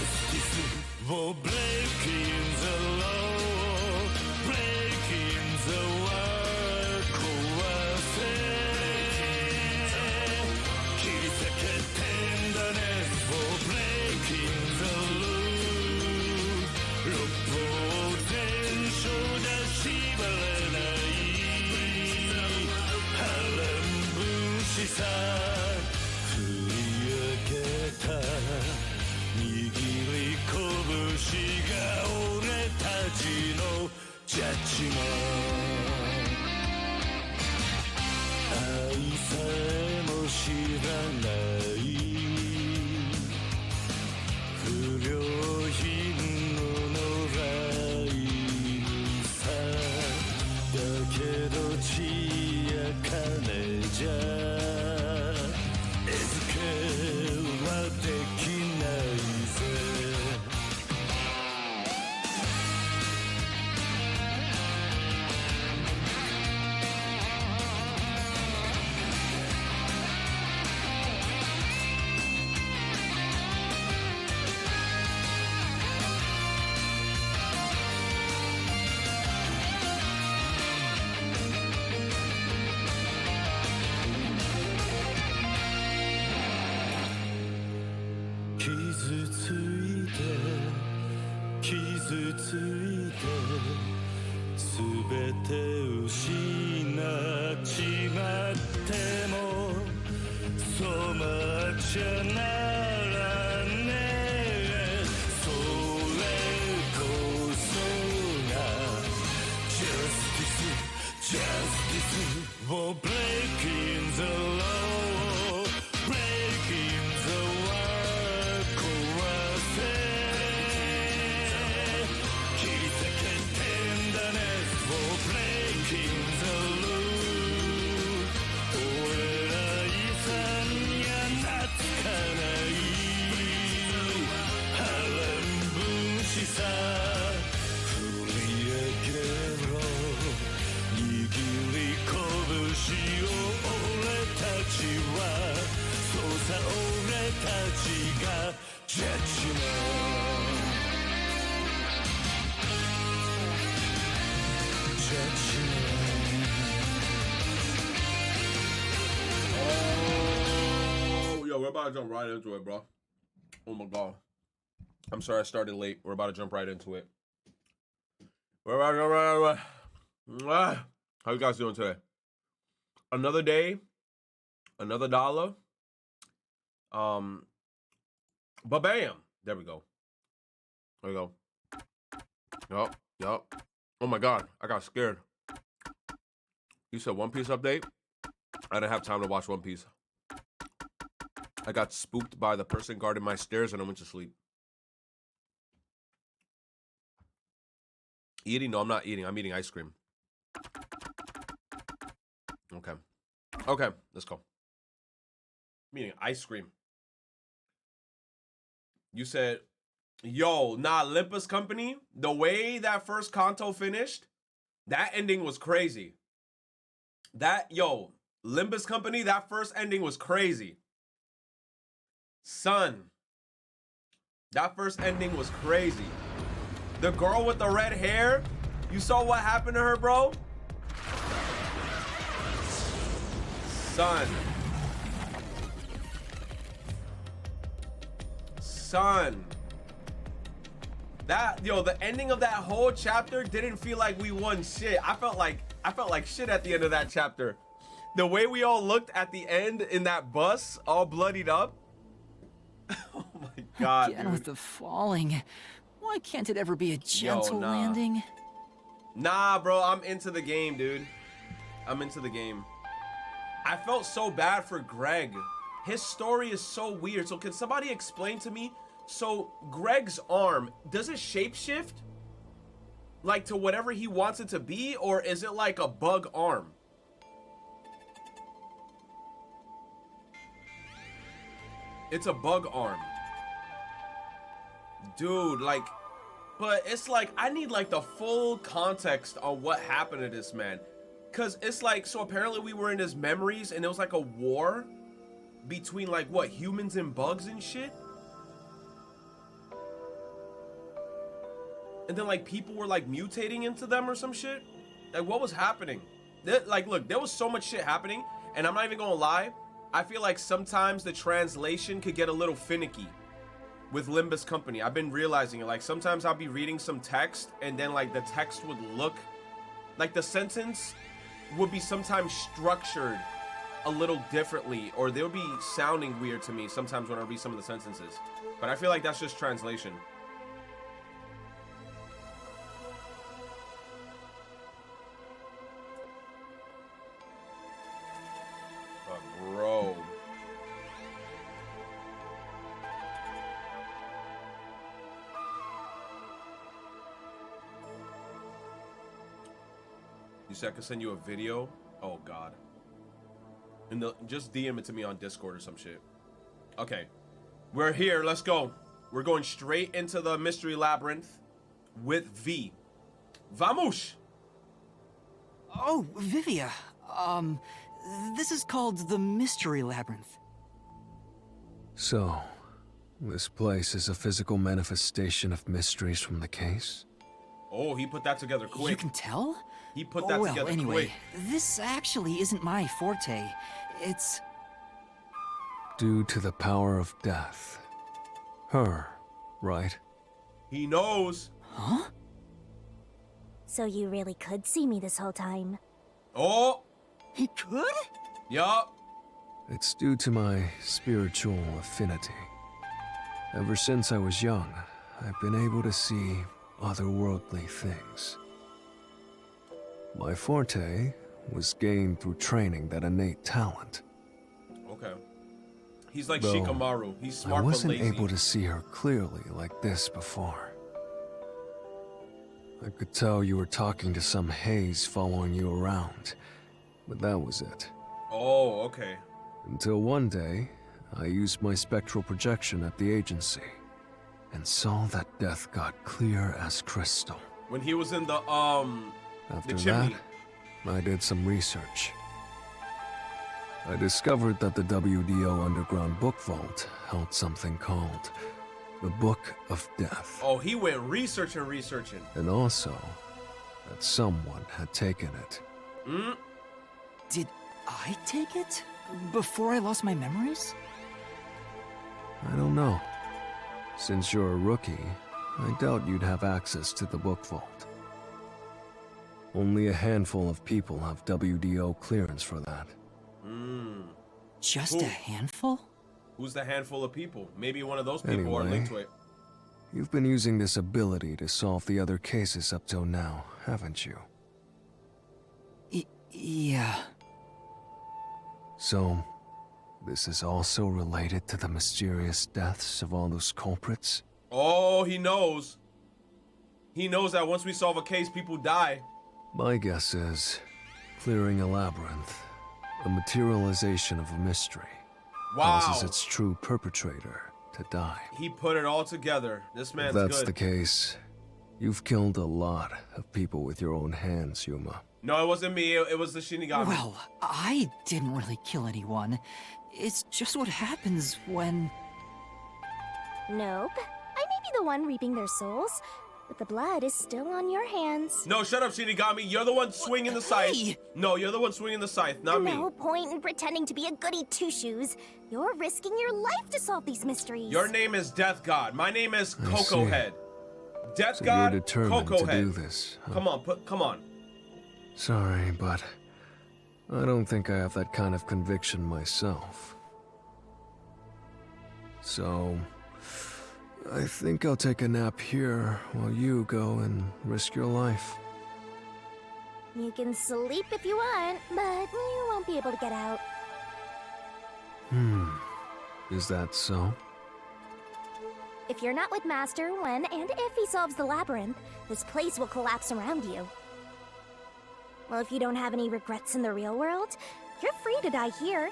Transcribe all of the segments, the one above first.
Justiceを breaking the law breaking the world 壊せ切り裂けてんだね for breaking the rule 六法全書じゃ縛れない波乱分子さ振り上げた握り拳が俺たちのジャッジも愛さえも知らない不良品の野良犬さだけど血や金じゃ餌付けはできないぜ傷ついて傷ついて全て失っちまっても染まっちゃならねえそれこそが Justice Justice を breaking the law breaking the world 壊せ切り裂けてんだね for breaking the rule 俺ら遺産や懐かない波乱分子さ振り上げろ握り拳を俺たちはそうさ俺たちがジャッジメントジャッジメント Oh, yo, we're about to jump right into it, bro. Oh my god. I'm sorry I started late. We're about to jump right into it. We're about to jump right into it. How you guys doing today? Another day, another dollar. But bam, there we go. There we go. Yup. Oh my god, I got scared. You said One Piece update? I didn't have time to watch One Piece. I got spooked by the person guarding my stairs and I went to sleep. Eating? No, I'm not eating. I'm eating ice cream. Okay, let's go. I'm eating ice cream. You said, yo, nah, Olympus Company, the way that first Kanto finished, that ending was crazy. Olympus Company, that first ending was crazy. Son, that first ending was crazy. The girl with the red hair, you saw what happened to her, bro? Son. The ending of that whole chapter didn't feel like we won shit. I felt like shit at the end of that chapter. The way we all looked at the end in that bus, all bloodied up. Oh my god, Again dude. with the falling. Why can't it ever be a gentle nah. landing? Nah, bro, I'm into the game, dude. I'm into the game. I felt so bad for Greg. His story is so weird. So can somebody explain to me? So Greg's arm, does it shapeshift? Like to whatever he wants it to be? Or is it like a bug arm? It's a bug arm. Dude, like, but it's like, I need like the full context on what happened to this man. Cause it's like, so apparently we were in his memories and it was like a war between like what, humans and bugs and shit? and then like people were like mutating into them or some shit. Like what was happening? Like look, there was so much shit happening, and I'm not even gonna lie, I feel like sometimes the translation could get a little finicky with Limbus Company. I've been realizing it. Like sometimes I'll be reading some text and then like the text would look like the sentence would be sometimes structured a little differently, or they'll be sounding weird to me sometimes when I read some of the sentences. But I feel like that's just translation. But bro. You said I could send you a video? Oh god. And just DM it to me on Discord or some shit. Okay. We're here, let's go. We're going straight into the mystery labyrinth with V. Vamos! Oh, Vivia. This is called the Mystery Labyrinth. So, this place is a physical manifestation of mysteries from the case? Oh, he put that together quick. You can tell? He put that well, together anyway, quick. this actually isn't my forte. It's... Due to the power of death. Her, right? He knows. Huh? So you really could see me this whole time. Oh! He could? Yup. It's due to my spiritual affinity. Ever since I was young, I've been able to see otherworldly things. My forte was gained through training that innate talent. Okay. He's like Though, Shikamaru. He's smart I but wasn't lazy. able to see her clearly like this before. I could tell you were talking to some haze following you around, but that was it. Oh, okay. Until one day, I used my spectral projection at the agency, and saw that death god clear as crystal. When he was in the After chimney. that, I did some research. I discovered that the WDO Underground Book Vault held something called the Book of Death. Oh, he went researching. And also, that someone had taken it. Did I take it? Before I lost my memories? I don't know. Since you're a rookie, I doubt you'd have access to the book vault. Only a handful of people have WDO clearance for that. Just a handful? Who's the handful of people? Maybe one of those people are Anyway. linked to it. You've been using this ability to solve the other cases up till now, haven't you? Yeah. So, this is also related to the mysterious deaths of all those culprits? Oh, he knows. He knows that once we solve a case, people die. My guess is, clearing a labyrinth, a materialization of a mystery, Wow. causes its true perpetrator to die. He put it all together. This If man's that's good. the case, you've killed a lot of people with your own hands, Yuma. No, it wasn't me. It was the Shinigami. Well, I didn't really kill anyone. It's just what happens when... Nope. I may be the one reaping their souls, but the blood is still on your hands. No, shut up, Shinigami. You're the one swinging the scythe. Hey! No, you're the one swinging the scythe, not me. No point in pretending to be a goody two-shoes. You're risking your life to solve these mysteries. Your name is Death God. My name is I Coco see. Head. Death So God, you're determined Coco to Head. do this, huh? Come on, come on. Sorry, but I don't think I have that kind of conviction myself. So, I think I'll take a nap here while you go and risk your life. You can sleep if you want, but you won't be able to get out. Is that so? If you're not with Master when and if he solves the labyrinth, this place will collapse around you. Well, if you don't have any regrets in the real world, you're free to die here.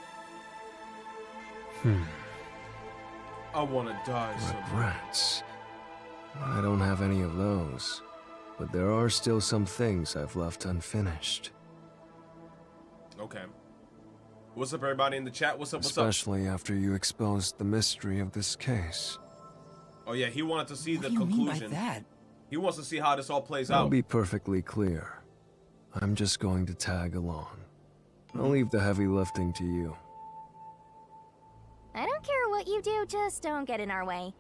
I want to die so bad. Regrets? I don't have any of those. But there are still some things I've left unfinished. Okay. What's up, everybody in the chat? What's up, what's up? Especially after you exposed the mystery of this case. Oh, yeah, he wanted to see What the do you mean by conclusion. that? He wants to see how this all plays I'll out. be perfectly clear. I'm just going to tag along. I'll leave the heavy lifting to you. I don't care what you do, just don't get in our way.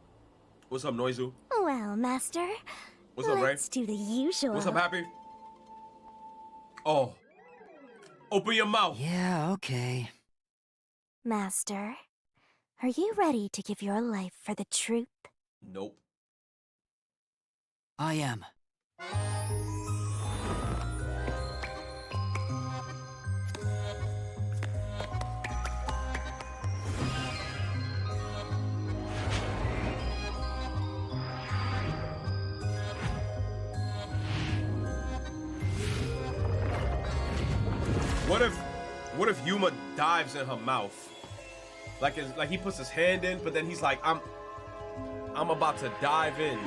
What's up, Noizu? Well, Master. What's up, Ray? Let's do the usual. What's up, Happy? Oh. Open your mouth. Yeah, okay. Master, are you ready to give your life for the truth? Nope. I am. What if Yuma dives in her mouth? Like he puts his hand in, but then he's like, I'm about to dive in.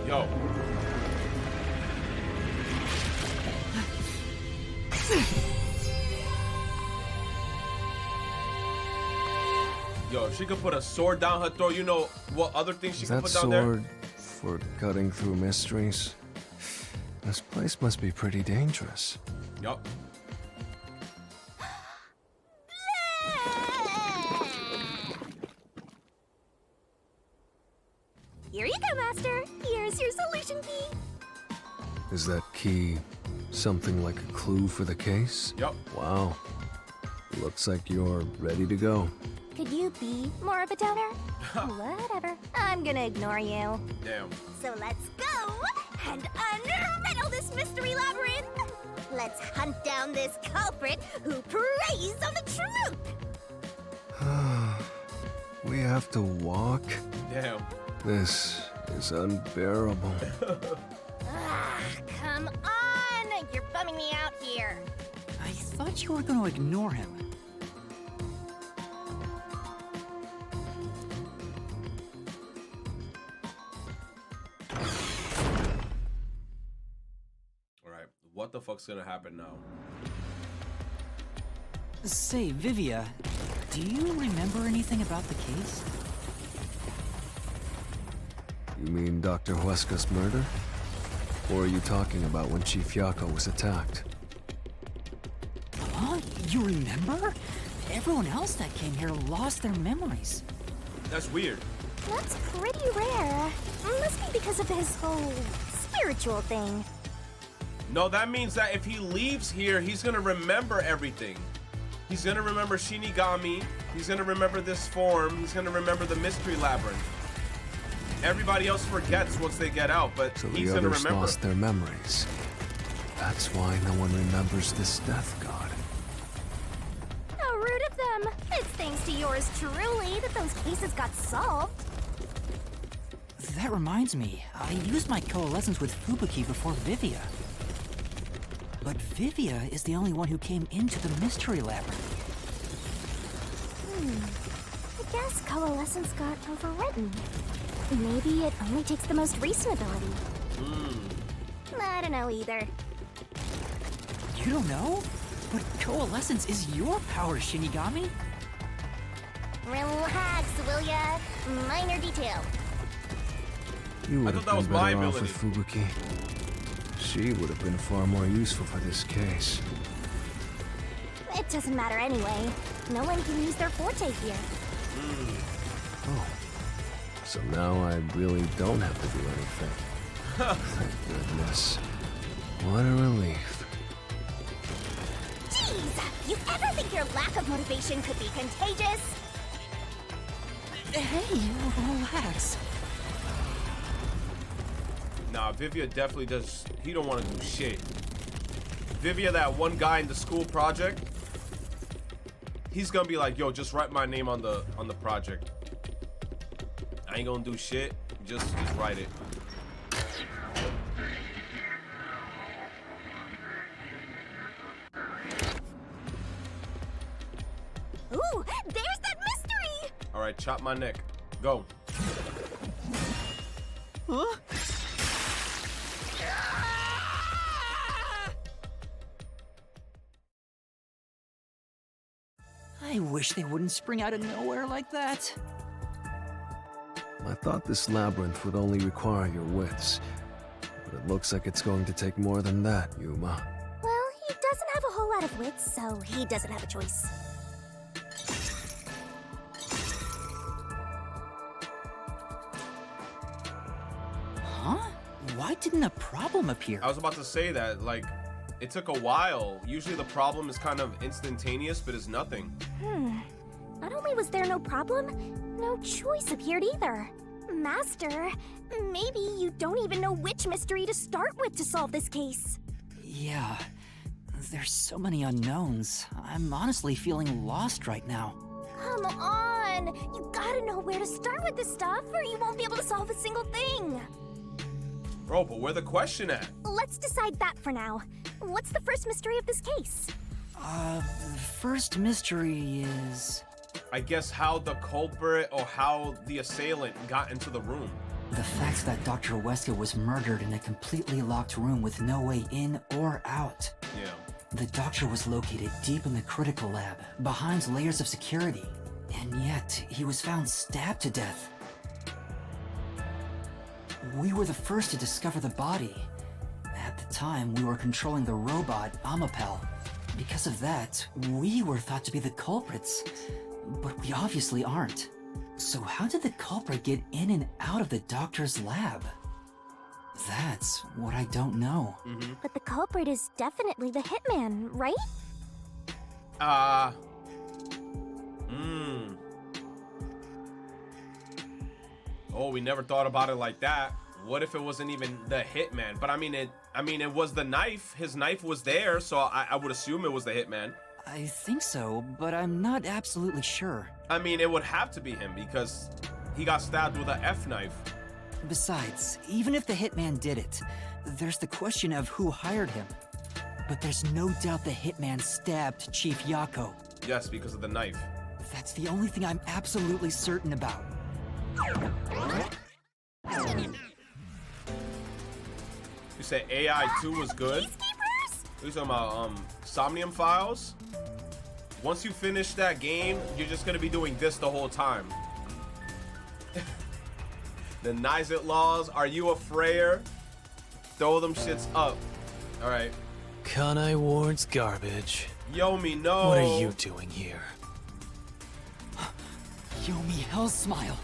Yo. Yo, if she could put a sword down her throat, you know what other things she Is can that put down there? sword for cutting through mysteries? This place must be pretty dangerous. Yup. Here you go, Master. Here's your solution key. Is that key something like a clue for the case? Yup. Wow. Looks like you're ready to go. Could you be more of a doubter? Whatever. I'm gonna ignore you. Damn. So let's go and unriddle this mystery labyrinth. Let's hunt down this culprit who preys on the truth. We have to walk? Damn. This is unbearable. Come on! You're bumming me out here. I thought you were going to ignore him. Alright, what the fuck's gonna happen now? Say, Vivia, do you remember anything about the case? You mean Dr. Huesca's murder? Or are you talking about when Chief Yako was attacked? Huh? You remember? Everyone else that came here lost their memories. That's weird. That's pretty rare. Must be because of his whole spiritual thing. No, that means that if he leaves here, he's gonna remember everything. He's gonna remember Shinigami. He's gonna remember this form. He's gonna remember the mystery labyrinth. Everybody else forgets once they get out, but So he's the gonna others remember. lost their memories. That's why no one remembers this death god. How rude of them. It's thanks to yours truly that those cases got solved. That reminds me, I used my coalescence with Fubuki before Vivia. But Vivia is the only one who came into the mystery labyrinth. I guess coalescence got overwritten. Maybe it only takes the most recent ability. I don't know either. You don't know? But coalescence is your power, Shinigami. Relax, will ya? Minor detail. You would I have thought that was been my better off with ability. Fubuki. She would have been far more useful for this case. It doesn't matter anyway. No one can use their forte here. Oh. So now I really don't have to do anything. Thank goodness. What a relief. Jeez! You ever think your lack of motivation could be contagious? Hey, relax. Nah, Vivia definitely does. He don't want to do shit. Vivia, that one guy in the school project, he's gonna be like, yo, just write my name on the project. I ain't gonna do shit. Just write it. Ooh, there's that mystery! All right, chop my neck. Go. Huh? I wish they wouldn't spring out of nowhere like that. I thought this labyrinth would only require your wits, but it looks like it's going to take more than that, Yuma. Well, he doesn't have a whole lot of wits, so he doesn't have a choice. Huh? Why didn't a problem appear? I was about to say that, like, it took a while. Usually the problem is kind of instantaneous, but it's nothing. Not only was there no problem, no choice appeared either. Master, maybe you don't even know which mystery to start with to solve this case. Yeah, there's so many unknowns. I'm honestly feeling lost right now. Come on! You gotta know where to start with this stuff, or you won't be able to solve a single thing. Bro, but where the question at? Let's decide that for now. What's the first mystery of this case? The first mystery is... I guess how the culprit or how the assailant got into the room. the fact that Dr. Weska was murdered in a completely locked room with no way in or out. Yeah. The doctor was located deep in the critical lab, behind layers of security, and yet he was found stabbed to death. We were the first to discover the body. At the time, we were controlling the robot, Amapel. Because of that, we were thought to be the culprits, but we obviously aren't. So how did the culprit get in and out of the doctor's lab? That's what I don't know. But the culprit is definitely the hitman, right? Oh, we never thought about it like that. What if it wasn't even the hitman? But I mean, it was the knife. His knife was there, so I would assume it was the hitman. I think so, but I'm not absolutely sure. I mean, it would have to be him because he got stabbed with an F knife. Besides, even if the hitman did it, there's the question of who hired him. But there's no doubt the hitman stabbed Chief Yako. Yes, because of the knife. That's the only thing I'm absolutely certain about. You say AI2 was good? Peacekeepers? You talking about Somnium Files? Once you finish that game, you're just gonna be doing this the whole time. The Nizit laws, are you a frayer? Throw them shits up. Alright. Kanai Ward's garbage. Yomi, no. What are you doing here? Yomi Hell's Smile.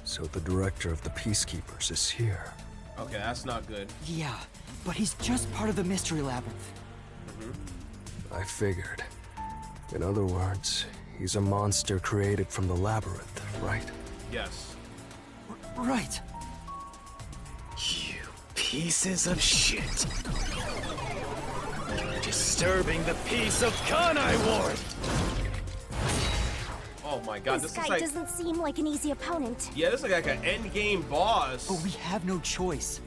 So the director of the Peacekeepers is here. Okay, that's not good. Yeah, but he's just part of the Mystery Labyrinth. I figured. In other words, he's a monster created from the labyrinth, right? Yes. Right. You pieces of shit. You're disturbing the peace of Kanai Ward! Oh my god, This this guy is like... doesn't seem like an easy opponent. Yeah, this is like an endgame boss. But we have no choice.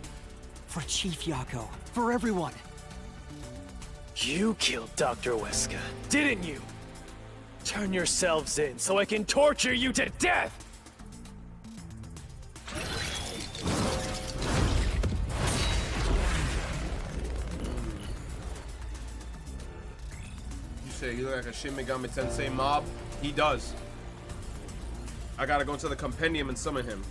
For Chief Yako, for everyone. You killed Dr. Weska, didn't you? Turn yourselves in so I can torture you to death! You say you look like a Shin Megami Tensei mob? He does. I gotta go into the compendium and summon him.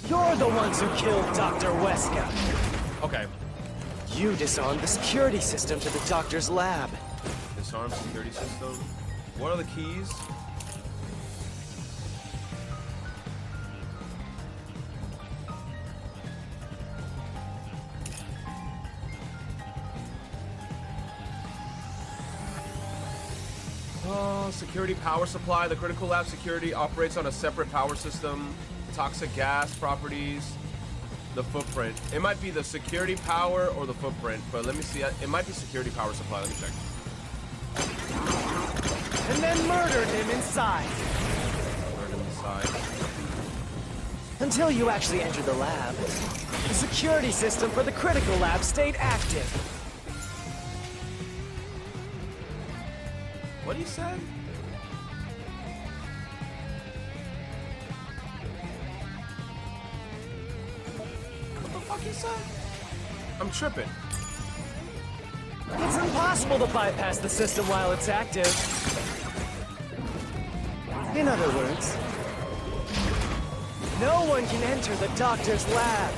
You're the ones who killed Dr. Weska! Okay. You disarmed the security system to the doctor's lab. Disarm security system. What are the keys? Security power supply. The critical lab security operates on a separate power system. Toxic gas properties. The footprint. It might be the security power or the footprint, but let me see. It might be security power supply. Let me check. And then murdered him inside. Murdered him inside. Until you actually entered the lab. The security system for the critical lab stayed active. What he said? What the fuck he said? I'm tripping. It's impossible to bypass the system while it's active. In other words, no one can enter the doctor's lab.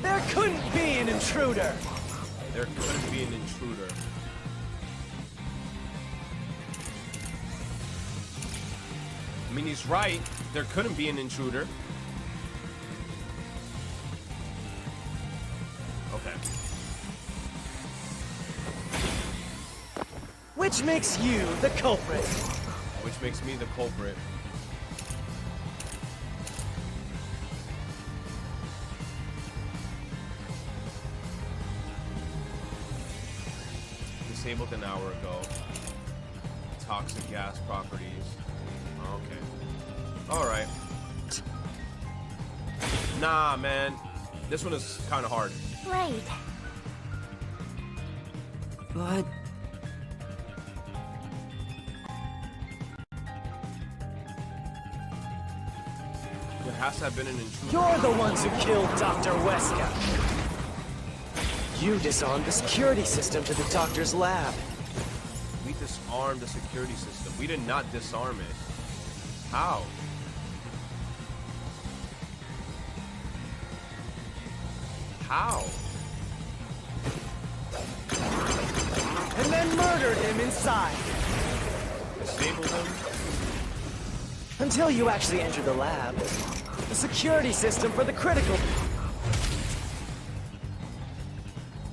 There couldn't be an intruder. There couldn't be an intruder. I mean, he's right. There couldn't be an intruder. Okay. Which makes you the culprit. Which makes me the culprit. Disabled an hour ago. Toxic gas properties. Okay. Alright. Nah, man. This one is kind of hard. Right. But There has to have been an intruder. You're the ones who killed Dr. Weska. You disarmed the security system to the doctor's lab. We disarmed the security system. We did not disarm it. How? How? And then murdered him inside. Disabled him? Until you actually entered the lab. The security system for the critical...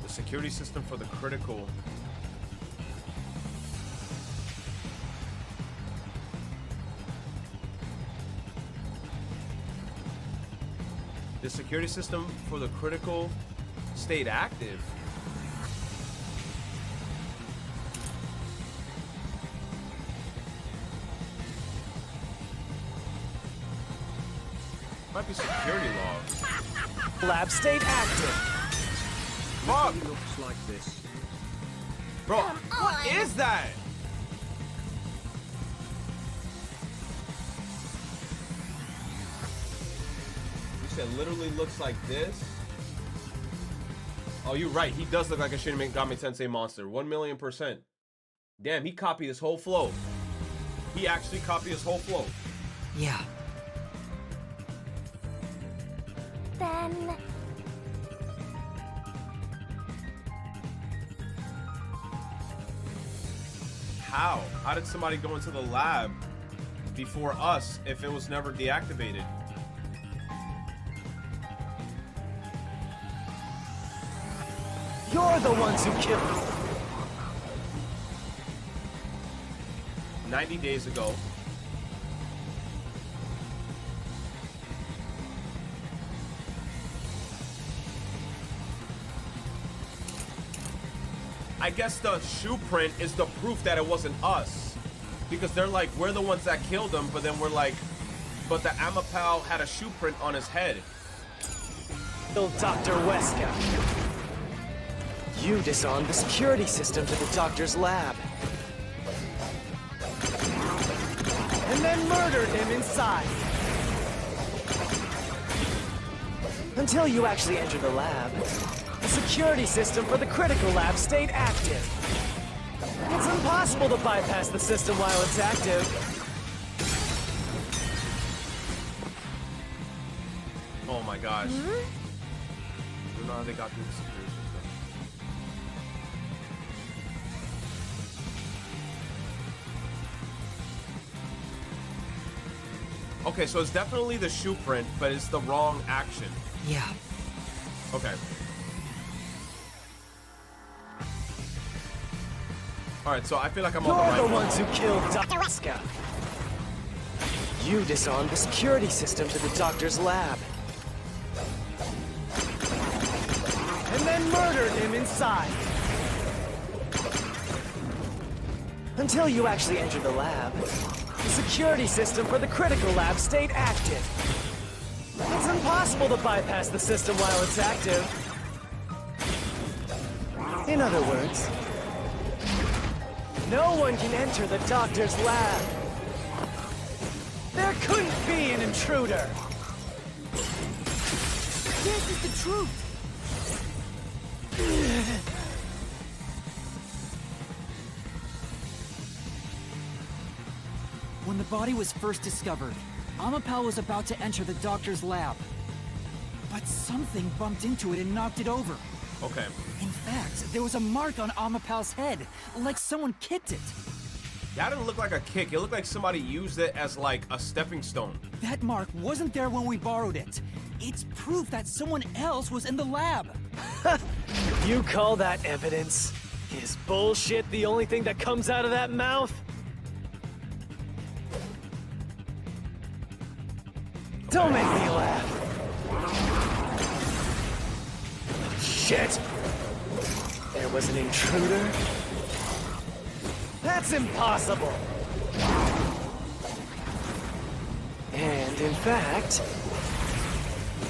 The security system for the critical... The security system for the critical stayed active. Might be security logs. Lab stayed active. Fuck! Looks like this. Bro, what is that? You said literally looks like this? Oh, you're right. He does look like a Shin Megami Tensei monster. 1,000,000%. Damn, he copied his whole flow. He actually copied his whole flow. yeah, Then... How? How did somebody go into the lab before us if it was never deactivated? You're the ones who killed him. 90 days ago. I guess the shoe print is the proof that it wasn't us. Because they're like, we're the ones that killed him, but then we're like, but the Amapal had a shoe print on his head. Killed Dr. Weska. You disarmed the security system to the doctor's lab. And then murdered him inside. Until you actually entered the lab. The security system for the critical lab stayed active. It's impossible to bypass the system while it's active. Oh my gosh. I don't know how they got through the security system. Okay, so it's definitely the shoe print, but it's the wrong action. yeah. Okay. Alright, so I feel like I'm on the You're right the one. ones who killed Dr. Weska. You disarmed the security system to the doctor's lab. And then murdered him inside. Until you actually entered the lab. The security system for the critical lab stayed active. It's impossible to bypass the system while it's active. In other words, No one can enter the doctor's lab. There couldn't be an intruder. This is the truth! When the body was first discovered, Amapel was about to enter the doctor's lab. But something bumped into it and knocked it over. Okay. In fact, there was a mark on Amapel's head, like someone kicked it. That didn't look like a kick. It looked like somebody used it as like a stepping stone. That mark wasn't there when we borrowed it. It's proof that someone else was in the lab. You call that evidence? Is bullshit the only thing that comes out of that mouth? Don't make me laugh. Shit! There was an intruder? That's impossible! And in fact,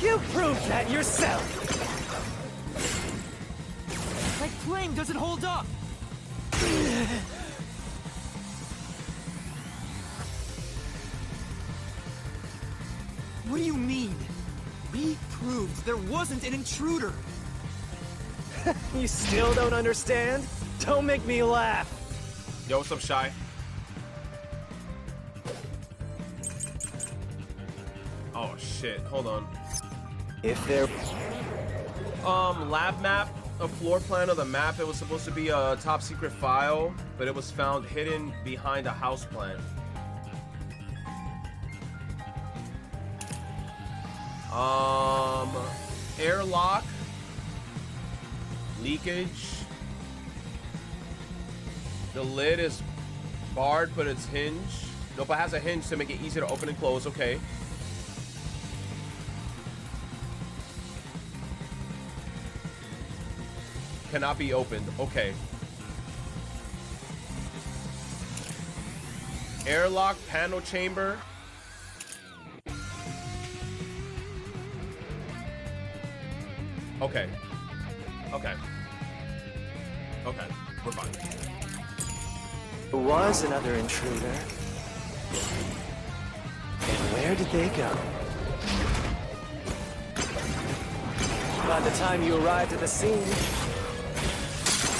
you proved that yourself! That claim doesn't hold up! What do you mean? We proved there wasn't an intruder! You still don't understand? Don't make me laugh! Yo, what's up, Shy? Oh shit, hold on. If there... Lab map, a floor plan of the map. It was supposed to be a top secret file, but it was found hidden behind a house plan. Airlock, leakage. The lid is barred, but it's hinged. Nope, it has a hinge to make it easier to open and close. Okay. Cannot be opened. Okay. Airlock panel chamber. Okay. Okay. Okay. We're fine. There was another intruder. And where did they go? By the time you arrived at the scene,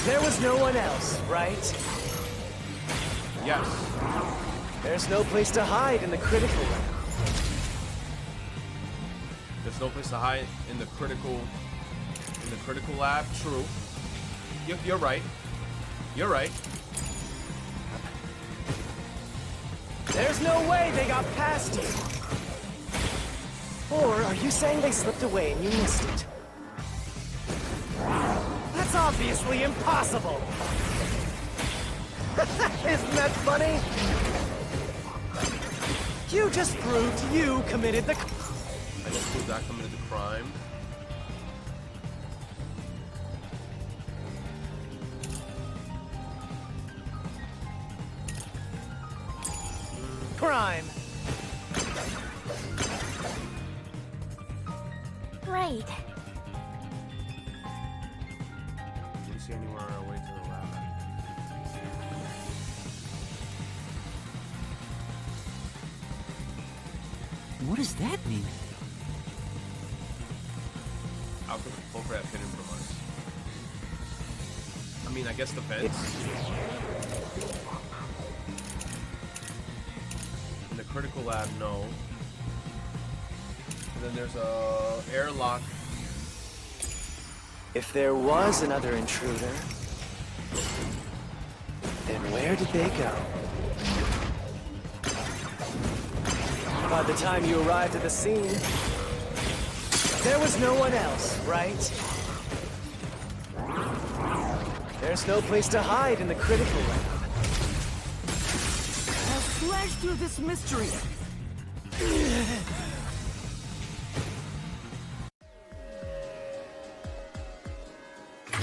there was no one else, right? Yes. There's no place to hide in the critical lab. There's no place to hide in the critical lab. True. You're right. You're right. There's no way they got past you. Or are you saying they slipped away and you missed it? That's obviously impossible. Isn't that funny? You just proved you committed the... I just proved I committed the crime. Crime. Right. Did you see anywhere away to the lab? What does that mean? How could the culprit have hidden from us? I mean, I guess the vents. In the critical lab, no. And then there's a airlock. If there was another intruder, then where did they go? By the time you arrived at the scene, there was no one else, right? There's no place to hide in the critical lab. I'll slash through this mystery!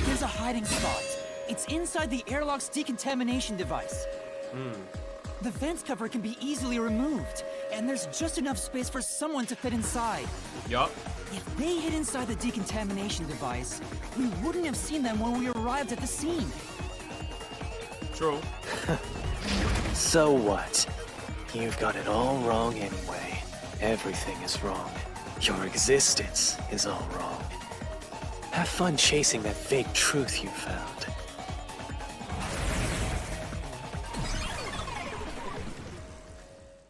There's a hiding spot. It's inside the airlock's decontamination device. The vents cover can be easily removed, and there's just enough space for someone to fit inside. Yup. If they hid inside the decontamination device, we wouldn't have seen them when we arrived at the scene. True. So what? You've got it all wrong anyway. Everything is wrong. Your existence is all wrong. Have fun chasing that fake truth you found.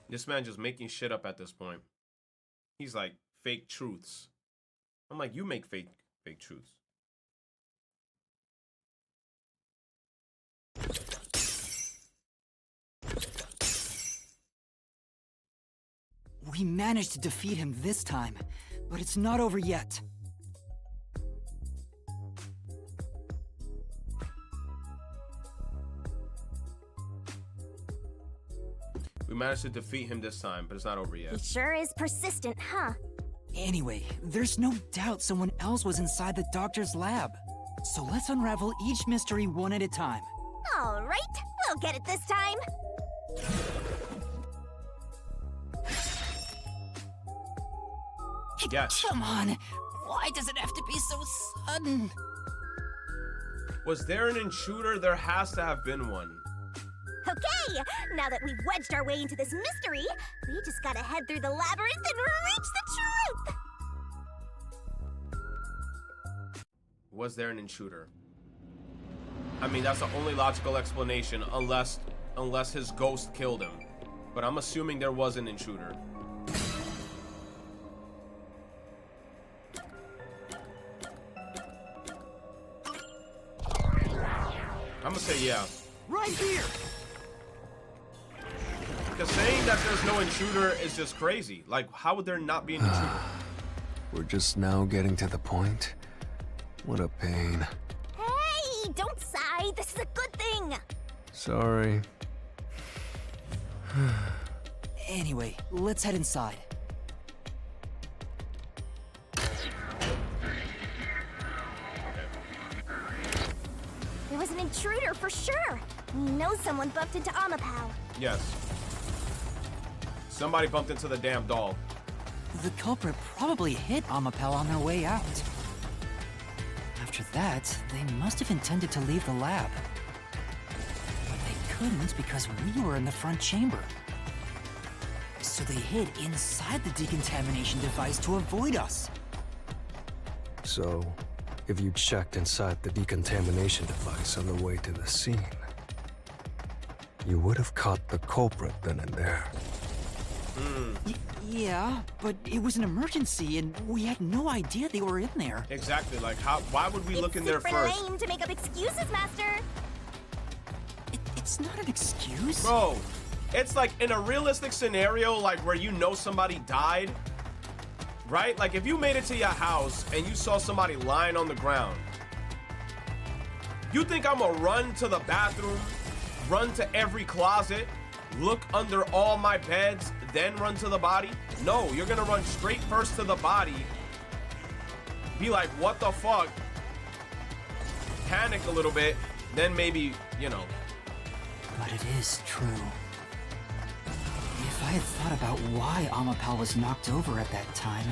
This man just making shit up at this point. He's like, fake truths. I'm like, you make fake truths. We managed to defeat him this time, but it's not over yet. We managed to defeat him this time, but it's not over He yet. sure is persistent, huh? Anyway, there's no doubt someone else was inside the doctor's lab. So let's unravel each mystery one at a time. All right, we'll get it this time. Yes. Come on, why does it have to be so sudden? Was there an intruder? There has to have been one. Okay, now that we've wedged our way into this mystery, we just gotta head through the labyrinth and reach the truth! Was there an intruder? I mean, that's the only logical explanation, unless his ghost killed him. But I'm assuming there was an intruder. I'm gonna say yeah. Right here! Because saying that there's no intruder is just crazy. Like, how would there not be an intruder? We're just now getting to the point. What a pain. Hey, don't sigh, this is a good thing! Sorry. Anyway, let's head inside. There was an intruder for sure. We know someone bumped into Amapal. Yes. Somebody bumped into the damn doll. The culprit probably hit Amapel on their way out. After that, they must have intended to leave the lab. But they couldn't because we were in the front chamber. So they hid inside the decontamination device to avoid us. So, if you checked inside the decontamination device on the way to the scene, you would have caught the culprit then and there. Yeah, but it was an emergency and we had no idea they were in there. Exactly. Like, why would we look in there Super first? lame to make up excuses, Master. It's not an excuse. Bro, it's like in a realistic scenario, like where you know somebody died, right? Like if you made it to your house and you saw somebody lying on the ground, you think I'm gonna run to the bathroom, run to every closet, look under all my beds, then run to the body? No, you're gonna run straight first to the body, be like, what the fuck? Panic a little bit, then maybe, you know. But it is true. If I had thought about why Amapal was knocked over at that time,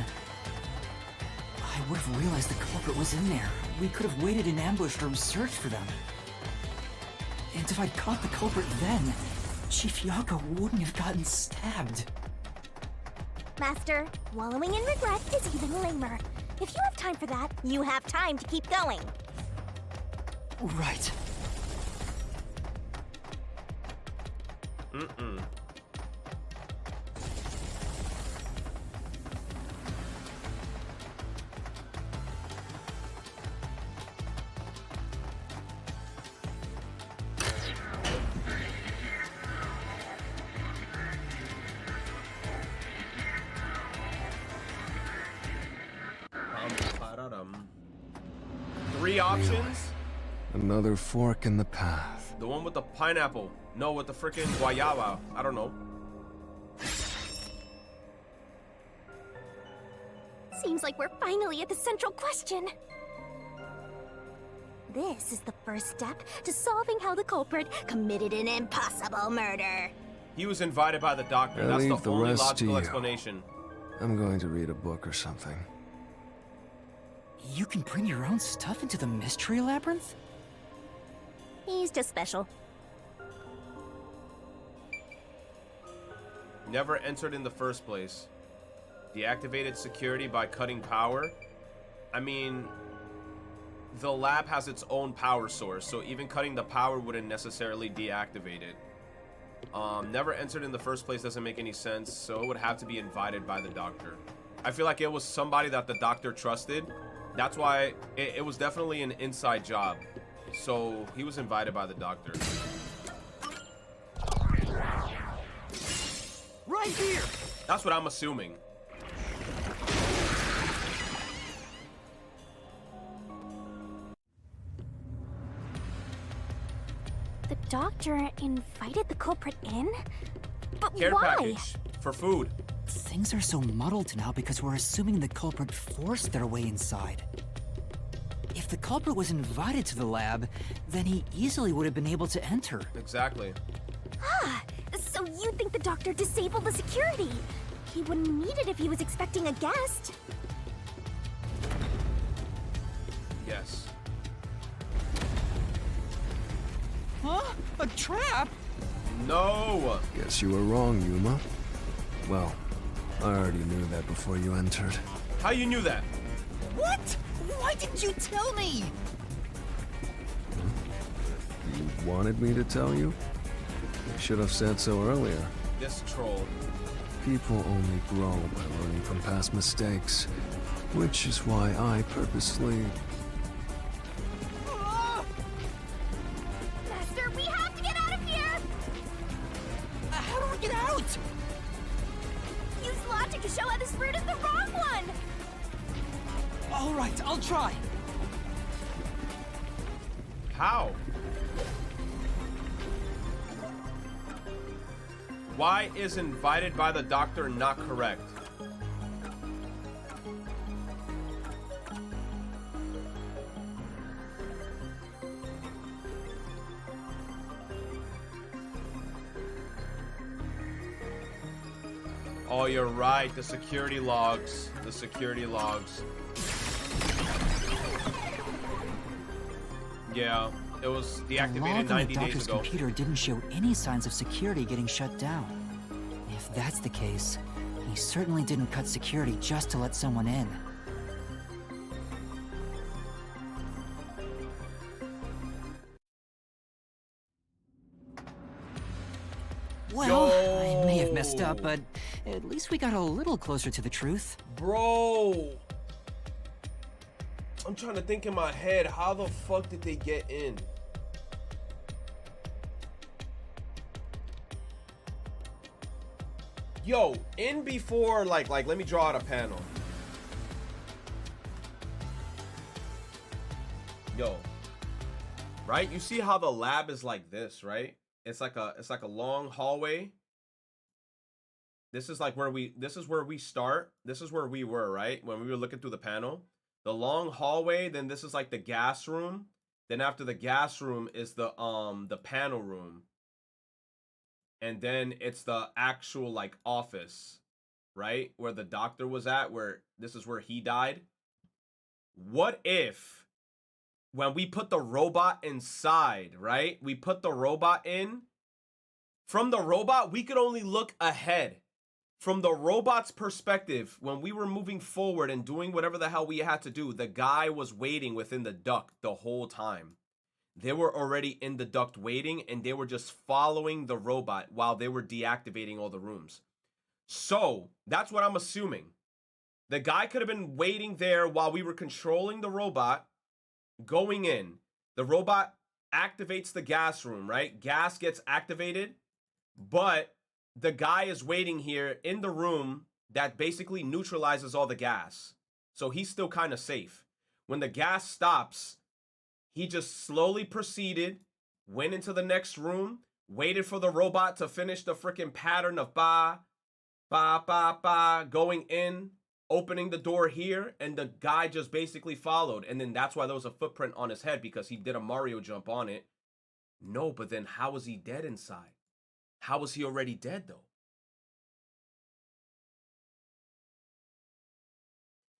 I would have realized the culprit was in there. We could have waited in ambush or searched for them. And if I'd caught the culprit then, Chief Yako wouldn't have gotten stabbed. Master, wallowing in regret is even lamer. If you have time for that, you have time to keep going. Right. Three options. Another fork in the path. The one with the pineapple. No, with the freaking guayaba. I don't know. Seems like we're finally at the central question. This is the first step to solving how the culprit committed an impossible murder. He was invited by the doctor. I'll That's leave the the only rest to logical you. explanation. I'm going to read a book or something. You can bring your own stuff into the mystery labyrinth? He's just special. Never entered in the first place. Deactivated security by cutting power. I mean, the lab has its own power source, so even cutting the power wouldn't necessarily deactivate it. Never entered in the first place doesn't make any sense, so it would have to be invited by the doctor. I feel like it was somebody that the doctor trusted. That's why it was definitely an inside job. So he was invited by the doctor. Right here! That's what I'm assuming. The doctor invited the culprit in? But Care why? package for food. Things are so muddled now because we're assuming the culprit forced their way inside. If the culprit was invited to the lab, then he easily would have been able to enter. Exactly. Ah, so you think the doctor disabled the security? He wouldn't need it if he was expecting a guest. Yes. Huh? A trap? No. Guess you were wrong, Yuma. Well, I already knew that before you entered. How you knew that? What? Why didn't you tell me? You wanted me to tell you? You should have said so earlier. This troll. People only grow by learning from past mistakes, which is why I purposely... Master, we have to get out of here! How do we get out? Use logic to show how this route is the wrong one! All right, I'll try. How? Why is invited by the doctor not correct? Oh, you're right. The security logs. The security logs. Yeah, it was The deactivated log on 90 the days doctor's ago. computer didn't show any signs of security getting shut down. If that's the case, he certainly didn't cut security just to let someone in. Well, I may have messed up, but at least we got a little closer to the truth. Bro, I'm trying to think in my head, how the fuck did they get in? Yo, in before, like let me draw out a panel. Yo, right? You see how the lab is like this, right? It's like a long hallway. This is like where this is where we start. This is where we were, right? When we were looking through the panel. The long hallway, then this is like the gas room. Then after the gas room is the panel room. And then it's the actual like office, right? Where the doctor was at, where this is where he died. What if when we put the robot inside, right? We put the robot in. From the robot, we could only look ahead. From the robot's perspective, when we were moving forward and doing whatever the hell we had to do, the guy was waiting within the duct the whole time. They were already in the duct waiting, and they were just following the robot while they were deactivating all the rooms. So, that's what I'm assuming. The guy could have been waiting there while we were controlling the robot, going in. The robot activates the gas room, right? Gas gets activated, but the guy is waiting here in the room that basically neutralizes all the gas. So he's still kind of safe. When the gas stops, he just slowly proceeded, went into the next room, waited for the robot to finish the freaking pattern of ba, ba, ba, ba, going in, opening the door here, and the guy just basically followed. And then that's why there was a footprint on his head, because he did a Mario jump on it. No, but then how was he dead inside? How was he already dead, though?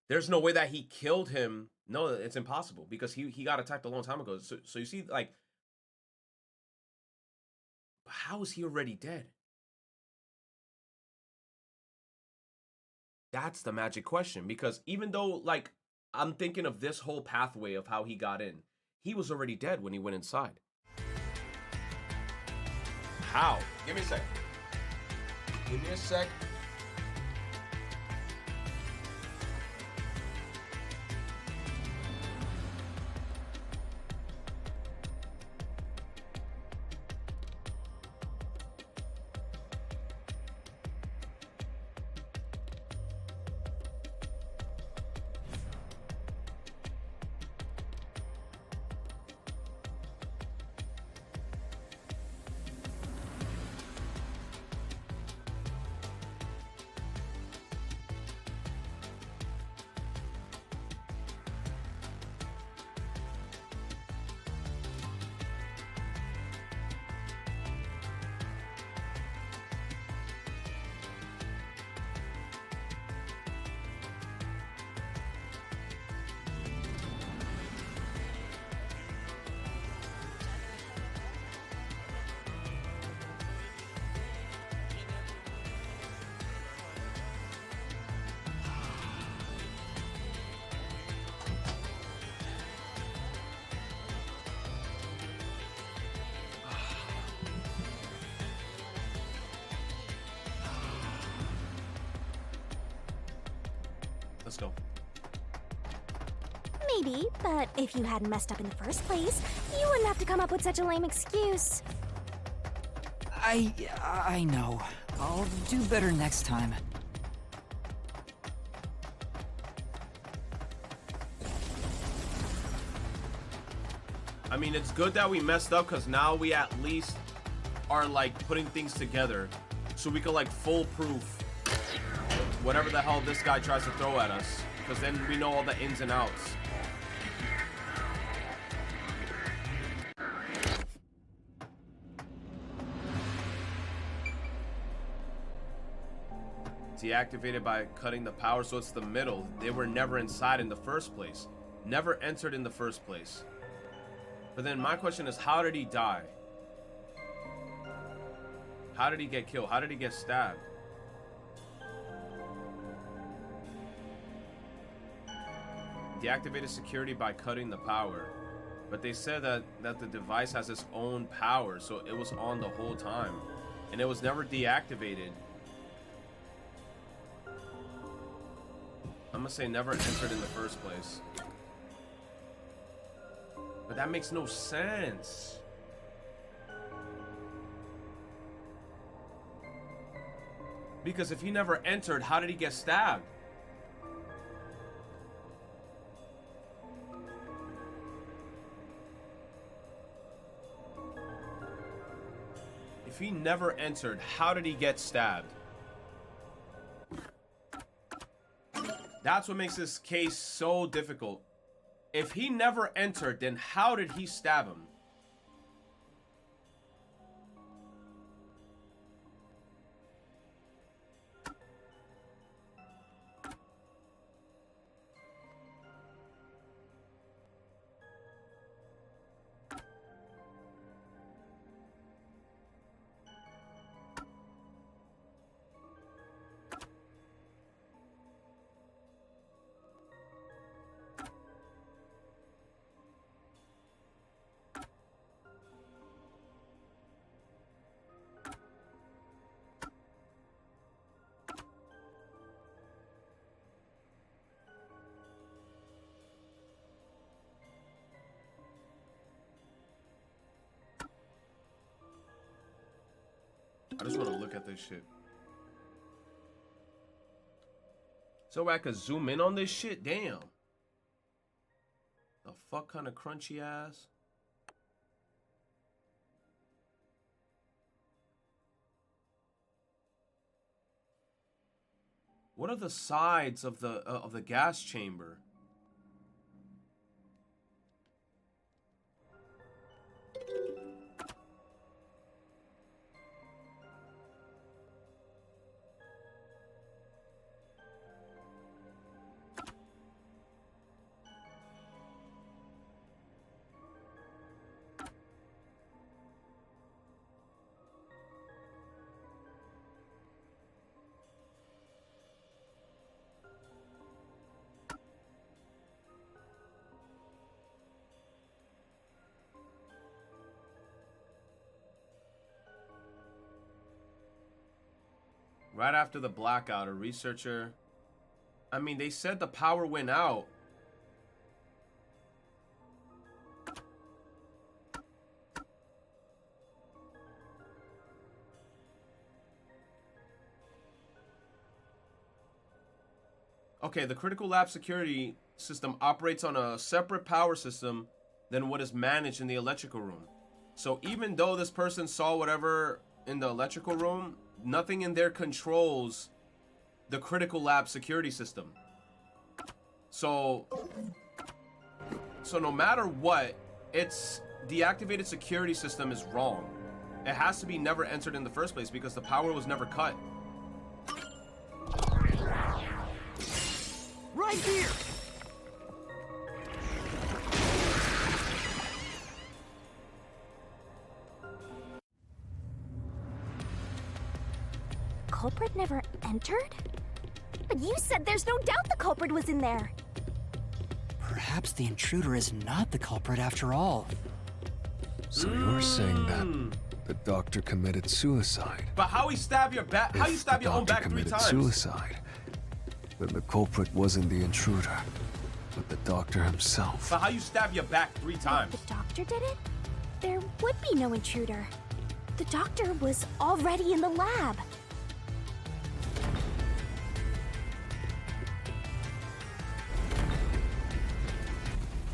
There's no way that he killed him. No, it's impossible, because he got attacked a long time ago. So you see, like, how is he already dead? That's the magic question, because even though, like, I'm thinking of this whole pathway of how he got in, he was already dead when he went inside. How? Give me a sec. Give me a sec. Let's go. Maybe, but if you hadn't messed up in the first place, you wouldn't have to come up with such a lame excuse. I know. I'll do better next time. I mean, it's good that we messed up, because now we at least are, like, putting things together so we can, like, foolproof whatever the hell this guy tries to throw at us, because then we know all the ins and outs. Deactivated by cutting the power, so it's the middle. They were never inside in the first place. Never entered in the first place. But then my question is, how did he die? How did he get killed? How did he get stabbed? Deactivated security by cutting the power. But they said that the device has its own power, so it was on the whole time. And it was never deactivated. I'm gonna say never entered in the first place. But that makes no sense. Because if he never entered, how did he get stabbed? If he never entered, how did he get stabbed? That's what makes this case so difficult. If he never entered, then how did he stab him? I just want to look at this shit. So I could zoom in on this shit? Damn. The fuck kind of crunchy ass? What are the sides of the gas chamber? Right after the blackout, a researcher... I mean, they said the power went out. Okay, the critical lab security system operates on a separate power system than what is managed in the electrical room. So even though this person saw whatever in the electrical room, nothing in there controls the critical lab security system. So no matter what, its deactivated security system is wrong. It has to be never entered in the first place because the power was never cut. Right here! Culprit never entered? But you said there's no doubt the culprit was in there. Perhaps the intruder is not the culprit after all. So you're saying that the doctor committed suicide? But how he stabbed your back? How you stab your own back 3 times? Suicide. Then the culprit wasn't the intruder, but the doctor himself. But how you stab your back 3 times? The doctor did it? There would be no intruder. The doctor was already in the lab.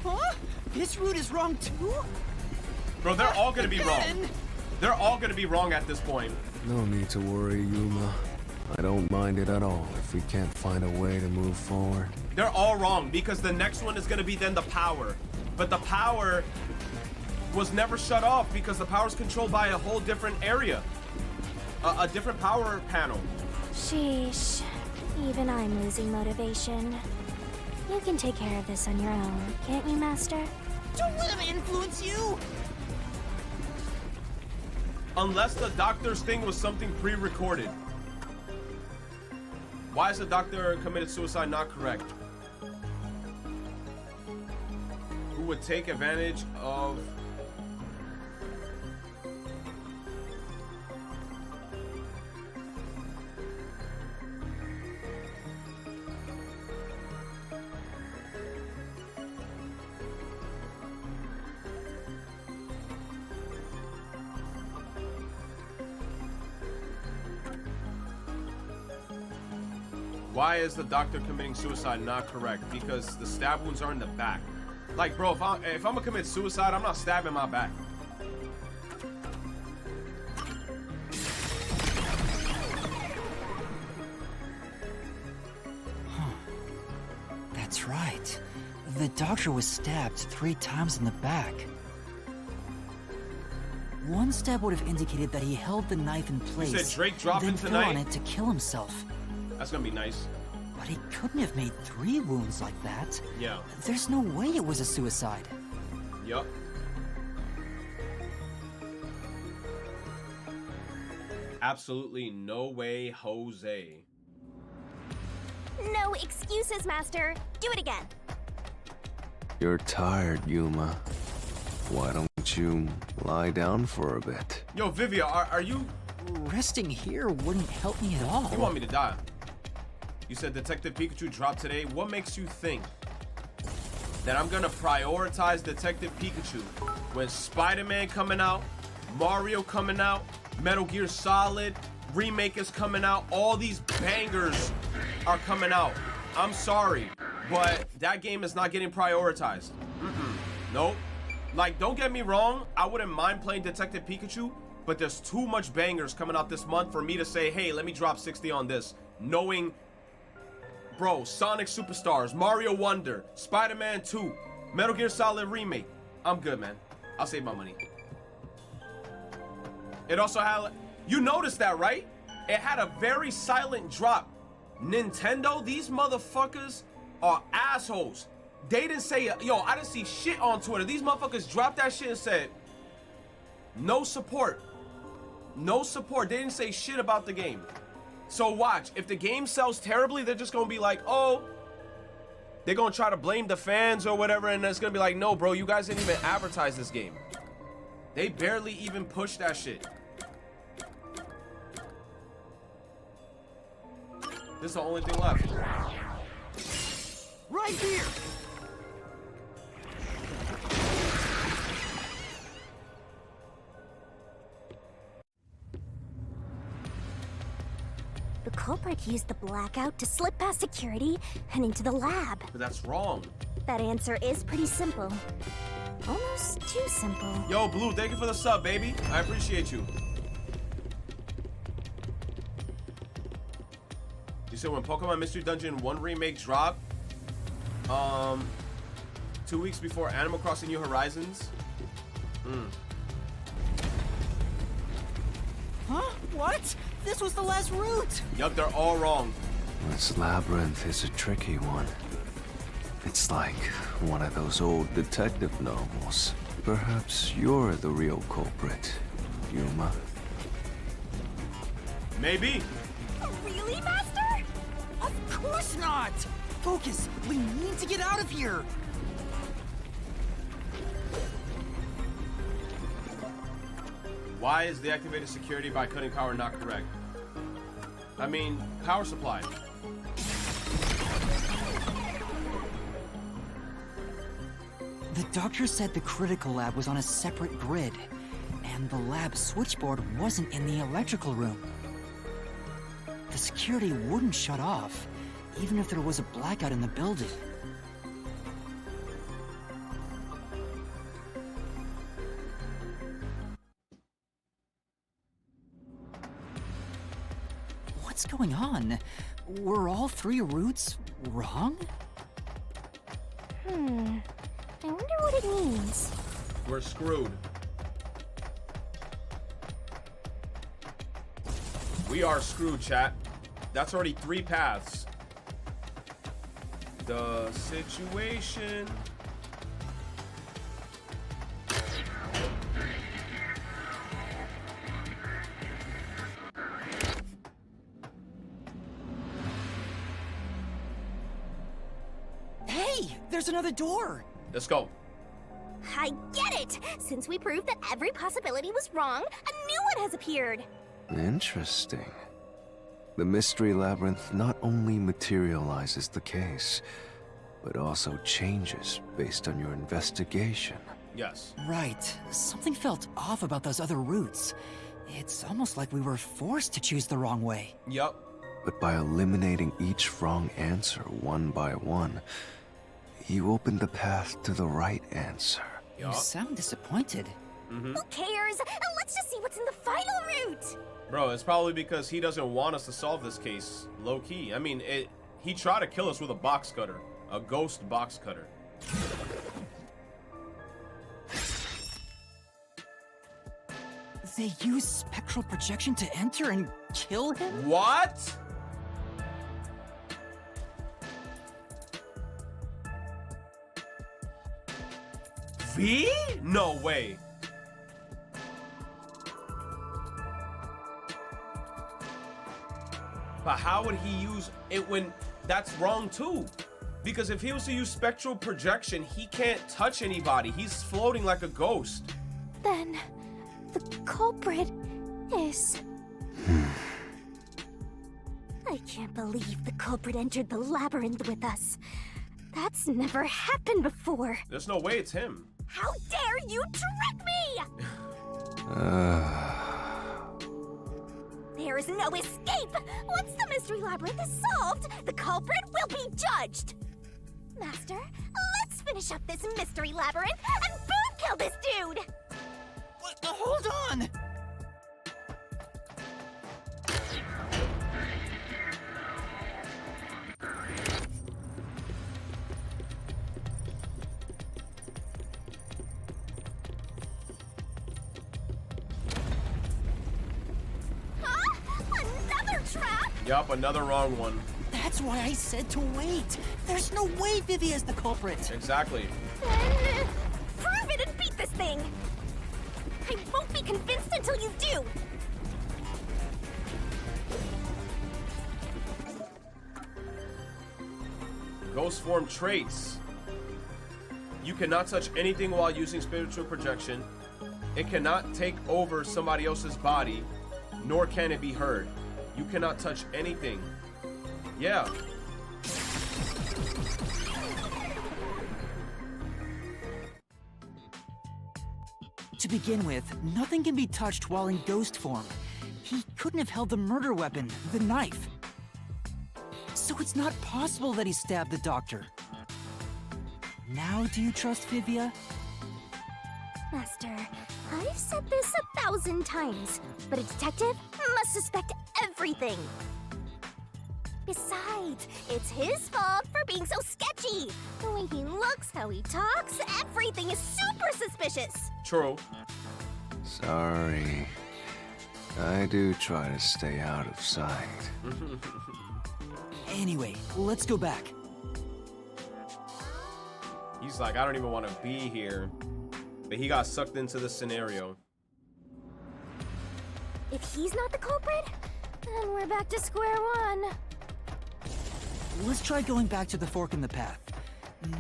Huh? This route is wrong too? Bro, they're all gonna be wrong. They're all gonna be wrong at this point. No need to worry, Yuma. I don't mind it at all if we can't find a way to move forward. They're all wrong because the next one is gonna be then the power. But the power was never shut off because the power is controlled by a whole different area. A different power panel. Sheesh. Even I'm losing motivation. You can take care of this on your own, can't you, Master? Don't let him influence you! Unless the doctor's thing was something pre-recorded. Why is the doctor committed suicide not correct? Who would take advantage of... Why is the doctor committing suicide not correct? Because the stab wounds are in the back. Like, bro, if I'm gonna commit suicide, I'm not stabbing my back. That's right. The doctor was stabbed 3 times in the back. One stab would have indicated that he held the knife in place, said Drake dropping then fell tonight? on it to kill himself. That's gonna be nice. But he couldn't have made 3 wounds like that. Yeah. There's no way it was a suicide. Yup. Absolutely no way, Jose. No excuses, Master. Do it again. You're tired, Yuma. Why don't you lie down for a bit? Yo, Vivia, are you... Resting here wouldn't help me at all. You want me to die? You said Detective Pikachu dropped today. What makes you think that I'm gonna prioritize Detective Pikachu when Spider-Man coming out, Mario coming out, Metal Gear Solid remake is coming out, all these bangers are coming out? I'm sorry, but that game is not getting prioritized. Nope. Like, don't get me wrong, I wouldn't mind playing Detective Pikachu, but there's too much bangers coming out this month for me to say, hey, let me drop 60 on this, knowing, bro, Sonic Superstars, Mario Wonder, Spider-Man 2, Metal Gear Solid Remake. I'm good, man. I'll save my money. It also had, you noticed that, right? It had a very silent drop. Nintendo, these motherfuckers are assholes. They didn't say, yo, I didn't see shit on Twitter. These motherfuckers dropped that shit and said, no support. No support. They didn't say shit about the game. So watch, if the game sells terribly, they're just gonna be like, oh, they're gonna try to blame the fans or whatever, and it's gonna be like, no, bro, you guys didn't even advertise this game. They barely even pushed that shit. This is the only thing left. Right here! The culprit used the blackout to slip past security and into the lab. But that's wrong. That answer is pretty simple. Almost too simple. Yo, Blue, thank you for the sub, baby. I appreciate you. You said when Pokemon Mystery Dungeon 1 remake dropped, 2 weeks before Animal Crossing New Horizons. Huh? What? This was the last route! Yup, they're all wrong. This labyrinth is a tricky one. It's like one of those old detective novels. Perhaps you're the real culprit, Yuma. Maybe. Really, Master? Of course not! Focus! We need to get out of here! Why is deactivated security by cutting power not correct? I mean, power supply. The doctor said the critical lab was on a separate grid, and the lab switchboard wasn't in the electrical room. The security wouldn't shut off, even if there was a blackout in the building. What's going on? Were all three routes wrong? I wonder what it means. We're screwed. We are screwed, chat. That's already 3 paths. The situation. Hey, there's another door! Let's go. I get it! Since we proved that every possibility was wrong, a new one has appeared. Interesting. The mystery labyrinth not only materializes the case, but also changes based on your investigation. Yes. Right. Something felt off about those other routes. It's almost like we were forced to choose the wrong way. Yup. But by eliminating each wrong answer one by one, you opened the path to the right answer. You Yup. sound disappointed. Who cares? Let's just see what's in the final route. Bro, it's probably because he doesn't want us to solve this case. Low key. I mean, he tried to kill us with a box cutter. A ghost box cutter. They used spectral projection to enter and kill him? What? V? No way. But how would he use it when that's wrong too? Because if he was to use spectral projection, he can't touch anybody. He's floating like a ghost. Then, the culprit is... I can't believe the culprit entered the labyrinth with us. That's never happened before. There's no way it's him. How dare you trick me! There is no escape! Once the mystery labyrinth is solved, the culprit will be judged! Master, let's finish up this mystery labyrinth and boom kill this dude! Hold on! Huh? Another trap? Yup, another wrong one. That's why I said to wait. There's no way Vivi is the culprit. Exactly. Then, prove it and beat this thing! I won't be convinced until you do! Ghost form traits. You cannot touch anything while using spiritual projection. It cannot take over somebody else's body, nor can it be heard. You cannot touch anything. Yeah. To begin with, nothing can be touched while in ghost form. He couldn't have held the murder weapon, the knife. So it's not possible that he stabbed the doctor. Now do you trust Vivia? Master, I've said this 1,000 times, but a detective must suspect everything. Besides, it's his fault for being so sketchy. The way he looks, how he talks, everything is super suspicious. True. Sorry. I do try to stay out of sight. Anyway, let's go back. He's like, I don't even want to be here. But he got sucked into the scenario. If he's not the culprit, then we're back to square one. Let's try going back to the fork in the path.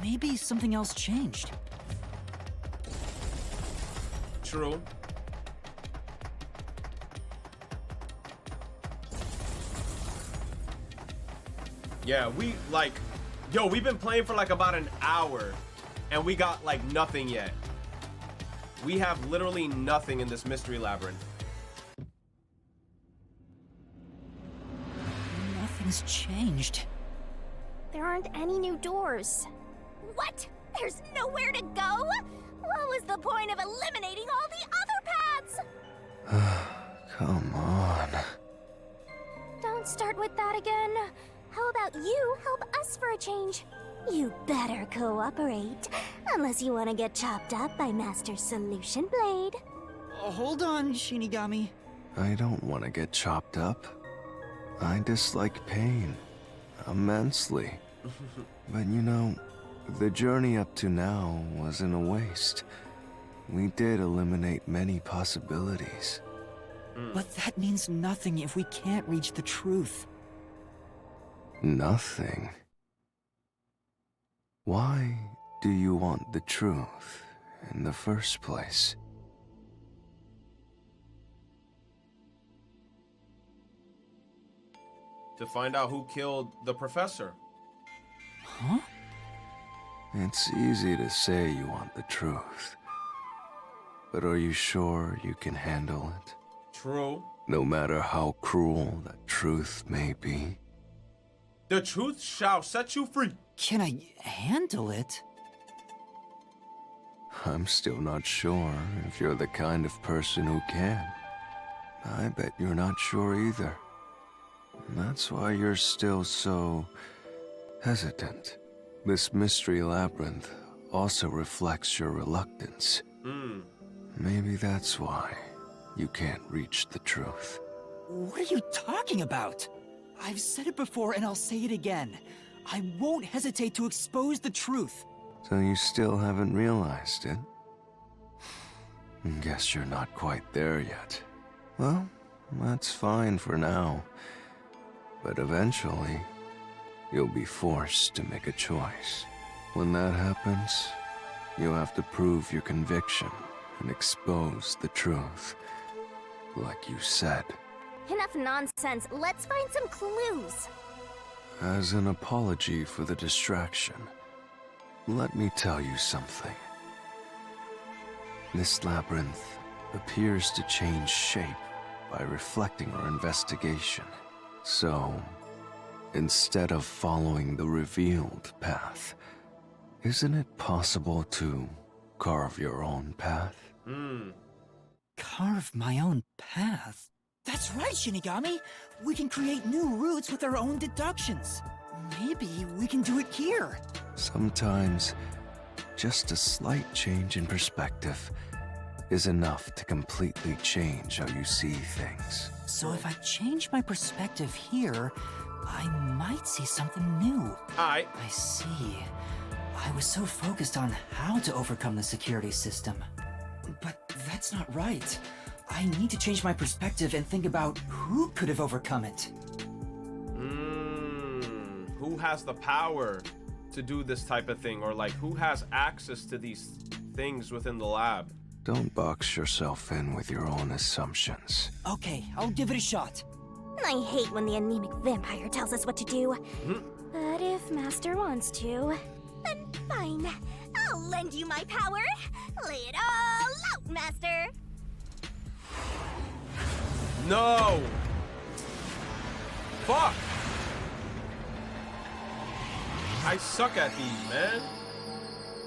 Maybe something else changed. True. Yeah, we like, yo, we've been playing for like about an hour and we got like nothing yet. We have literally nothing in this mystery labyrinth. Nothing's changed. There aren't any new doors. What? There's nowhere to go? What was the point of eliminating all the other paths? Come on. Don't start with that again. How about you help us for a change? You better cooperate, unless you want to get chopped up by Master Solution Blade. Hold on, Shinigami. I don't want to get chopped up. I dislike pain immensely. But you know, the journey up to now wasn't a waste. We did eliminate many possibilities. But that means nothing if we can't reach the truth. Nothing. Why do you want the truth in the first place? To find out who killed the professor. Huh? It's easy to say you want the truth. But are you sure you can handle it? True. No matter how cruel that truth may be. The truth shall set you free. Can I handle it? I'm still not sure if you're the kind of person who can. I bet you're not sure either. That's why you're still so hesitant. This mystery labyrinth also reflects your reluctance. Maybe that's why you can't reach the truth. What are you talking about? I've said it before and I'll say it again. I won't hesitate to expose the truth. So you still haven't realized it? Guess you're not quite there yet. Well, that's fine for now. But eventually, you'll be forced to make a choice. When that happens, you'll have to prove your conviction and expose the truth. Like you said. Enough nonsense. Let's find some clues. As an apology for the distraction, let me tell you something. This labyrinth appears to change shape by reflecting our investigation. So, instead of following the revealed path, isn't it possible to carve your own path? Carve my own path? That's right, Shinigami! We can create new routes with our own deductions. Maybe we can do it here. Sometimes, just a slight change in perspective is enough to completely change how you see things. So if I change my perspective here, I might see something new. Alright. I see. I was so focused on how to overcome the security system. But that's not right. I need to change my perspective and think about who could have overcome it. Who has the power to do this type of thing? Or like, who has access to these things within the lab? Don't box yourself in with your own assumptions. Okay, I'll give it a shot. I hate when the anemic vampire tells us what to do. But if Master wants to, then fine. I'll lend you my power. Lay it all out, Master. No! Fuck! I suck at these, man.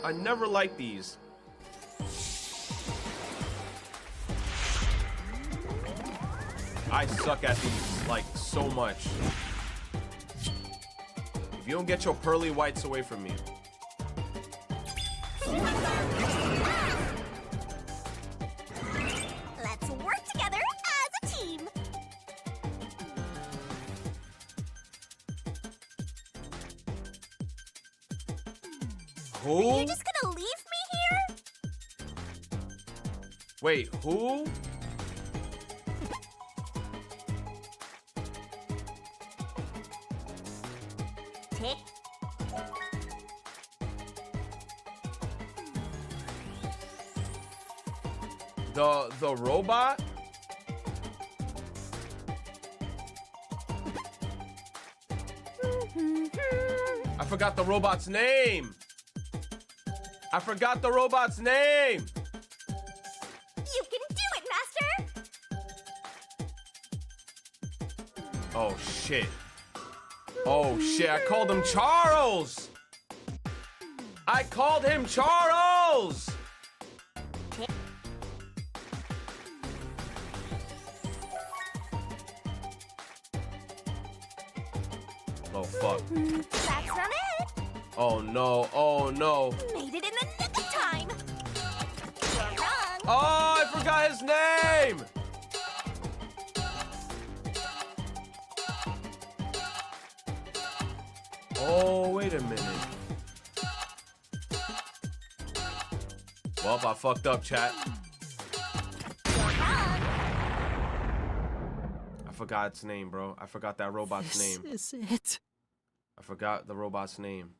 I never like these. I suck at these, like, so much. If you don't get your pearly whites away from me. Let's work together as a team. Who? You're just gonna leave me here? Wait, who? Tick. The robot? I forgot the robot's name. I forgot the robot's name. You can do it, Master! Oh shit. Oh shit, I called him Charles. I called him Charles. Oh fuck. That's not it! Oh no, oh no. Made it in the nick of time! You're wrong! Oh, I forgot his name. Oh, wait a minute. Well, I fucked up, chat. You're wrong! I forgot its name, bro. I forgot that robot's name. This is it. I forgot the robot's name.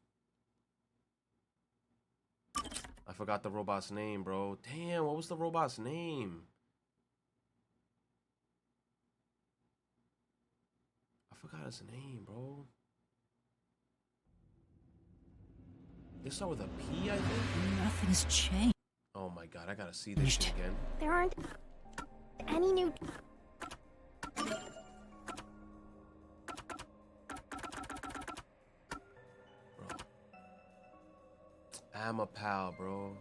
I forgot the robot's name, bro. Damn, what was the robot's name? I forgot his name, bro. They start with a P, I think? Nothing has changed. Oh my god, I gotta see this shit again. There aren't any new... I'm a pal, bro.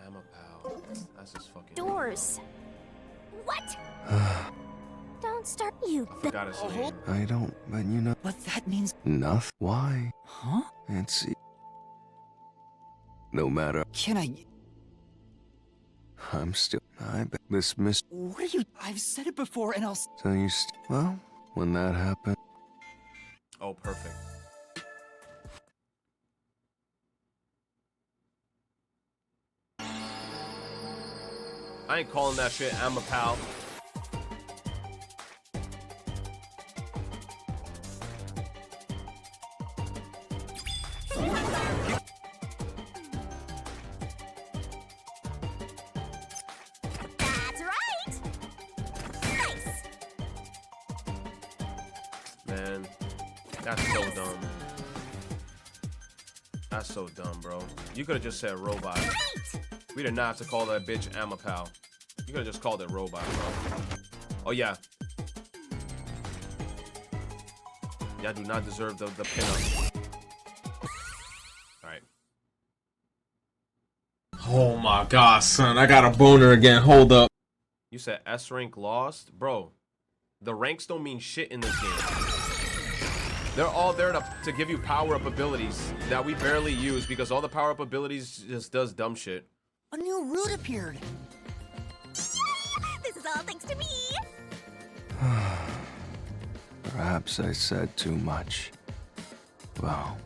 I'm a pal. That's just fucking... doors. What? Don't start, you. I forgot his name. I don't, but you know. But that means... Nothing. Why? Huh? It's... No matter. Can I... I'm still... I bet this miss... What are you... I've said it before and I'll... So you well, when that happened... Oh, perfect. I ain't calling that shit I'm a pal. That's right! Nice! Man, that's so dumb. That's so dumb, bro. You could have just said robot. Great! We did not have to call that bitch Amapal. You could have just called it robot, bro. Oh yeah. Y'all do not deserve the pinup. Alright. Oh my god, son. I got a boner again. Hold up. You said S rank lost? Bro, the ranks don't mean shit in this game. They're all there to give you power-up abilities that we barely use because all the power-up abilities just does dumb shit. A new route appeared. This is all thanks to me! Perhaps I said too much. Well,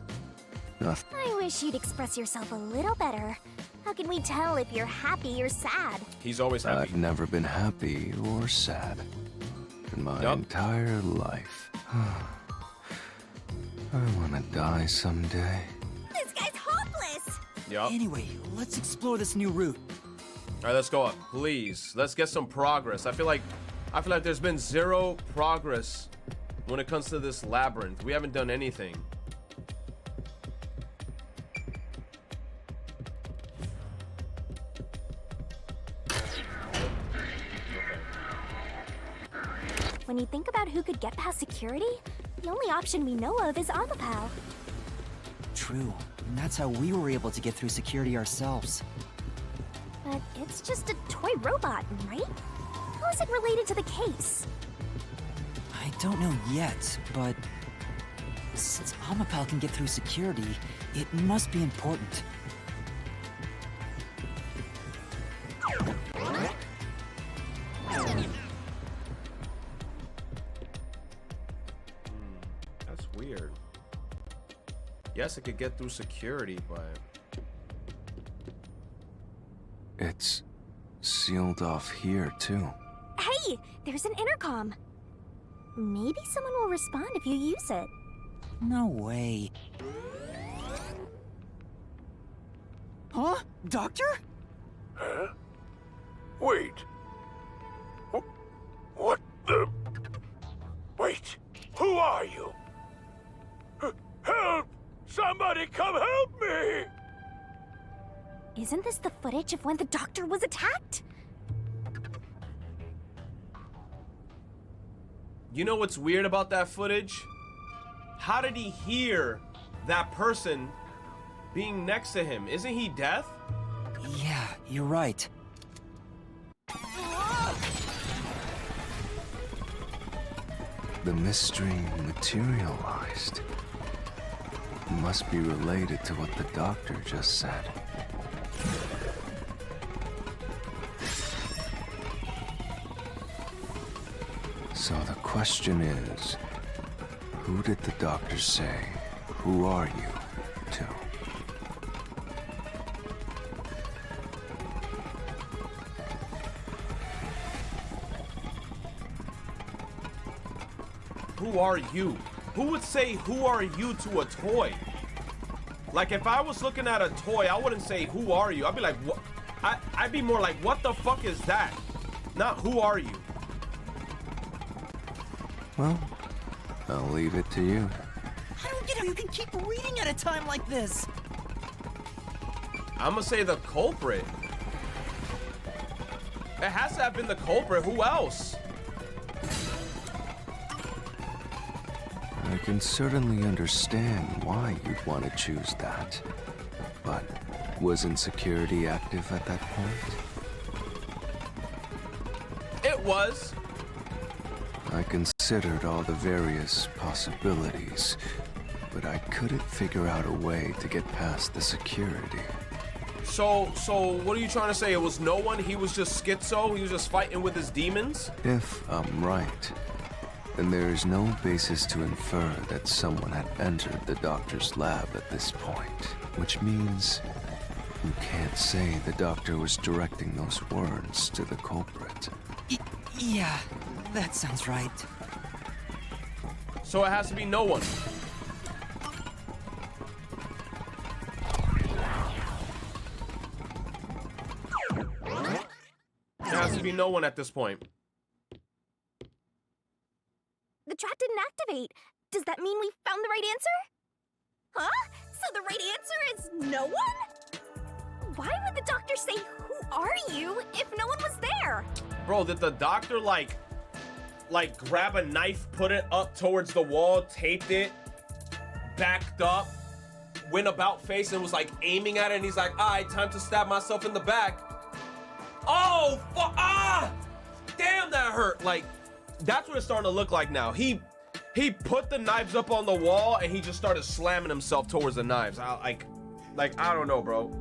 nothing. I wish you'd express yourself a little better. How can we tell if you're happy or sad? He's always happy. I've never been happy or sad in my Yup. entire life. I want to die someday. This guy's hopeless! Yup. Anyway, let's explore this new route. All right, let's go up, please. Let's get some progress. I feel like there's been zero progress when it comes to this labyrinth. We haven't done anything. When you think about who could get past security, the only option we know of is Amapal. True. And that's how we were able to get through security ourselves. But it's just a toy robot, right? How is it related to the case? I don't know yet, but since Amapal can get through security, it must be important. That's weird. Yes, it could get through security, but It's sealed off here, too. Hey, there's an intercom. Maybe someone will respond if you use it. No way. Huh? Doctor? Huh? Wait. What the? Wait. Who are you? Help! Somebody come help me! Isn't this the footage of when the doctor was attacked? you know what's weird about that footage? How did he hear that person being next to him? Isn't he deaf? Yeah, you're right. The mystery materialized. Must be related to what the doctor just said. So the question is, who did the doctor say, "Who are you?" to? Who are you? Who would say, "Who are you?" to a toy? Like, if I was looking at a toy, I wouldn't say, "Who are you?" I'd be like, what? I'd be more like, what the fuck is that? Not, "Who are you?" Well, I'll leave it to you. I don't get how you can keep reading at a time like this. I'm gonna say the culprit. It has to have been the culprit. Who else? I can certainly understand why you'd want to choose that. But wasn't security active at that point? It was. I considered all the various possibilities, but I couldn't figure out a way to get past the security. So what are you trying to say? It was no one? He was just schizo? He was just fighting with his demons? If I'm right, then there is no basis to infer that someone had entered the doctor's lab at this point, which means you can't say the doctor was directing those words to the culprit. Yeah, that sounds right. So it has to be no one. It has to be no one at this point. The trap didn't activate. Does that mean we found the right answer? Huh? So the right answer is no one? Why would the doctor say, "Who are you?" if no one was there? Bro, did the doctor like grab a knife, put it up towards the wall, taped it, backed up, went about face and was like aiming at it, and he's like, "All right, time to stab myself in the back." Oh, fuck, ah! Damn, that hurt. Like, that's what it's starting to look like now. He put the knives up on the wall and he just started slamming himself towards the knives. I don't know, bro.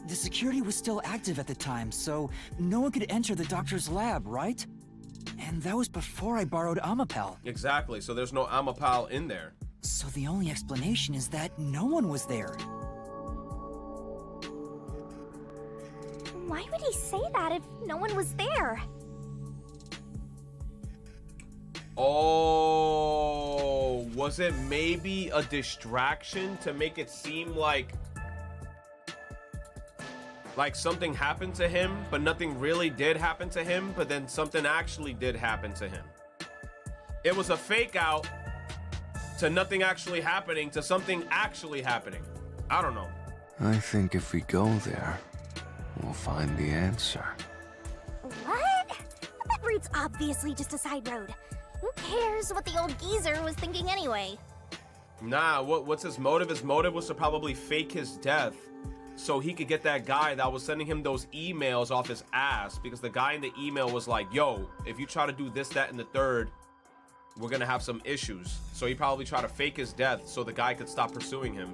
The security was still active at the time, so no one could enter the doctor's lab, right? And that was before I borrowed Amapel. Exactly, so there's no Amapal in there. So the only explanation is that no one was there. Why would he say that if no one was there? Oh, was it maybe a distraction to make it seem like like something happened to him, but nothing really did happen to him, but then something actually did happen to him. It was a fake out to nothing actually happening to something actually happening. I don't know. I think if we go there, we'll find the answer. What? That route's obviously just a side road. Who cares what the old geezer was thinking anyway? Nah, what's his motive? His motive was to probably fake his death so he could get that guy that was sending him those emails off his ass, because the guy in the email was like, yo, if you try to do this, that, and the third, we're gonna have some issues. So he probably tried to fake his death so the guy could stop pursuing him.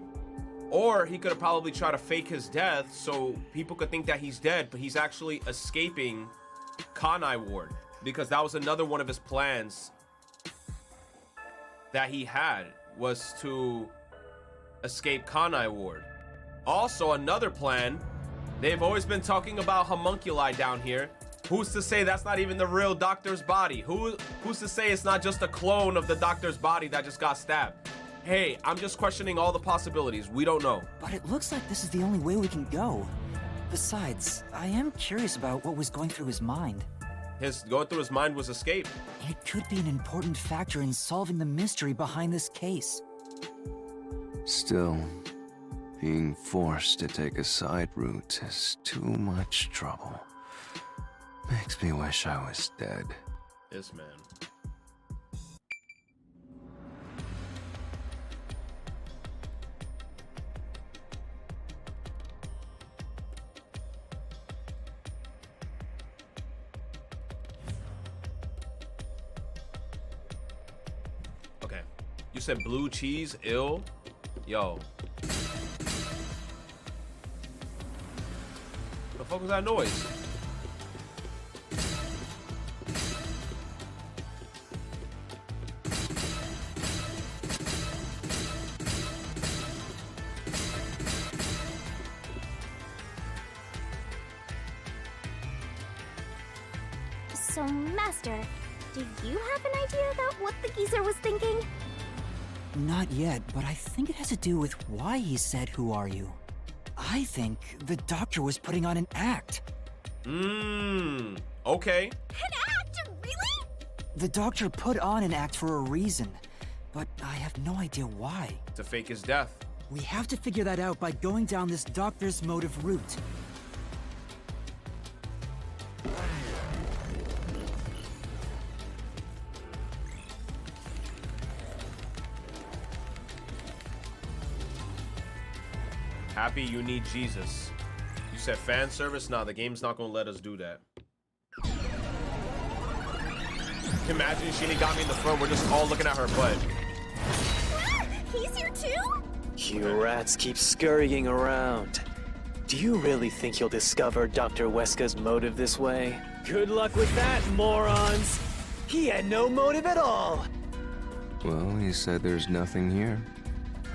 Or he could have probably tried to fake his death so people could think that he's dead, but he's actually escaping Kanai Ward, because that was another one of his plans that he had, was to escape Kanai Ward. Also, another plan, they've always been talking about homunculi down here. Who's to say that's not even the real doctor's body? Who's to say it's not just a clone of the doctor's body that just got stabbed? Hey, I'm just questioning all the possibilities. We don't know. But it looks like this is the only way we can go. Besides, I am curious about what was going through his mind. Going through his mind was escape. It could be an important factor in solving the mystery behind this case. Still, being forced to take a side route is too much trouble. Makes me wish I was dead. Yes, man. Okay. You said blue cheese, ill? Yo. The fuck was that noise? So, Master, do you have an idea about what the geezer was thinking? Not yet, but I think it has to do with why he said, "Who are you?" I think the doctor was putting on an act. Okay. An act? Really? The doctor put on an act for a reason, but I have no idea why. To fake his death. We have to figure that out by going down this doctor's motive route. Happy you need Jesus. You said fan service? Nah, the game's not gonna let us do that. Imagine Shinigami in the front, we're just all looking at her butt. Ah, he's here too? You rats keep scurrying around. Do you really think you'll discover Dr. Weska's motive this way? Good luck with that, morons! He had no motive at all! Well, he said there's nothing here.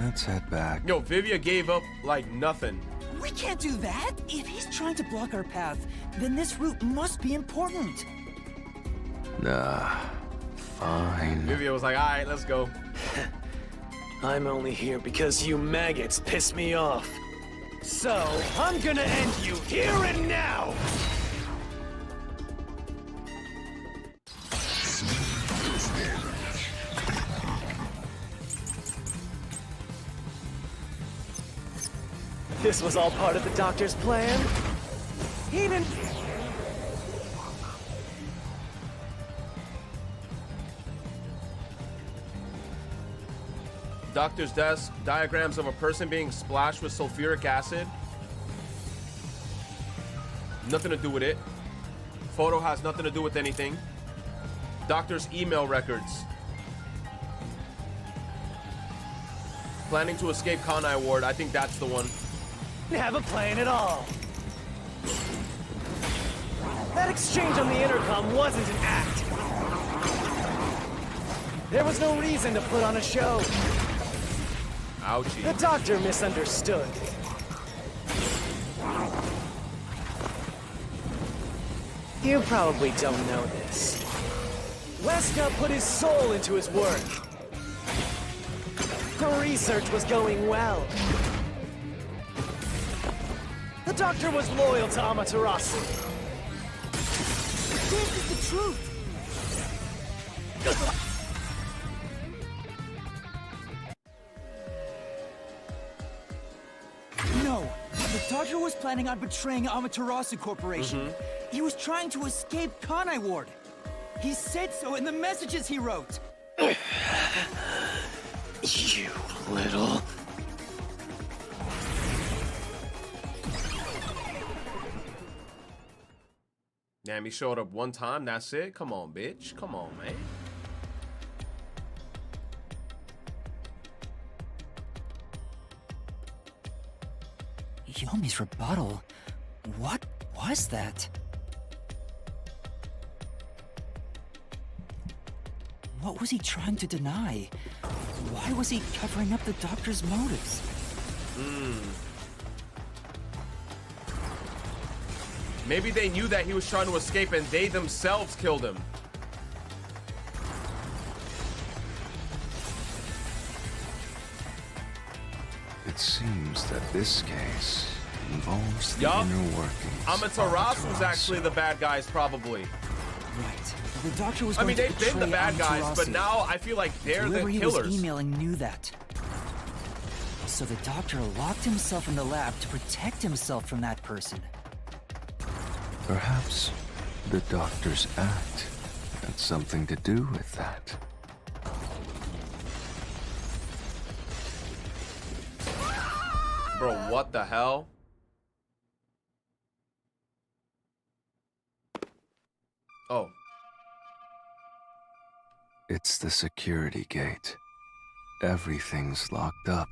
Let's head back. Yo, Vivia gave up like nothing. We can't do that! If he's trying to block our path, then this route must be important. Nah, fine. Vivia was like, alright, let's go. I'm only here because you maggots piss me off. So, I'm gonna end you here and now! This was all part of the doctor's plan? He didn't... Doctor's desk, diagrams of a person being splashed with sulfuric acid. Nothing to do with it. Photo has nothing to do with anything. Doctor's email records. Planning to escape Kanai Ward. I think that's the one. have a plan at all. That exchange on the intercom wasn't an act. There was no reason to put on a show. Ouchie. The doctor misunderstood. You probably don't know this. Weska put his soul into his work. The research was going well. The doctor was loyal to Amaterasu. This is the truth. No, the doctor was planning on betraying Amaterasu Corporation. He was trying to escape Kanai Ward. He said so in the messages he wrote. You little... Damn, he showed up one time, that's it? Come on, bitch. Come on, man. Yomi's rebuttal? What was that? What was he trying to deny? Why was he covering up the doctor's motives? Maybe they knew that he was trying to escape and they themselves killed him. It seems that this case involves the Yup. inner workings. Amaterasu's actually the bad guys, probably. Right. The doctor was I going mean, to they've been the betray bad guys, but Amaterasu. now I feel like they're Whoever the he killers. was emailing knew that. So the doctor locked himself in the lab to protect himself from that person. Perhaps the doctor's act had something to do with that. Bro, what the hell? Oh. It's the security gate. Everything's locked up.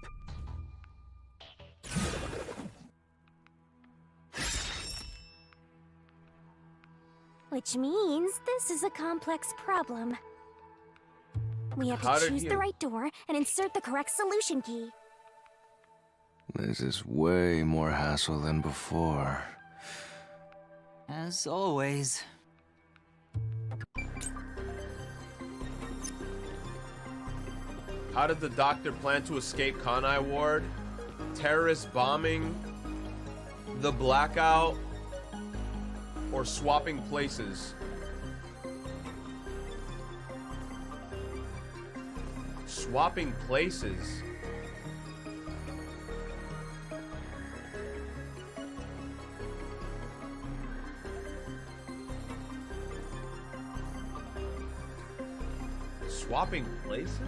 Which means this is a complex problem. We have How to did choose you- the right door and insert the correct solution key. This is way more hassle than before. As always. How did the doctor plan to escape Kanai Ward? Terrorist bombing? The blackout? Or swapping places? Swapping places? Swapping places?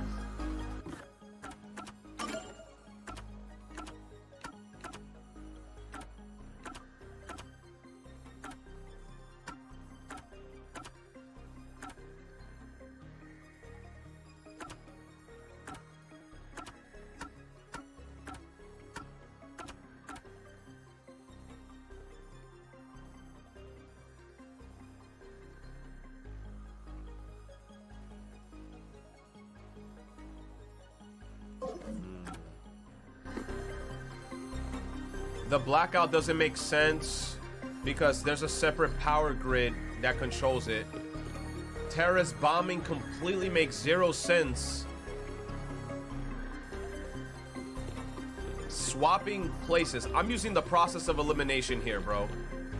The blackout doesn't make sense because there's a separate power grid that controls it. Terrorist bombing completely makes zero sense. Swapping places. I'm using the process of elimination here, bro.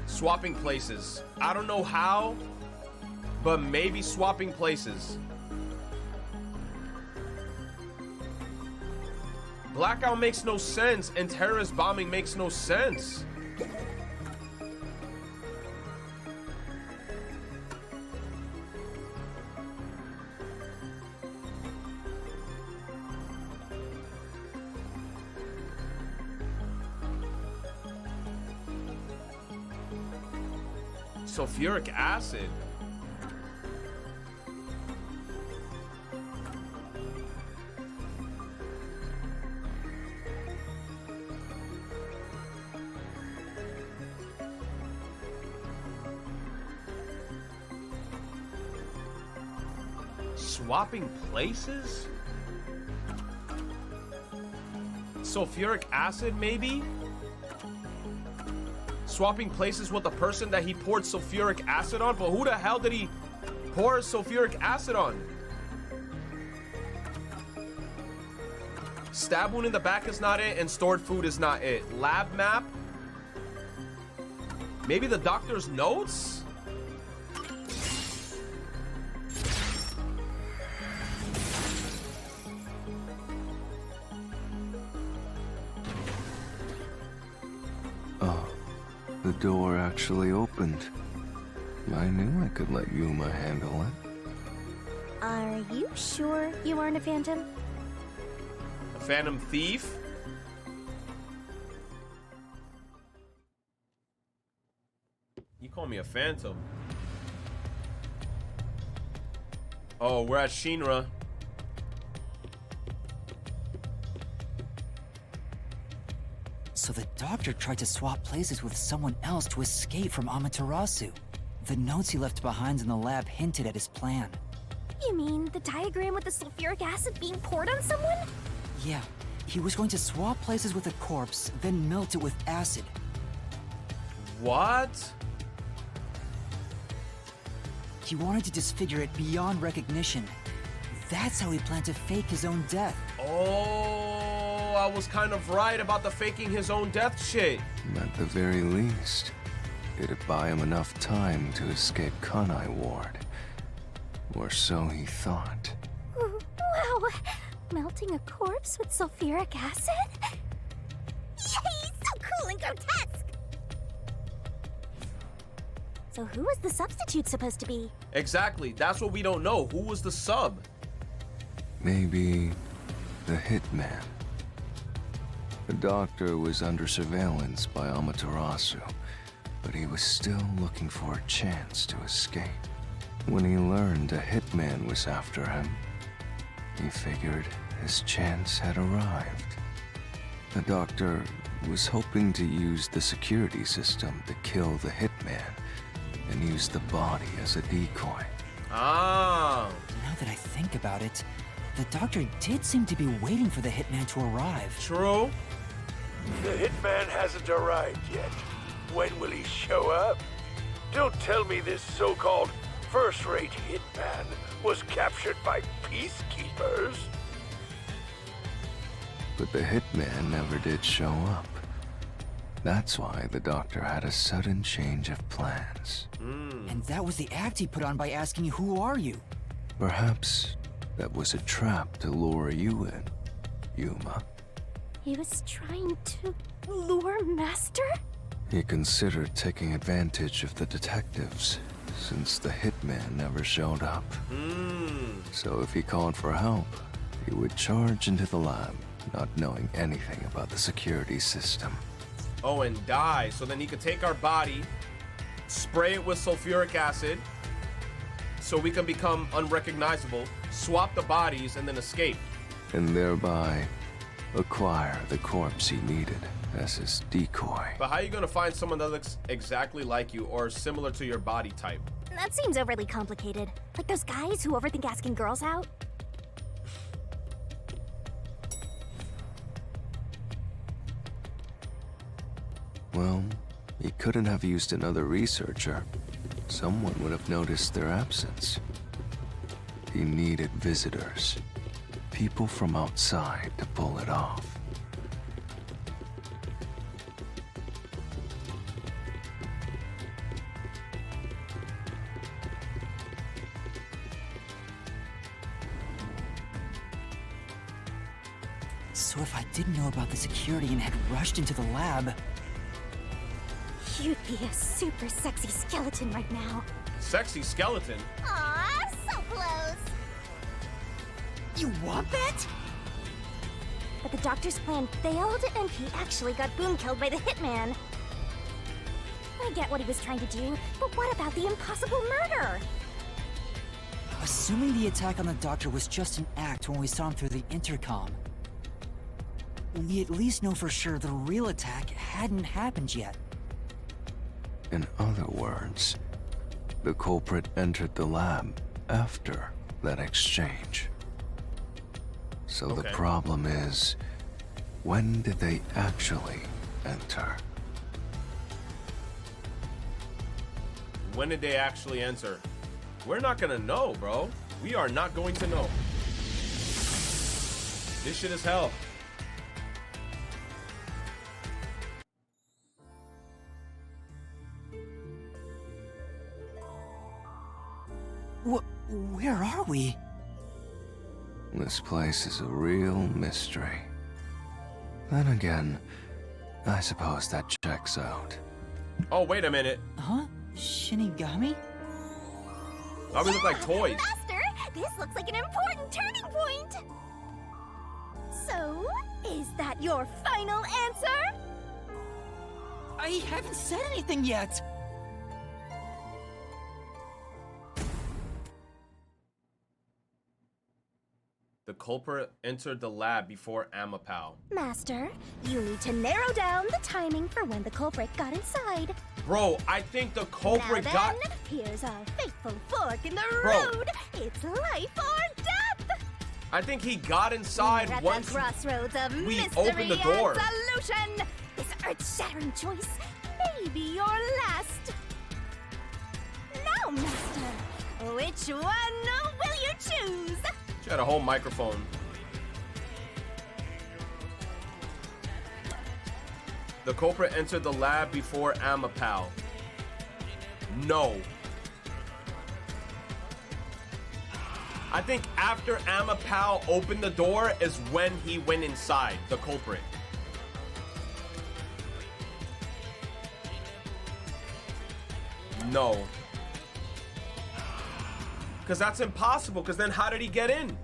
Swapping places. I don't know how, but maybe swapping places. Blackout makes no sense, and terrorist bombing makes no sense. Sulfuric acid. Swapping places? Sulfuric acid, maybe? Swapping places with the person that he poured sulfuric acid on? But who the hell did he pour sulfuric acid on? Stab wound in the back is not it, and stored food is not it. Lab map? Maybe the doctor's notes? Oh, the door actually opened. I knew I could let Yuma handle it. Are you sure you aren't a phantom? A phantom thief? You call me a phantom? Oh, we're at Shinra. So the doctor tried to swap places with someone else to escape from Amaterasu. The notes he left behind in the lab hinted at his plan. You mean the diagram with the sulfuric acid being poured on someone? Yeah, he was going to swap places with a corpse, then melt it with acid. What? He wanted to disfigure it beyond recognition. That's how he planned to fake his own death. Oh, I was kind of right about the faking his own death shit. At the very least, it'd buy him enough time to escape Kanai Ward. Or so he thought. Wow! Melting a corpse with sulfuric acid? Yay! So cool and grotesque! So who was the substitute supposed to be? Exactly, that's what we don't know. Who was the sub? Maybe the hitman. The doctor was under surveillance by Amaterasu, but he was still looking for a chance to escape. When he learned a hitman was after him, he figured his chance had arrived. The doctor was hoping to use the security system to kill the hitman and use the body as a decoy. Ah. Now that I think about it, the doctor did seem to be waiting for the hitman to arrive. True. The hitman hasn't arrived yet. When will he show up? Don't tell me this so-called first-rate hitman was captured by peacekeepers. But the hitman never did show up. That's why the doctor had a sudden change of plans. And that was the act he put on by asking, "Who are you?" Perhaps that was a trap to lure you in, Yuma. He was trying to lure Master? He considered taking advantage of the detectives, since the hitman never showed up. So if he called for help, he would charge into the lab, not knowing anything about the security system. Oh, and die. So then he could take our body, spray it with sulfuric acid, so we can become unrecognizable, swap the bodies, and then escape. And thereby acquire the corpse he needed as his decoy. But how are you gonna find someone that looks exactly like you or similar to your body type? That seems overly complicated. Like those guys who overthink asking girls out? Well, he couldn't have used another researcher. Someone would have noticed their absence. He needed visitors. People from outside to pull it off. So if I did know about the security and had rushed into the lab, You'd be a super sexy skeleton right now. Sexy skeleton? Aw, so close! you want that? But the doctor's plan failed, and he actually got boom killed by the hitman. I get what he was trying to do, but what about the impossible murder? Assuming the attack on the doctor was just an act when we saw him through the intercom, we at least know for sure the real attack hadn't happened yet. In other words, the culprit entered the lab after that exchange. So the Okay. problem is, when did they actually enter? When did they actually enter? We're not gonna know, bro. We are not going to know. This shit is hell. Where are we? This place is a real mystery. Then again, I suppose that checks out. Oh, wait a minute. Huh? Shinigami? Why we look like toys? Master, this looks like an important turning point. So, is that your final answer? I haven't said anything yet! The culprit entered the lab before Amapal. Master, you need to narrow down the timing for when the culprit got inside. Bro, I think the culprit now got... then, here's our fateful fork in the Bro. road. It's life or death. I think he got inside We're at once the crossroads of we mystery opened the door. and solution. This earth-shattering choice may be your last. Now, Master, which one will you choose? She had a whole microphone. The culprit entered the lab before Amapal. No. I think after Amapal opened the door is when he went inside, the culprit. No. Because that's impossible, because then how did he get in?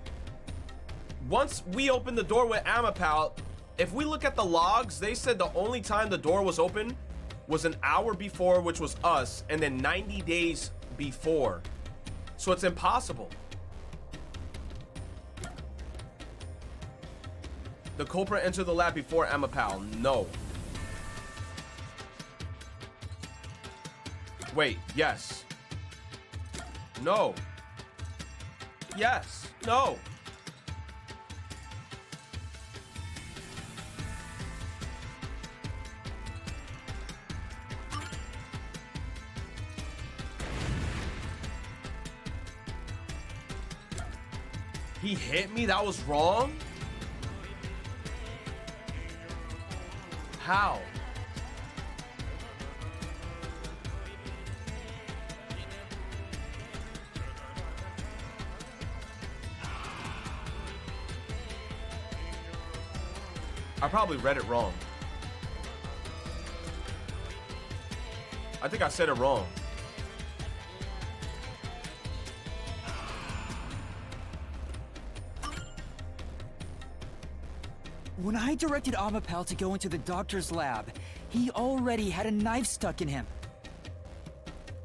Once we opened the door with Amapal, if we look at the logs, they said the only time the door was open was an hour before, which was us, and then 90 days before. So it's impossible. The culprit entered the lab before Amapal. No. Wait, yes. No. Yes. No. He hit me? That was wrong? How? I probably read it wrong. I think I said it wrong. When I directed Amapal to go into the doctor's lab, he already had a knife stuck in him.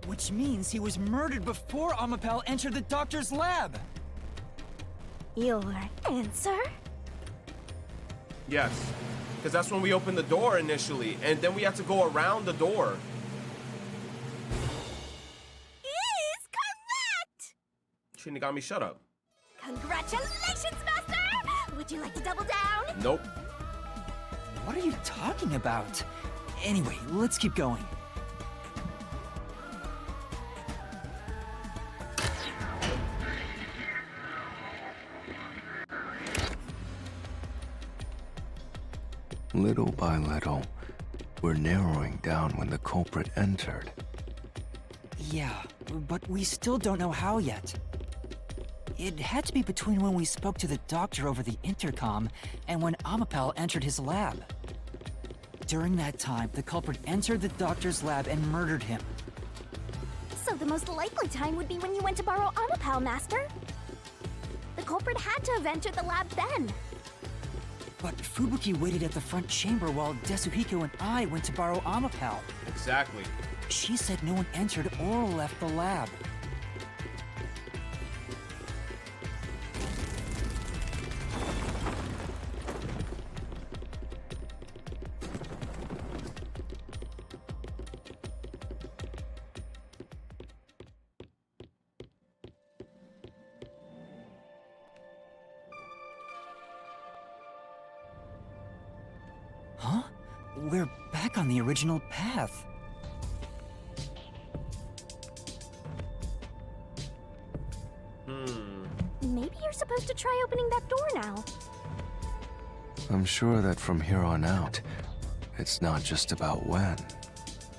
Which means he was murdered before Amapal entered the doctor's lab. Your answer? Yes. Because that's when we opened the door initially, and then we had to go around the door. Is correct! Shinigami, shut up. Congratulations, Master! Would you like to double down? Nope. What are you talking about? Anyway, let's keep going. Little by little, we're narrowing down when the culprit entered. Yeah, but we still don't know how yet. It had to be between when we spoke to the doctor over the intercom and when Amapal entered his lab. During that time, the culprit entered the doctor's lab and murdered him. So the most likely time would be when you went to borrow Amapal, Master. The culprit had to have entered the lab then. But Fubuki waited at the front chamber while Desuhiko and I went to borrow Amapal. Exactly. She said no one entered or left the lab. Huh? We're back on the original path. Maybe you're supposed to try opening that door now. I'm sure that from here on out, it's not just about when,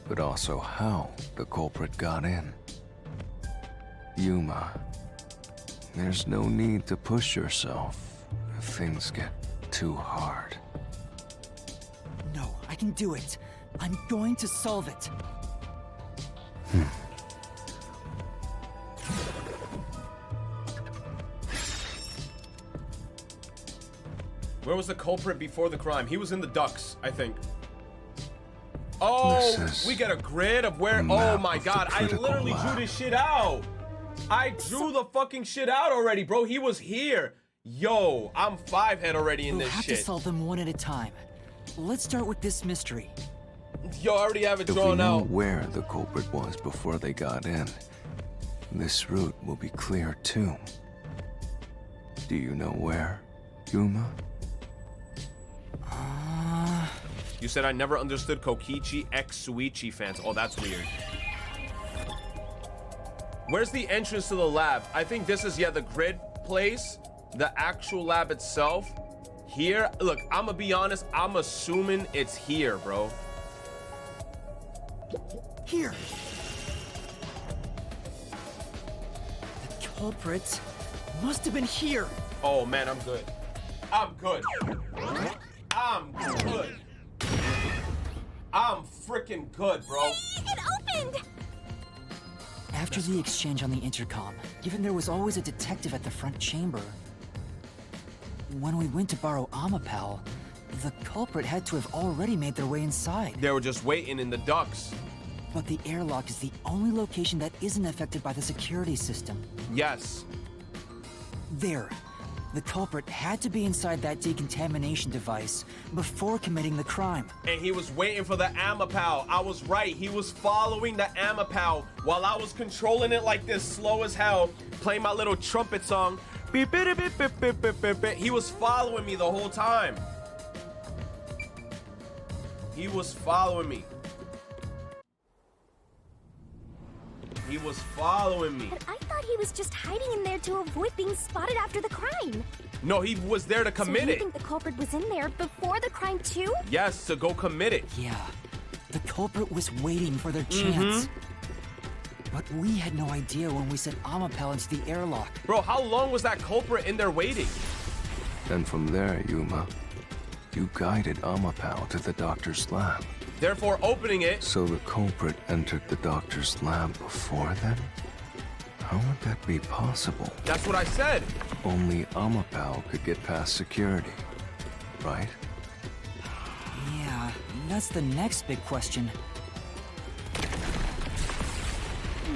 but also how the culprit got in. Yuma, There's no need to push yourself if things get too hard. No, I can do it. I'm going to solve it. Where was the culprit before the crime? He was in the ducks, I think. Oh, we get a grid of where. Oh my god, I literally drew this shit out. I drew the fucking shit out already, bro. He was here. Yo, I'm 5-head already in We'll this have shit. to solve them one at a time. Let's start with this mystery. Yo, I already have it If we drawn know out. where the culprit was before they got in, this route will be clear too. Do you know where, Yuma? You said I never understood Kokichi X Suichi fans. Oh, that's weird. Where's the entrance to the lab? I think this is, yeah, the grid place. The actual lab itself. Here. Look, I'm gonna be honest. I'm assuming it's here, bro. Here. The culprit must have been here. Oh, man, I'm good. I'm good. I'm good. I'm freaking good, bro. It opened! After the exchange on the intercom, given there was always a detective at the front chamber, when we went to borrow Amapal, the culprit had to have already made their way inside. They were just waiting in the ducks. But the airlock is the only location that isn't affected by the security system. Yes. There. The culprit had to be inside that decontamination device before committing the crime. And he was waiting for the Amapal. I was right. He was following the Amapal while I was controlling it like this, slow as hell, playing my little trumpet song. Beep, beep, beep, beep, beep, beep, beep, beep. He was following me the whole time. He was following me. He was following me. But I thought he was just hiding in there to avoid being spotted after the crime. No, he was there to commit So you it. think the culprit was in there before the crime too? Yes, to go commit it. Yeah, the culprit was waiting for their chance. But we had no idea when we sent Amapal into the airlock. Bro, how long was that culprit in there waiting? And from there, Yuma, you guided Amapal to the doctor's lab. Therefore, opening it. So the culprit entered the doctor's lab before then? How would that be possible? That's what I said. Only Amapal could get past security, right? Yeah, that's the next big question.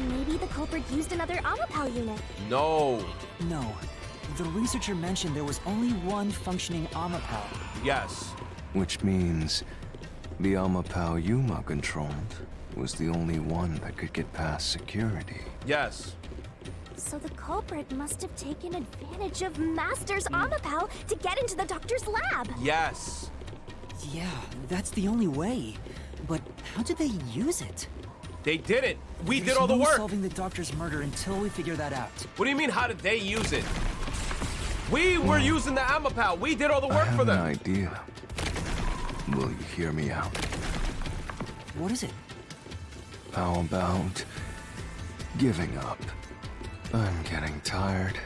Maybe the culprit used another Amapal unit. No. No, the researcher mentioned there was only one functioning Amapal. Yes. Which means the Amapal Yuma controlled was the only one that could get past security. Yes. So the culprit must have taken advantage of Master's Amapal to get into the doctor's lab. Yes. Yeah, that's the only way. But how did they use it? They did it. We There's did all the no work. solving the doctor's murder until we figure that out. What do you mean, how did they use it? We were using the Amapal. We did all the work I have for them. an idea. Will you hear me out? What is it? How about giving up? I'm getting tired.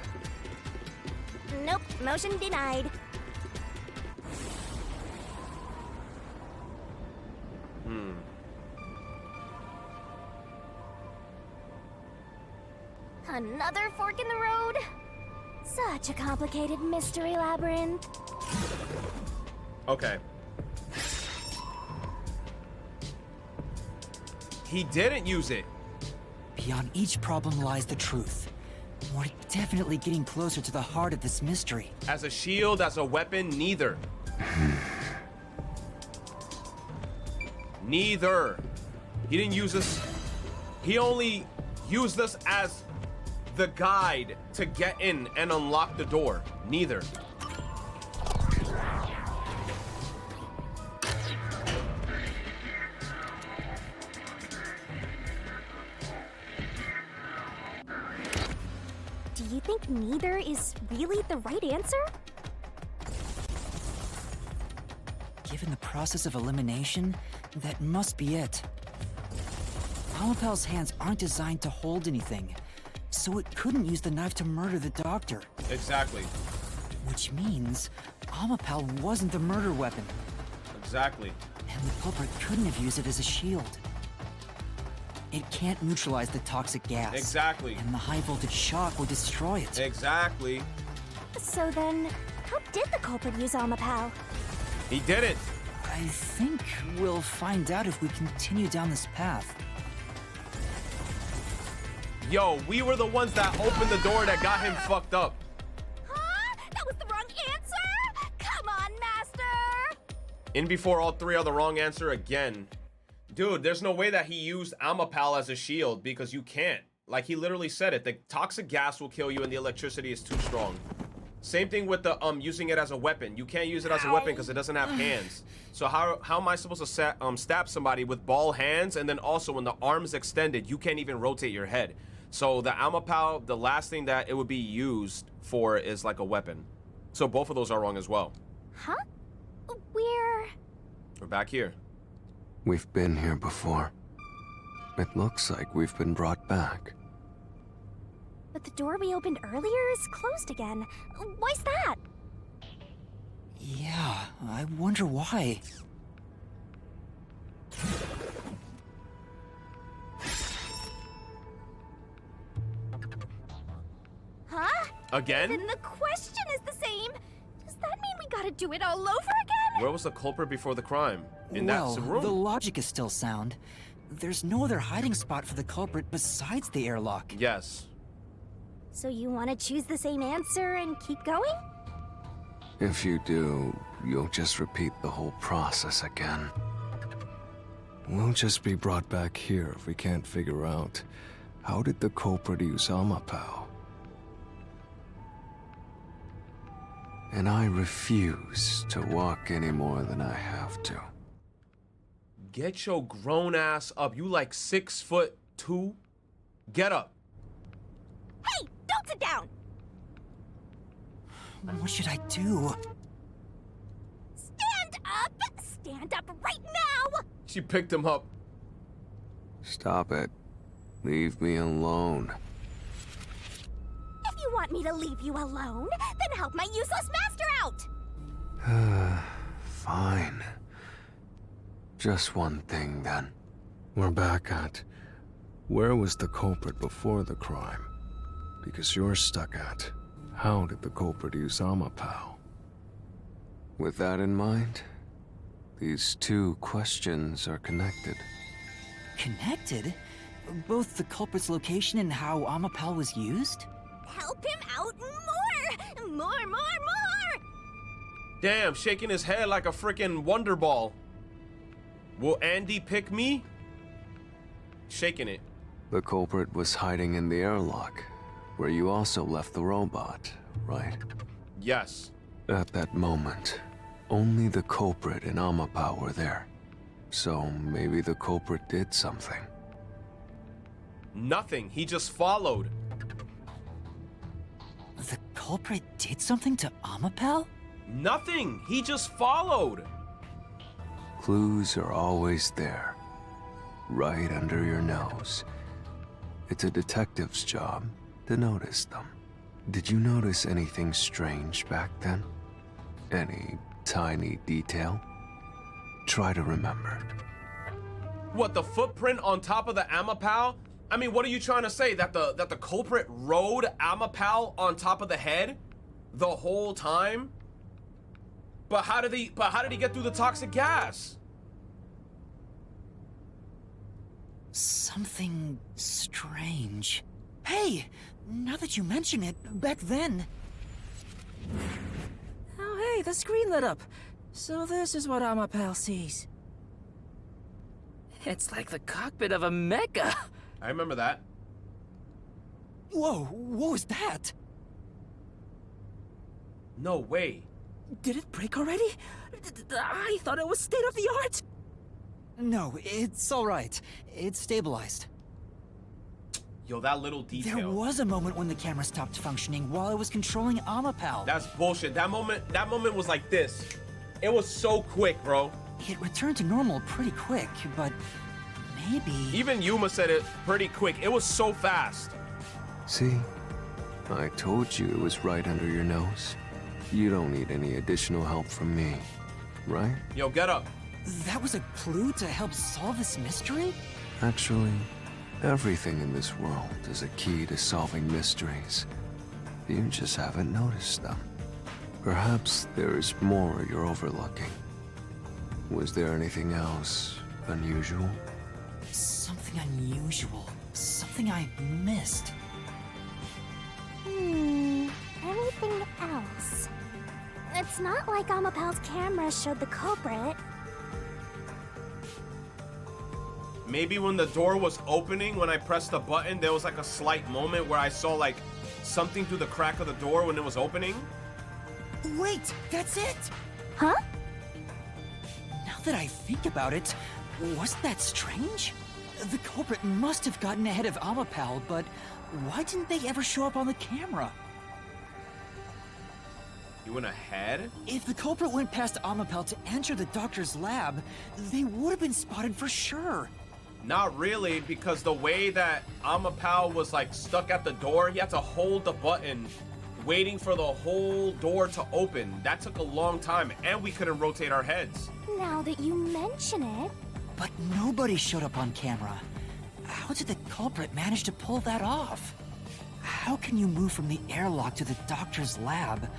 Nope, motion denied. Another fork in the road? Such a complicated mystery labyrinth. Okay. He didn't use it. Beyond each problem lies the truth. We're definitely getting closer to the heart of this mystery. As a shield, as a weapon, neither. Neither. He didn't use us. He only used us as the guide to get in and unlock the door. Neither. Do you think neither is really the right answer? Given the process of elimination, that must be it. Amapal's hands aren't designed to hold anything. so it couldn't use the knife to murder the doctor. Exactly. Which means Amapal wasn't the murder weapon. Exactly. And the culprit couldn't have used it as a shield. It can't neutralize the toxic gas. Exactly. And the high voltage shock would destroy it. Exactly. So then, how did the culprit use Amapal? He did it. I think we'll find out if we continue down this path. Yo, we were the ones that opened the door that got him fucked up. Huh? That was the wrong answer? Come on, Master! In before all three are the wrong answer again. Dude, there's no way that he used Amapal as a shield because you can't. Like, he literally said it. The toxic gas will kill you and the electricity is too strong. Same thing with the using it as a weapon. You can't use it as a weapon because it doesn't have hands. So how am I supposed to stab somebody with ball hands, and then also when the arm's extended, you can't even rotate your head. So the Amapal, the last thing that it would be used for is like a weapon. So both of those are wrong as well. Huh? We're back here. We've been here before. It looks like we've been brought back. But the door we opened earlier is closed again. Why's that? Yeah, I wonder why. Huh? Again? Then the question is the same. Does that mean we gotta do it all over again? Where was the culprit before the crime? In Well, that room? the logic is still sound. There's no other hiding spot for the culprit besides the airlock. Yes. So you want to choose the same answer and keep going? If you do, you'll just repeat the whole process again. We'll just be brought back here if we can't figure out how did the culprit use Amapal. And I refuse to walk any more than I have to. Get your grown ass up. You like 6'2"? Get up. Hey, don't sit down! What should I do? Stand up! Stand up right now! She picked him up. Stop it. Leave me alone. If you want me to leave you alone, then help my useless master out! Fine. Just one thing, then. We're back at... Where was the culprit before the crime? Because you're stuck at... How did the culprit use Amapal? With that in mind, these two questions are connected. Connected? Both the culprit's location and how Amapal was used? Help him out more! More! Damn, shaking his head like a freaking Wonder Ball. Will Andy pick me? Shaking it. The culprit was hiding in the airlock, where you also left the robot, right? Yes. At that moment, only the culprit and Amapal were there. So maybe the culprit did something. Nothing. He just followed. The culprit did something to Amapal? Nothing. He just followed. Clues are always there, right under your nose. It's a detective's job to notice them. Did you notice anything strange back then? Any tiny detail? Try to remember. What, the footprint on top of the Amapal? I mean, what are you trying to say? That the culprit rode Amapal on top of the head the whole time? But how did he get through the toxic gas? Something strange. Hey, now that you mention it, back then... Oh hey, the screen lit up. So this is what Amapal sees. It's like the cockpit of a mecha. I remember that. Whoa, what was that? No way. Did it break already? I thought it was state of the art. No, it's alright. It's stabilized. Yo, that little detail. There was a moment when the camera stopped functioning while I was controlling Amapal. That's bullshit. That moment was like this. It was so quick, bro. It returned to normal pretty quick, but maybe... Even Yuma said it pretty quick. It was so fast. See? I told you it was right under your nose. You don't need any additional help from me, right? Yo, get up. That was a clue to help solve this mystery? Actually, everything in this world is a key to solving mysteries. You just haven't noticed them. Perhaps there is more you're overlooking. Was there anything else unusual? Something unusual. Something I missed. Anything else? It's not like Amapal's camera showed the culprit. Maybe when the door was opening, when I pressed the button, there was like a slight moment where I saw like something through the crack of the door when it was opening. Wait, that's it! Huh? Now that I think about it, wasn't that strange? The culprit must have gotten ahead of Amapal, but why didn't they ever show up on the camera? You went ahead? If the culprit went past Amapal to enter the doctor's lab, they would have been spotted for sure. Not really, because the way that Amapal was like stuck at the door, he had to hold the button, waiting for the whole door to open. That took a long time, and we couldn't rotate our heads. Now that you mention it. But nobody showed up on camera. How did the culprit manage to pull that off? How can you move from the airlock to the doctor's lab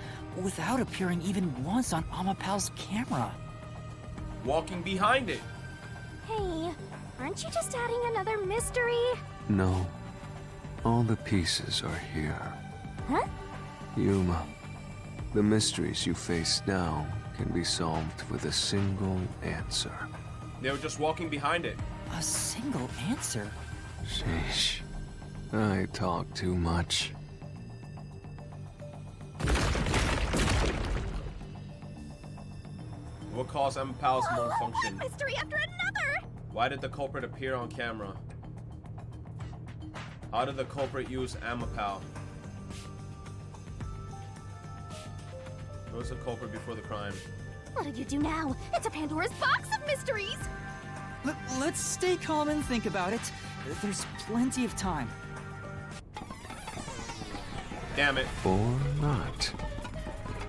without appearing even once on Amapal's camera? Walking behind it. Hey, aren't you just adding another mystery? No. All the pieces are here. Huh? Yuma, the mysteries you face now can be solved with a single answer. They were just walking behind it. A single answer? Sheesh. I talk too much. What caused Amapal's malfunction? One mystery after another! Why did the culprit appear on camera? How did the culprit use Amapal? Where was the culprit before the crime? What did you do now? It's a Pandora's box of mysteries! Let's stay calm and think about it. There's plenty of time. Damn it. Or not.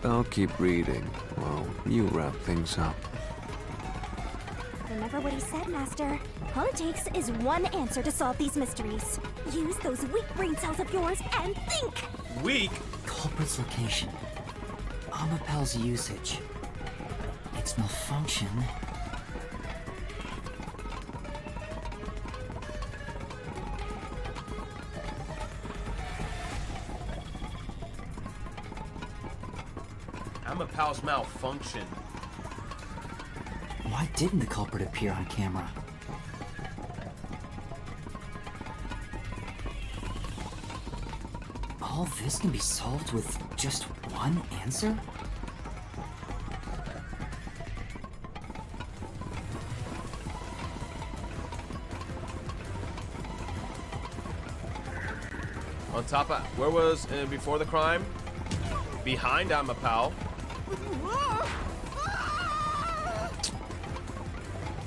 I'll keep reading while you wrap things up. Remember what he said, Master. All it takes is one answer to solve these mysteries. Use those weak brain cells of yours and think! Weak? Culprit's location. Amapal's usage. Its malfunction. Amapal's malfunction. Why didn't the culprit appear on camera? All this can be solved with just one answer? On top of... Where was... before the crime? Behind Amapal.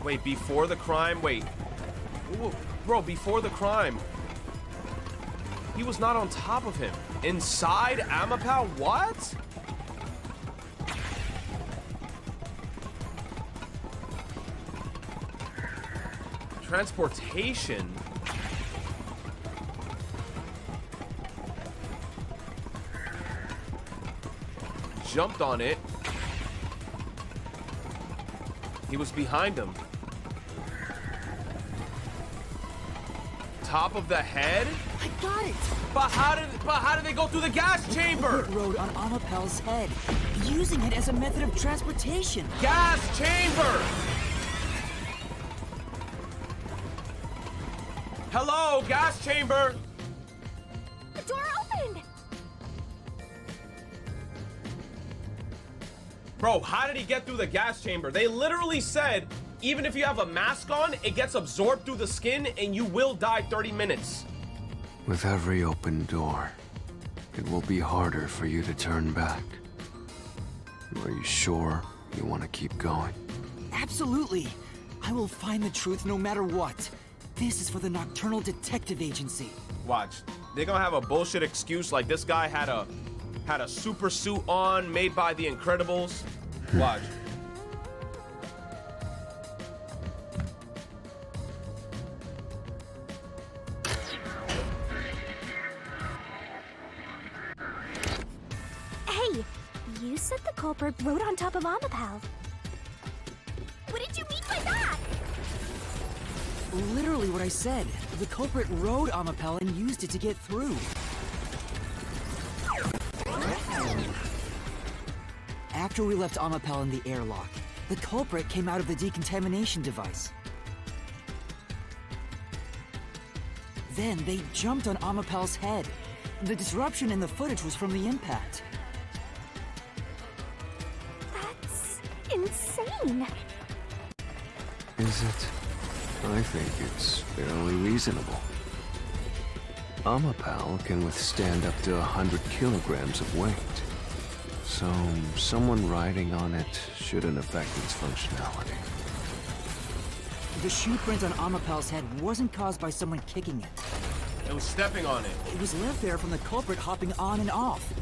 Wait, before the crime? Wait. Ooh, bro, before the crime. He was not on top of him. Inside Amapal? What? Transportation? Jumped on it. He was behind him. Top of the head? I got it! But how did they go through the gas chamber? It rode on Amapal's head, using it as a method of transportation. Gas chamber! Hello, gas chamber! The door opened! Bro, how did he get through the gas chamber? They literally said, even if you have a mask on, it gets absorbed through the skin and you will die 30 minutes. With every open door, it will be harder for you to turn back. Are you sure you want to keep going? Absolutely. I will find the truth no matter what. This is for the Nocturnal Detective Agency. Watch. they're gonna have a bullshit excuse like this guy had a super suit on made by the Incredibles. Watch. Hey, you said the culprit rode on top of Amapal. What did you mean by that? Literally what I said. The culprit rode Amapel and used it to get through. After we left Amapel in the airlock, the culprit came out of the decontamination device. Then they jumped on Amapel's head. The disruption in the footage was from the impact. That's insane. Is it? I think it's fairly reasonable. Amapal can withstand up to 100 kilograms of weight. So, someone riding on it shouldn't affect its functionality. The shoe print on Amapel's head wasn't caused by someone kicking it. It was stepping on it. It was left there from the culprit hopping on and off.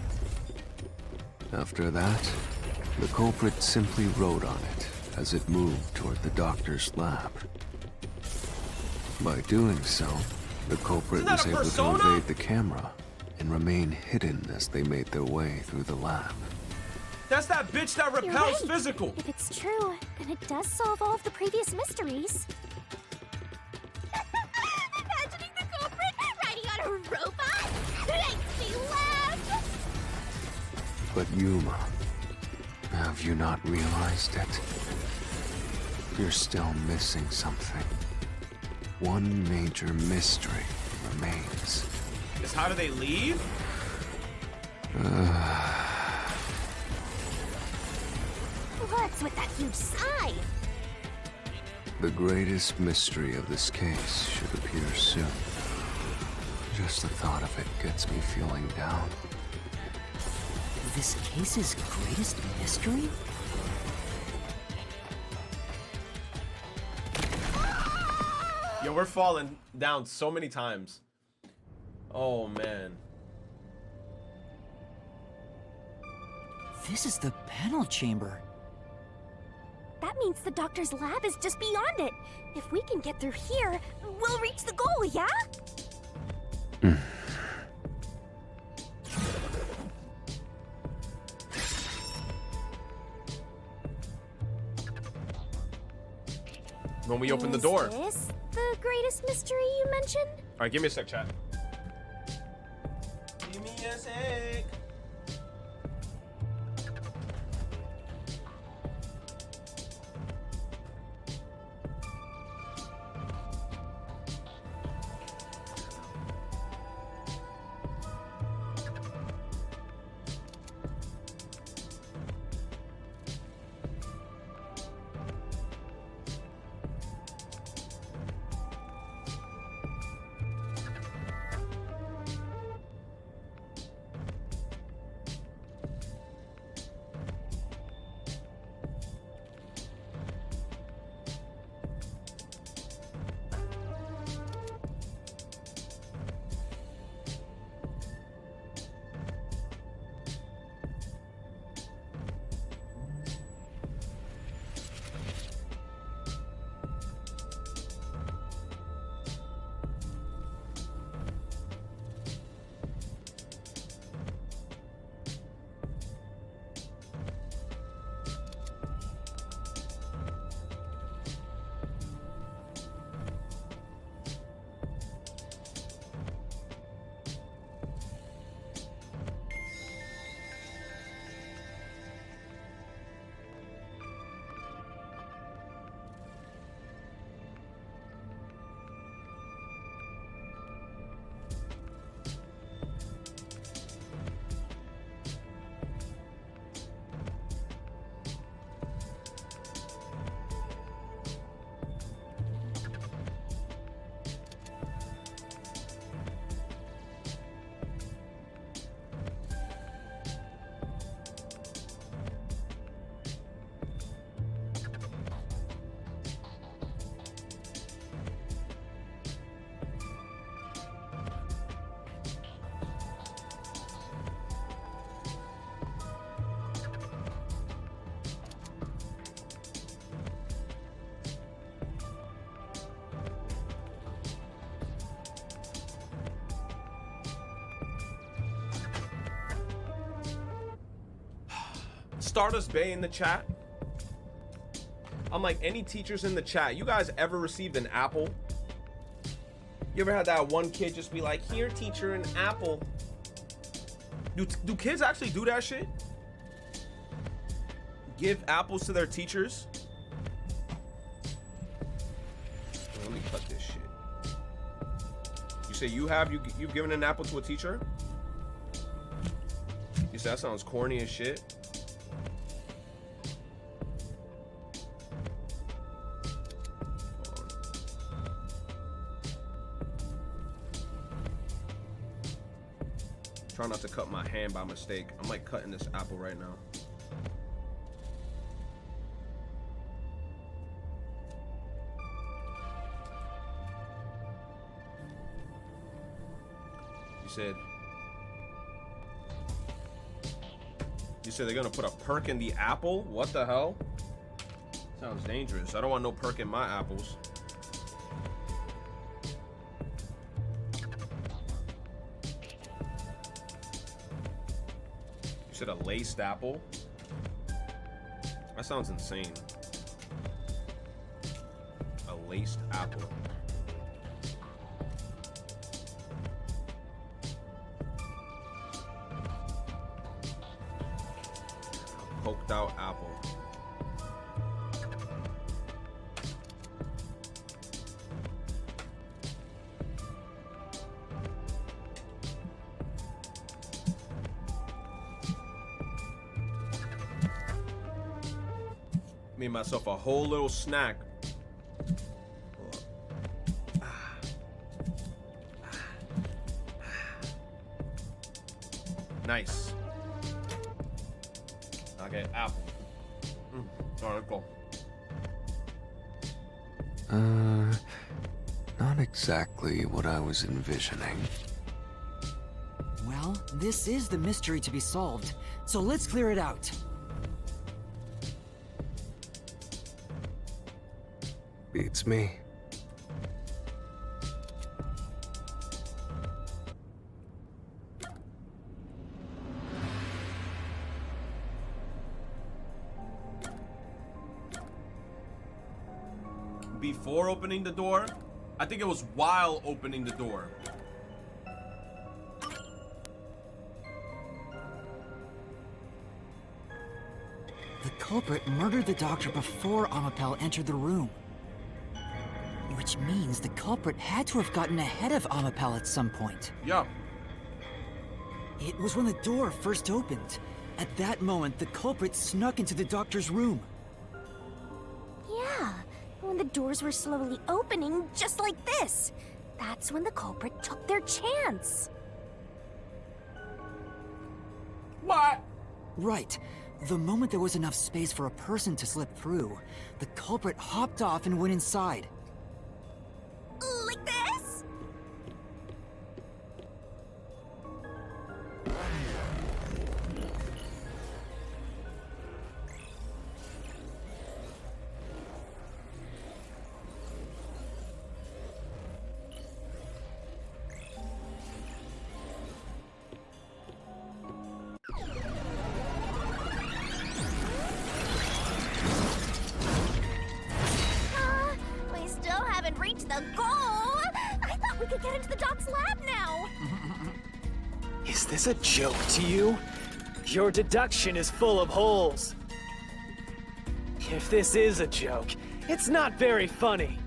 After that, the culprit simply rode on it as it moved toward the doctor's lab. By doing so, the culprit was able to evade the camera and remain hidden as they made their way through the lab. That's that bitch that You're repels right. physical. If it's true, then it does solve all of the previous mysteries. Imagining the culprit riding on a robot makes me laugh. But Yuma, have you not realized it? You're still missing something. One major mystery remains. Is how do they leave? What's with that huge sigh? The greatest mystery of this case should appear soon. Just the thought of it gets me feeling down. This case's greatest mystery? Yo, we're falling down so many times. Oh, man. This is the panel chamber. That means the doctor's lab is just beyond it. If we can get through here, we'll reach the goal, yeah? When we open the door. Is this the greatest mystery you mentioned? All right, give me a sec, chat. Give me a sec. Stardust Bay in the chat. I'm like, any teachers in the chat, you guys ever received an apple? You ever had that one kid just be like, here, teacher, an apple? Do kids actually do that shit? Give apples to their teachers? Let me cut this shit. You say you've given an apple to a teacher? You say that sounds corny as shit. Try not to cut my hand by mistake. I'm like cutting this apple right now. You said they're gonna put a perk in the apple? What the hell? Sounds dangerous. I don't want no perk in my apples. You said a laced apple? That sounds insane. A laced apple. Poked out apple. Made myself a whole little snack. Nice. Okay, apple. Alright, cool. Not exactly what I was envisioning. Well, this is the mystery to be solved, so let's clear it out. Beats me. Before opening the door? I think it was while opening the door. The culprit murdered the doctor before Amapel entered the room. Which means the culprit had to have gotten ahead of Amapel at some point. Yeah. It was when the door first opened. At that moment, the culprit snuck into the doctor's room. Yeah, when the doors were slowly opening, just like this. That's when the culprit took their chance. What? Right. The moment there was enough space for a person to slip through, the culprit hopped off and went inside. Like this? We still haven't reached the goal. I thought we could get into the doc's lab now. Is this a joke to you? Your deduction is full of holes. If this is a joke, it's not very funny.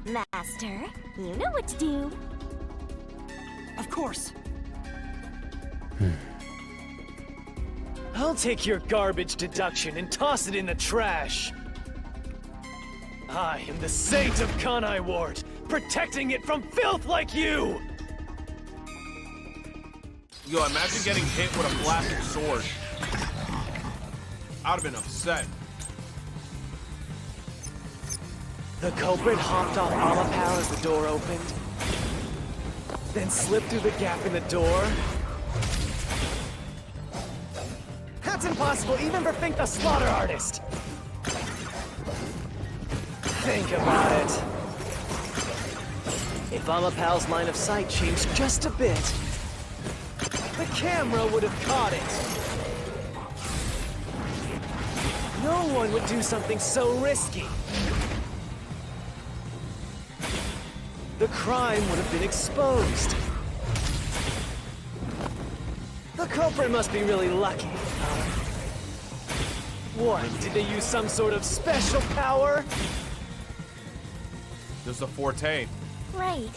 Master, you know what to do. Of course. I'll take your garbage deduction and toss it in the trash. I am the saint of Kanai Ward, protecting it from filth like you! Yo, imagine getting hit with a plastic sword. I'd have been upset. The culprit hopped off Amapel as the door opened, then slipped through the gap in the door. That's impossible even for Fink the Slaughter Artist! Think about it. If Amapel's line of sight changed just a bit, the camera would have caught it. No one would do something so risky. The crime would have been exposed. The culprit must be really lucky. What? Did they use some sort of special power? There's a forte. Right.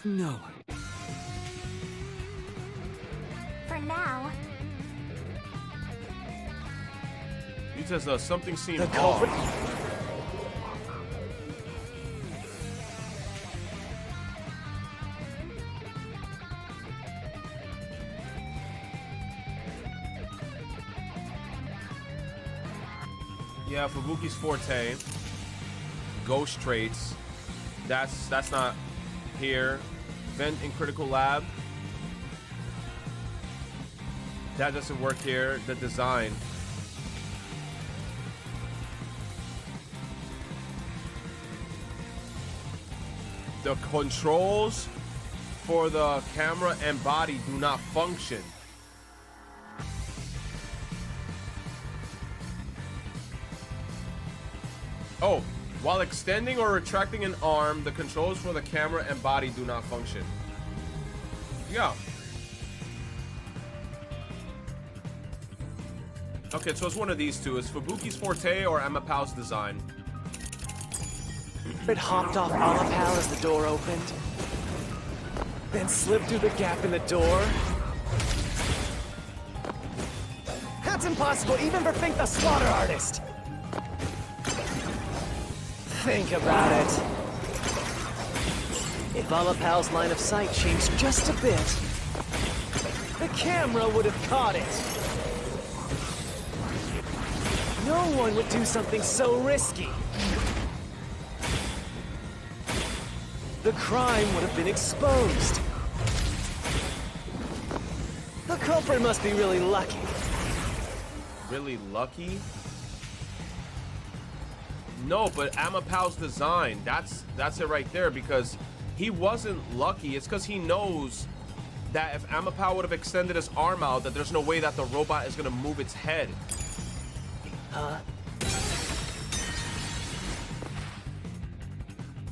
No. For now. He says something seemed The off. culprit. Yeah, Fubuki's forte. Ghost traits. That's not here. Vent in critical lab. That doesn't work here. The design. The controls for the camera and body do not function. Oh, while extending or retracting an arm, the controls for the camera and body do not function. Yeah. Okay, so it's one of these two. It's Fubuki's forte or Emma Powell's design. It hopped off Amapal as the door opened, then slipped through the gap in the door. That's impossible, even for Fink the Slaughter Artist. Think about it. If Amapal's line of sight changed just a bit, the camera would have caught it. No one would do something so risky. The crime would have been exposed. The culprit must be really lucky. Really lucky? No, but Emma Powell's design, that's it right there, because he wasn't lucky. It's because he knows that if Emma Powell would have extended his arm out, that there's no way that the robot is gonna move its head. Huh?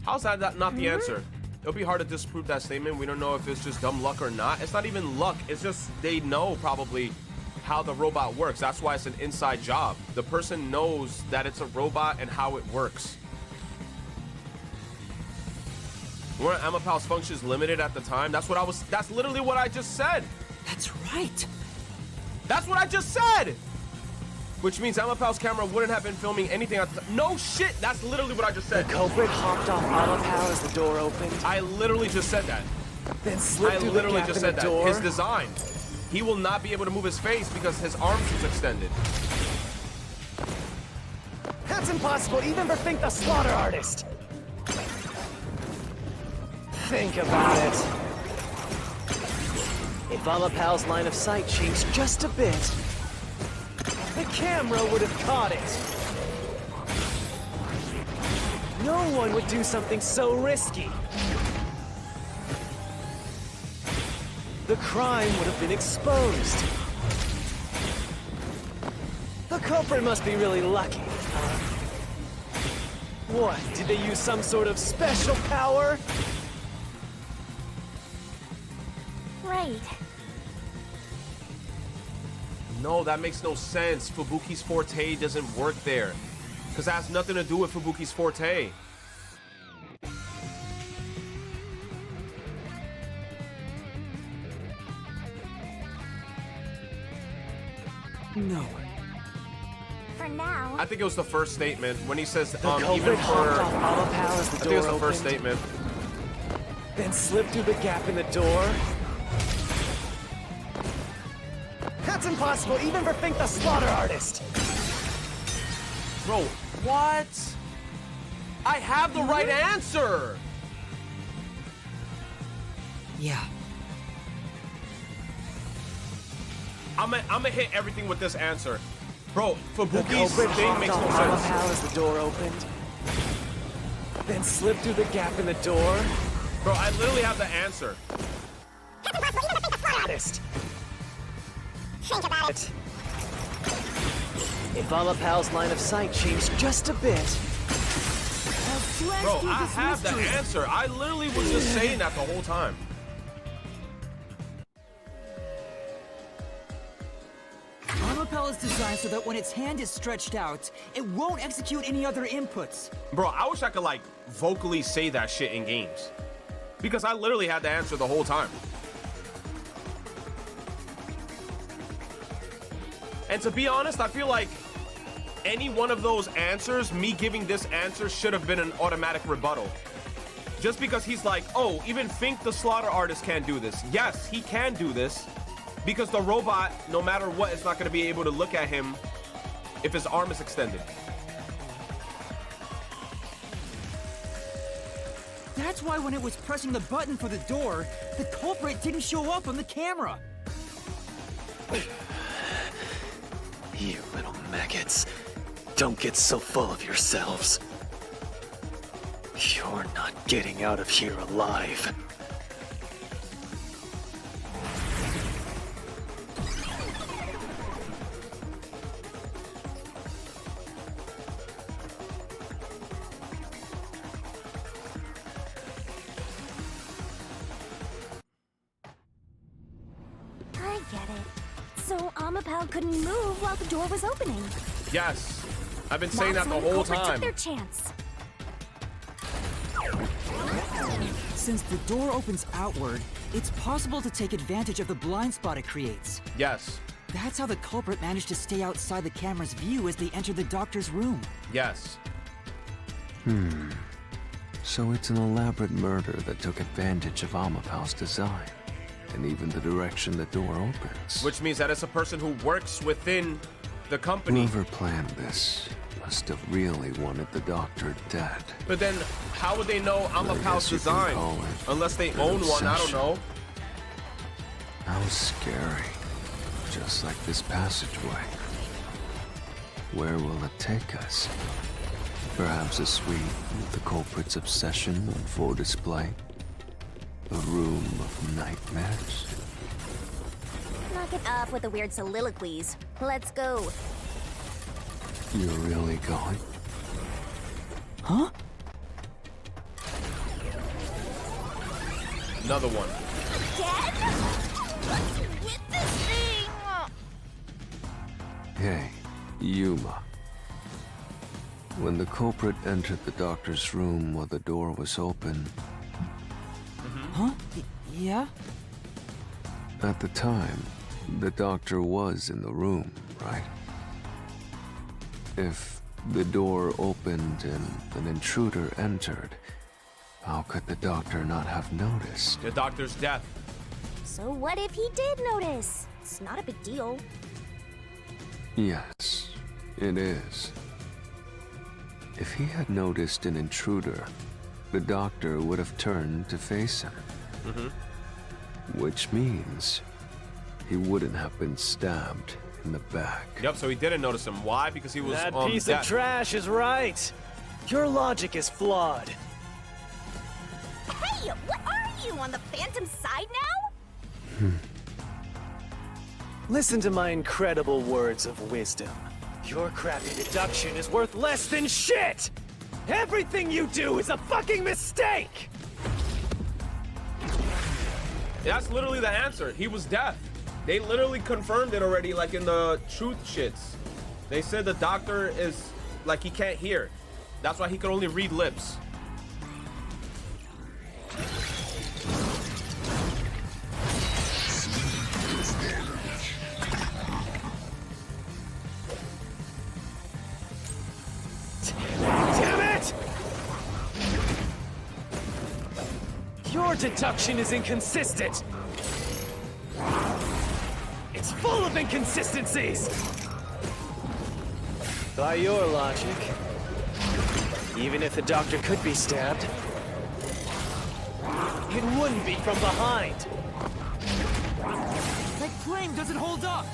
How's that not the answer? It'll be hard to disprove that statement. We don't know if it's just dumb luck or not. It's not even luck. It's just they know probably how the robot works. That's why it's an inside job. The person knows that it's a robot and how it works. Were Emma Powell's functions limited at the time? That's literally what I just said. That's right. That's what I just said. Which means Emma Powell's camera wouldn't have been filming anything at the time. No shit, that's literally what I just said. The culprit hopped off Amapal as the door opened, I literally just said that. then slipped through the gap in the door. His design. He will not be able to move his face because his arms was extended. That's impossible, even for Fink the Slaughter Artist. Think about it. If Amapal's line of sight changed just a bit, the camera would have caught it. No one would do something so risky. The crime would have been exposed. The culprit must be really lucky. What? Did they use some sort of special power? Right. No, that makes no sense. Fubuki's forte doesn't work there. Because that has nothing to do with Fubuki's forte. No. For now. I think it was the first statement when he says The even culprit for hopped off Amapal as the I think door it's the first opened, statement. then slipped through the gap in the door. That's impossible, even for Fink the Slaughter Artist. Bro, what? I have the right answer. Yeah. I'm gonna hit everything with this answer. Bro, The Fubuki's culprit thing hopped makes no off sense. Amapal as the door opened, then slipped through the gap in the door. Bro, I literally have the answer. baddest. Think about it. If Amapal's line of sight changed just a bit. Bro, I have the answer. I literally was just saying that the whole time. Amapel is designed so that when its hand is stretched out, it won't execute any other inputs. Bro, I wish I could like vocally say that shit in games. Because I literally had the answer the whole time. And to be honest, I feel like any one of those answers, me giving this answer should have been an automatic rebuttal. Just because he's like, oh, even Fink the slaughter artist can't do this. Yes, he can do this. Because the robot, no matter what, is not going to be able to look at him if his arm is extended. That's why when it was pressing the button for the door, the culprit didn't show up on the camera. You little maggots. Don't get so full of yourselves. You're not getting out of here alive. I get it. So Amapal couldn't move while the door was opening. Yes. I've been saying that the whole Culprit time. took their chance. Since the door opens outward, it's possible to take advantage of the blind spot it creates. Yes. That's how the culprit managed to stay outside the camera's view as they entered the doctor's room. Yes. So it's an elaborate murder that took advantage of Amapal's design, and even the direction the door opens. Which means that it's a person who works within the company. Whoever planned this must have really wanted the doctor dead. But then, how would they know Amapal's you can design? call it Unless they an own one, I don't obsession. know. How scary. Just like this passageway. Where will it take us? Perhaps a suite with the culprit's obsession on full display? A room of nightmares? Knock it off with the weird soliloquies. Let's go. You're really going? Huh? Another one. Dead? What's with this thing? Hey, Yuma. When the culprit entered the doctor's room while the door was open, Huh? Yeah? at the time, the doctor was in the room, right? If the door opened and an intruder entered, how could the doctor not have noticed? The doctor's death. So what if he did notice? It's not a big deal. Yes, it is. If he had noticed an intruder, the doctor would have turned to face him. Which means he wouldn't have been stabbed in the back. Yep, so he didn't notice him. Why? Because he was That on piece death. of trash is right. Your logic is flawed. Hey, what are you, on the Phantom side now? Listen to my incredible words of wisdom. Your crappy deduction is worth less than shit! Everything you do is a fucking mistake! That's literally the answer. He was deaf. They literally confirmed it already, like in the truth shits. They said the doctor is, like, he can't hear. That's why he could only read lips. Damn it! Your deduction is inconsistent. It's full of inconsistencies. By your logic, even if the doctor could be stabbed, it wouldn't be from behind. That claim doesn't hold up!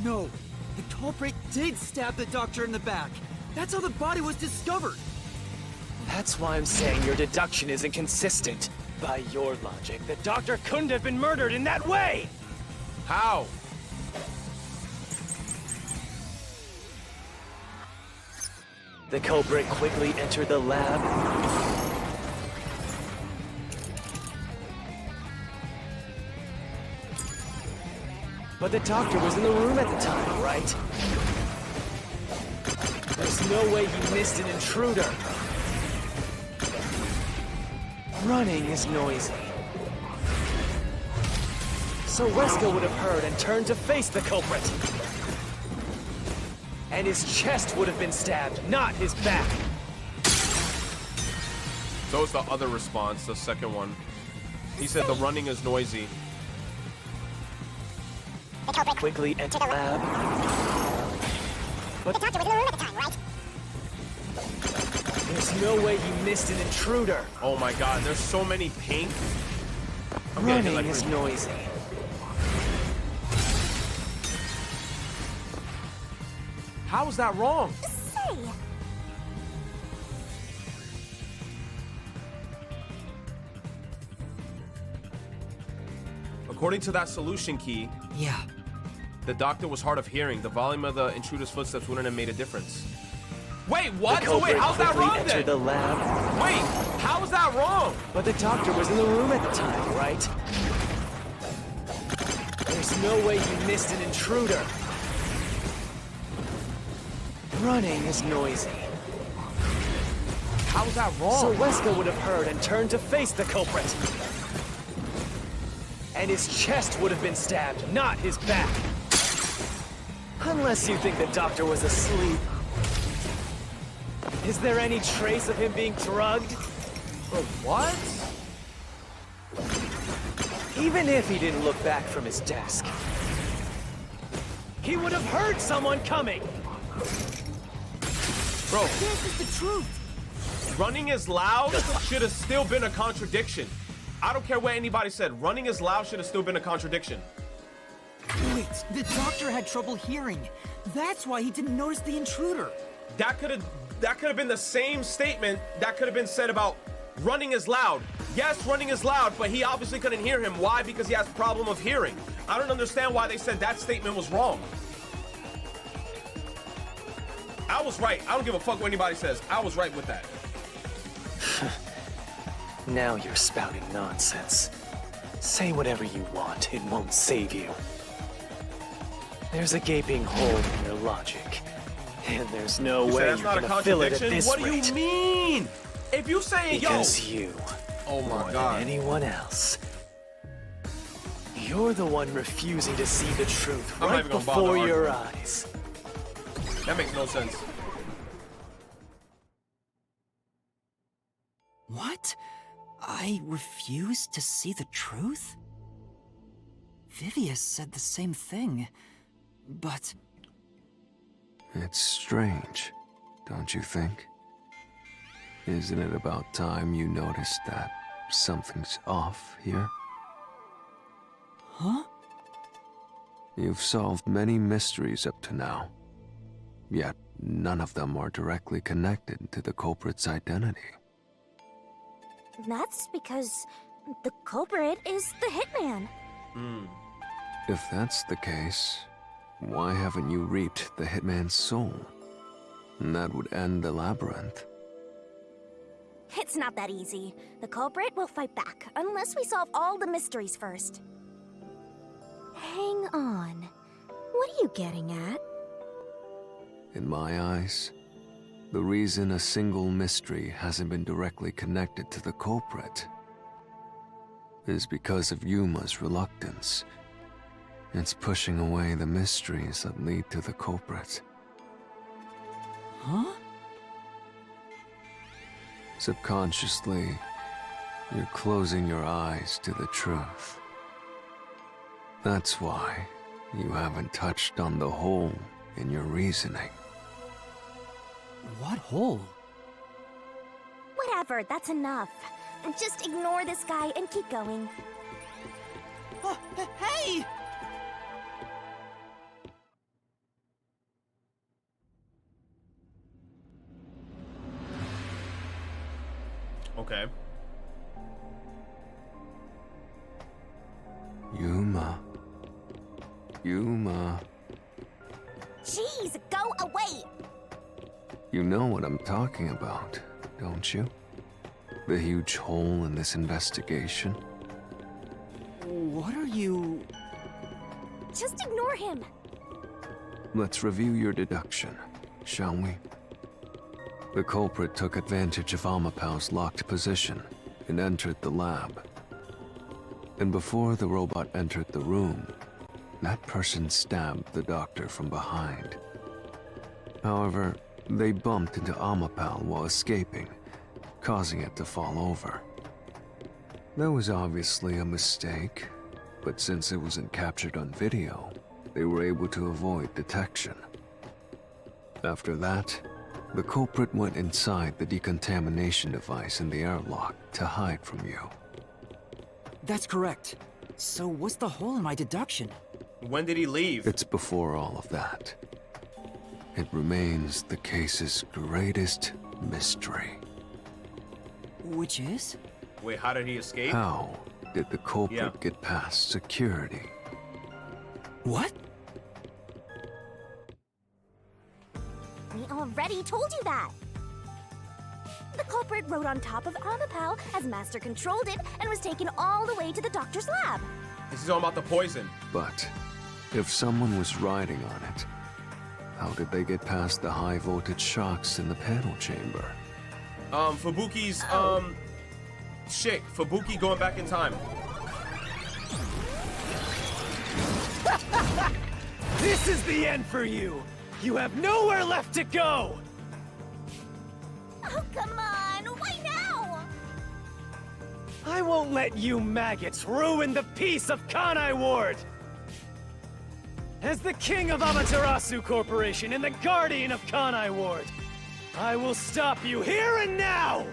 No, the culprit did stab the doctor in the back. That's how the body was discovered. That's why I'm saying your deduction is inconsistent. By your logic, the doctor couldn't have been murdered in that way! How? The culprit quickly entered the lab. But the doctor was in the room at the time, right? There's no way he missed an intruder. Running is noisy. So Wesker would have heard and turned to face the culprit. And his chest would have been stabbed, not his back. So was the other response, the second one. He said the running is noisy. The culprit quickly entered the lab. But the doctor was in the room at the time, right? There's no way he missed an intruder. Oh my god, there's so many paint. Running is noisy. How is that wrong? Say, According to that solution key, Yeah. the doctor was hard of hearing. The volume of the intruder's footsteps wouldn't have made a difference. Wait, what? The So wait, culprit how's that quickly wrong entered then? the lab. Wait, how is that wrong? But the doctor was in the room at the time, right? There's no way he missed an intruder. Running is noisy. How is that wrong? So Wesker would have heard and turned to face the culprit. And his chest would have been stabbed, not his back. Unless you think the doctor was asleep. Is there any trace of him being drugged? What? Even if he didn't look back from his desk, he would have heard someone coming. Bro, This is the truth. running is loud should have still been a contradiction. I don't care what anybody said. Running is loud should have still been a contradiction. Wait, the doctor had trouble hearing. That's why he didn't notice the intruder. That could have been the same statement that could have been said about running is loud. Yes, running is loud, but he obviously couldn't hear him. Why? Because he has a problem of hearing. I don't understand why they said that statement was wrong. I was right. I don't give a fuck what anybody says. I was right with that. Now you're spouting nonsense. Say whatever you want, it won't save you. There's a gaping hole in your logic. And there's no You way say you're that's not a gonna fill it at contradiction? this What do rate. you mean? If you saying, yo, Because you, oh my more god, than anyone else, you're the one refusing to see the truth I'm not right even gonna bother before your arguing. eyes. that makes no sense. What? I refuse to see the truth? Vivia said the same thing, but... It's strange, don't you think? Isn't it about time you noticed that something's off here? Huh? You've solved many mysteries up to now, yet none of them are directly connected to the culprit's identity. that's because the culprit is the hitman. If that's the case, why haven't you reaped the hitman's soul? And that would end the labyrinth. It's not that easy. The culprit will fight back, unless we solve all the mysteries first. Hang on. What are you getting at? In my eyes, the reason a single mystery hasn't been directly connected to the culprit is because of Yuma's reluctance. It's pushing away the mysteries that lead to the culprit. Huh? Subconsciously, you're closing your eyes to the truth. That's why you haven't touched on the hole in your reasoning. What hole? Whatever, that's enough. Just ignore this guy and keep going. Hey! Okay. Yuma. Yuma. Jeez, go away! You know what I'm talking about, don't you? The huge hole in this investigation? What are you... Just ignore him. Let's review your deduction, shall we? The culprit took advantage of Amapau's locked position and entered the lab. And before the robot entered the room, that person stabbed the doctor from behind. However, they bumped into Amapau while escaping, causing it to fall over. That was obviously a mistake, but since it wasn't captured on video, they were able to avoid detection. After that, the culprit went inside the decontamination device in the airlock to hide from you. That's correct. So what's the hole in my deduction? When did he leave? It's before all of that. It remains the case's greatest mystery. Which is? Wait, how did he escape? How did the culprit get past security? What? We already told you that. The culprit rode on top of Amapau as Master controlled it and was taken all the way to the doctor's lab. This is all about the poison. But if someone was riding on it, how did they get past the high voltage shocks in the panel chamber? Fubuki's, shit, Fubuki going back in time. This is the end for you! You have nowhere left to go! Oh, come on! Why now? I won't let you maggots ruin the peace of Kanai Ward! As the king of Amaterasu Corporation and the guardian of Kanai Ward, I will stop you here and now!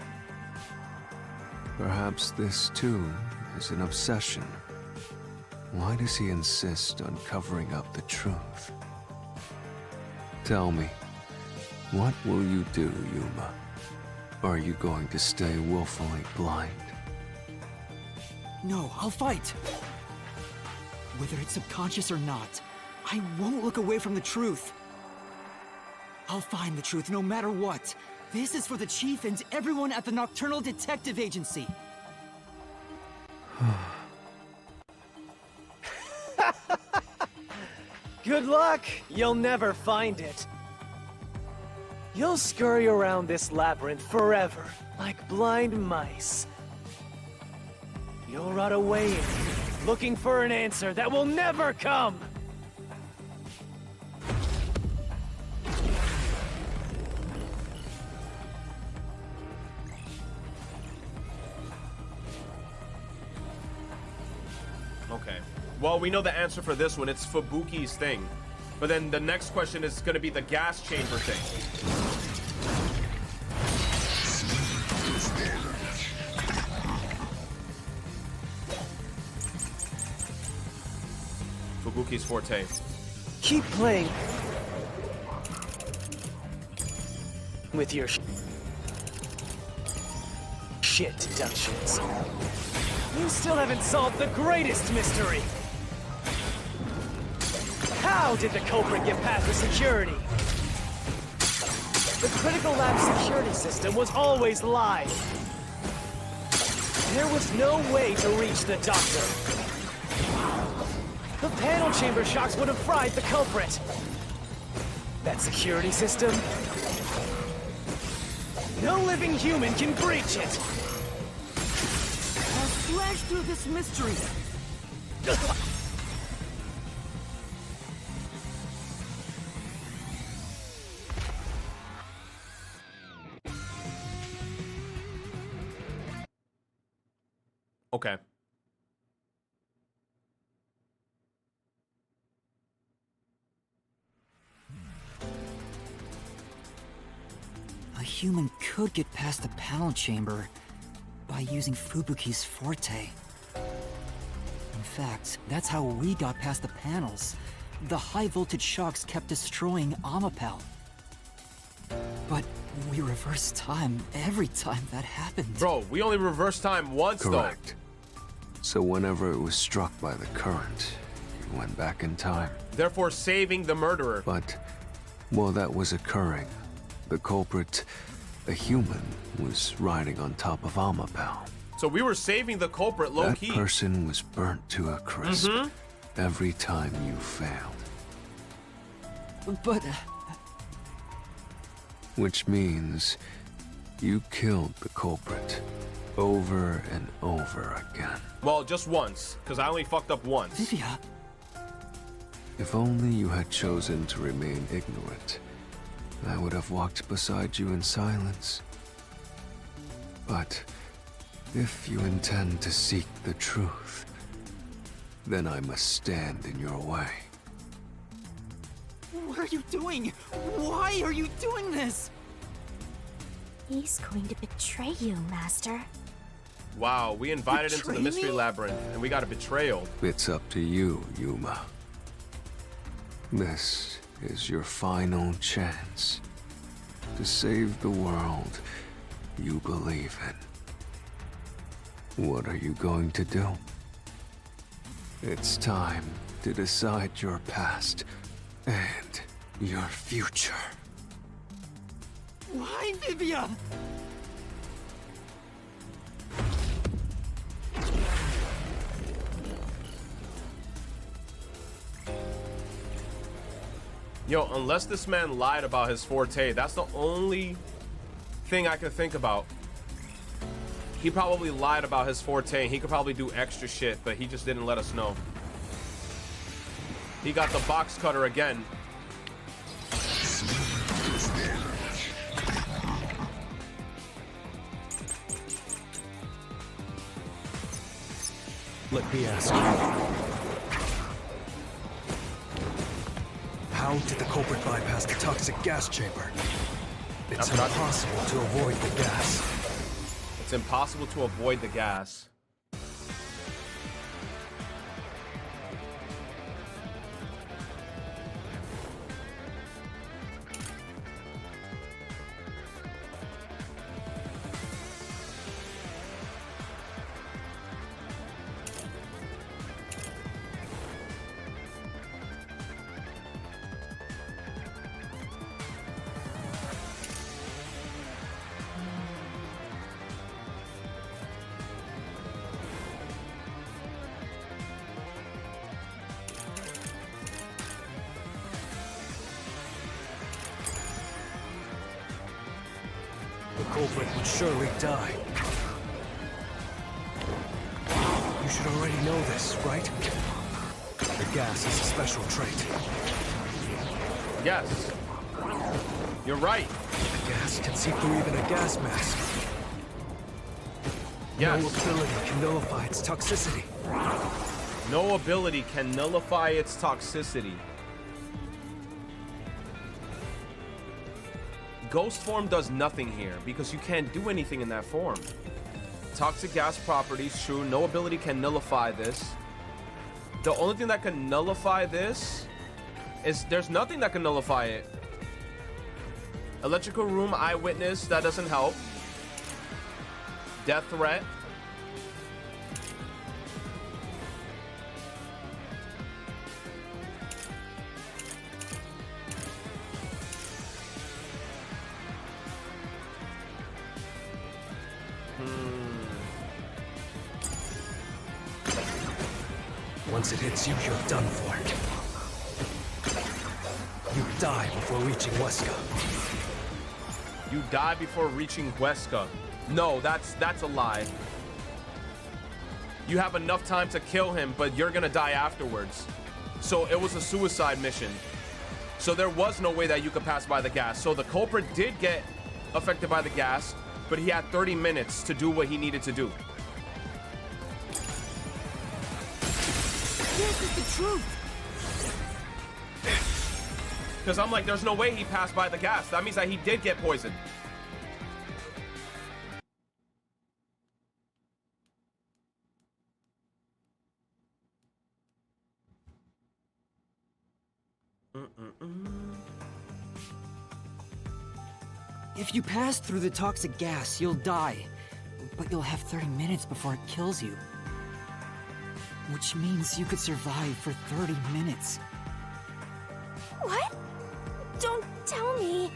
Perhaps this too is an obsession. Why does he insist on covering up the truth? Tell me, what will you do, Yuma? Are you going to stay willfully blind? No, I'll fight. Whether it's subconscious or not, I won't look away from the truth. I'll find the truth no matter what. This is for the Chief and everyone at the Nocturnal Detective Agency. Good luck! You'll never find it. You'll scurry around this labyrinth forever, like blind mice. You'll rot away in it, looking for an answer that will never come! Okay. Well, we know the answer for this one. It's Fubuki's thing. But then the next question is going to be the gas chamber thing. Fubuki's forte. Keep playing with your shit deductions. You still haven't solved the greatest mystery. How did the culprit get past the security? The critical lab security system was always live. There was no way to reach the doctor. The panel chamber shocks would have fried the culprit. That security system? No living human can breach it. I'll slash through this mystery. Okay. A human could get past the panel chamber by using Fubuki's forte. In fact, that's how we got past the panels. The high voltage shocks kept destroying Amapau. But We reverse time every time that happened. Bro, we only reverse time once, Correct. So whenever it was struck by the current, you went back in time. though. Therefore, saving the murderer. But while that was occurring, the culprit, a human, was riding on top of Amapel. So we were saving the culprit That low-key. person was burnt to a crisp every time you failed. But Which means you killed the culprit over and over again. Well, just once, because I only fucked up once. Vivia, If only you had chosen to remain ignorant, I would have walked beside you in silence. But if you intend to seek the truth, then I must stand in your way. What are you doing? Why are you doing this? He's going to betray you, Master. Wow, we invited him to the Betray mystery me? labyrinth, and we got a betrayal. It's up to you, Yuma. This is your final chance to save the world you believe in. What are you going to do? It's time to decide your past and your future. Why, Vivia? Yo, unless this man lied about his forte, that's the only thing I can think about. He probably lied about his forte, and he could probably do extra shit, but he just didn't let us know. He got the box cutter again. Let me ask you. How did the culprit bypass the toxic gas chamber? It's That's what I- impossible to avoid the gas. It's impossible to avoid the gas. The culprit would surely die. You should already know this, right? The gas is a special trait. Yes. You're right. The gas can see through even a gas mask. Yes. No ability can nullify its toxicity. No ability can nullify its toxicity. Ghost form does nothing here because you can't do anything in that form. Toxic gas properties, true. No ability can nullify this. The only thing that can nullify this is there's nothing that can nullify it. Electrical room eyewitness, that doesn't help. Death threat. Once it hits you, you're done for. You die before reaching Weska. You die before reaching Weska. No, that's a lie. You have enough time to kill him, but you're gonna die afterwards. So it was a suicide mission. So there was no way that you could pass by the gas. So the culprit did get affected by the gas, but he had 30 minutes to do what he needed to do. This is the truth. Because I'm like, there's no way he passed by the gas. That means that he did get poisoned. If you pass through the toxic gas, you'll die. But you'll have 30 minutes before it kills you. Which means you could survive for 30 minutes. What? Don't tell me.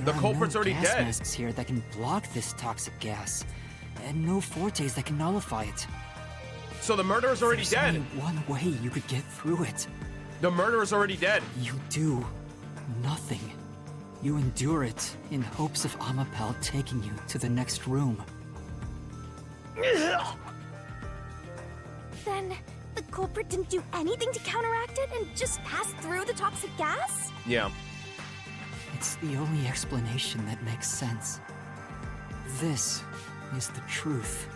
The culprit's already gas dead. masks here that can block this toxic gas, and no fortes that can nullify it. So the murderer's already There's dead. only one way you could get through it. The murderer's already dead. You do nothing. You endure it in hopes of Amapel taking you to the next room. Then the culprit didn't do anything to counteract it and just passed through the toxic gas? Yeah. It's the only explanation that makes sense. This is the truth.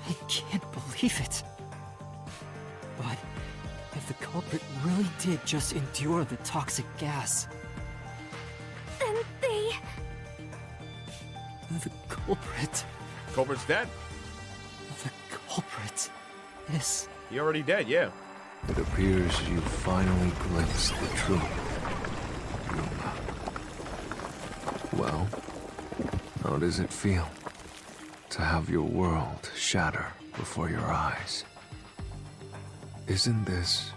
I can't believe it. But if the culprit really did just endure the toxic gas, Then they... the culprit... Culprit's dead. The culprit is... He already dead, yeah. It appears you finally glimpsed the truth. Yuma. Well, how does it feel to have your world shatter before your eyes? Isn't this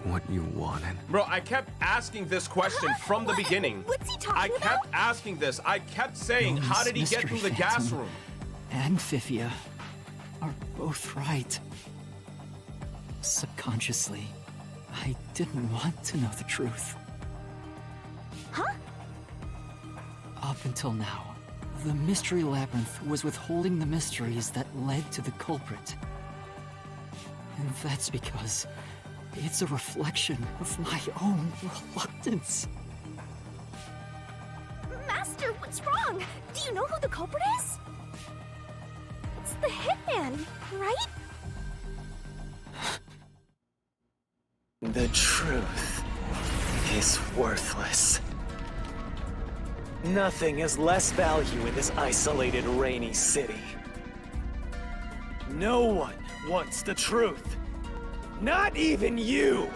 what you wanted? Bro, I kept asking this question from the beginning. What's he talking I kept about? asking this. I kept saying, how did he get through the gas room? And Vivia are both right. Subconsciously, I didn't want to know the truth. Huh? Up until now, the Mystery Labyrinth was withholding the mysteries that led to the culprit. And that's because it's a reflection of my own reluctance. Master, what's wrong? Do you know who the culprit is? It's the hitman, right? The truth is worthless. Nothing has less value in this isolated, rainy city. No one wants the truth. Not even you!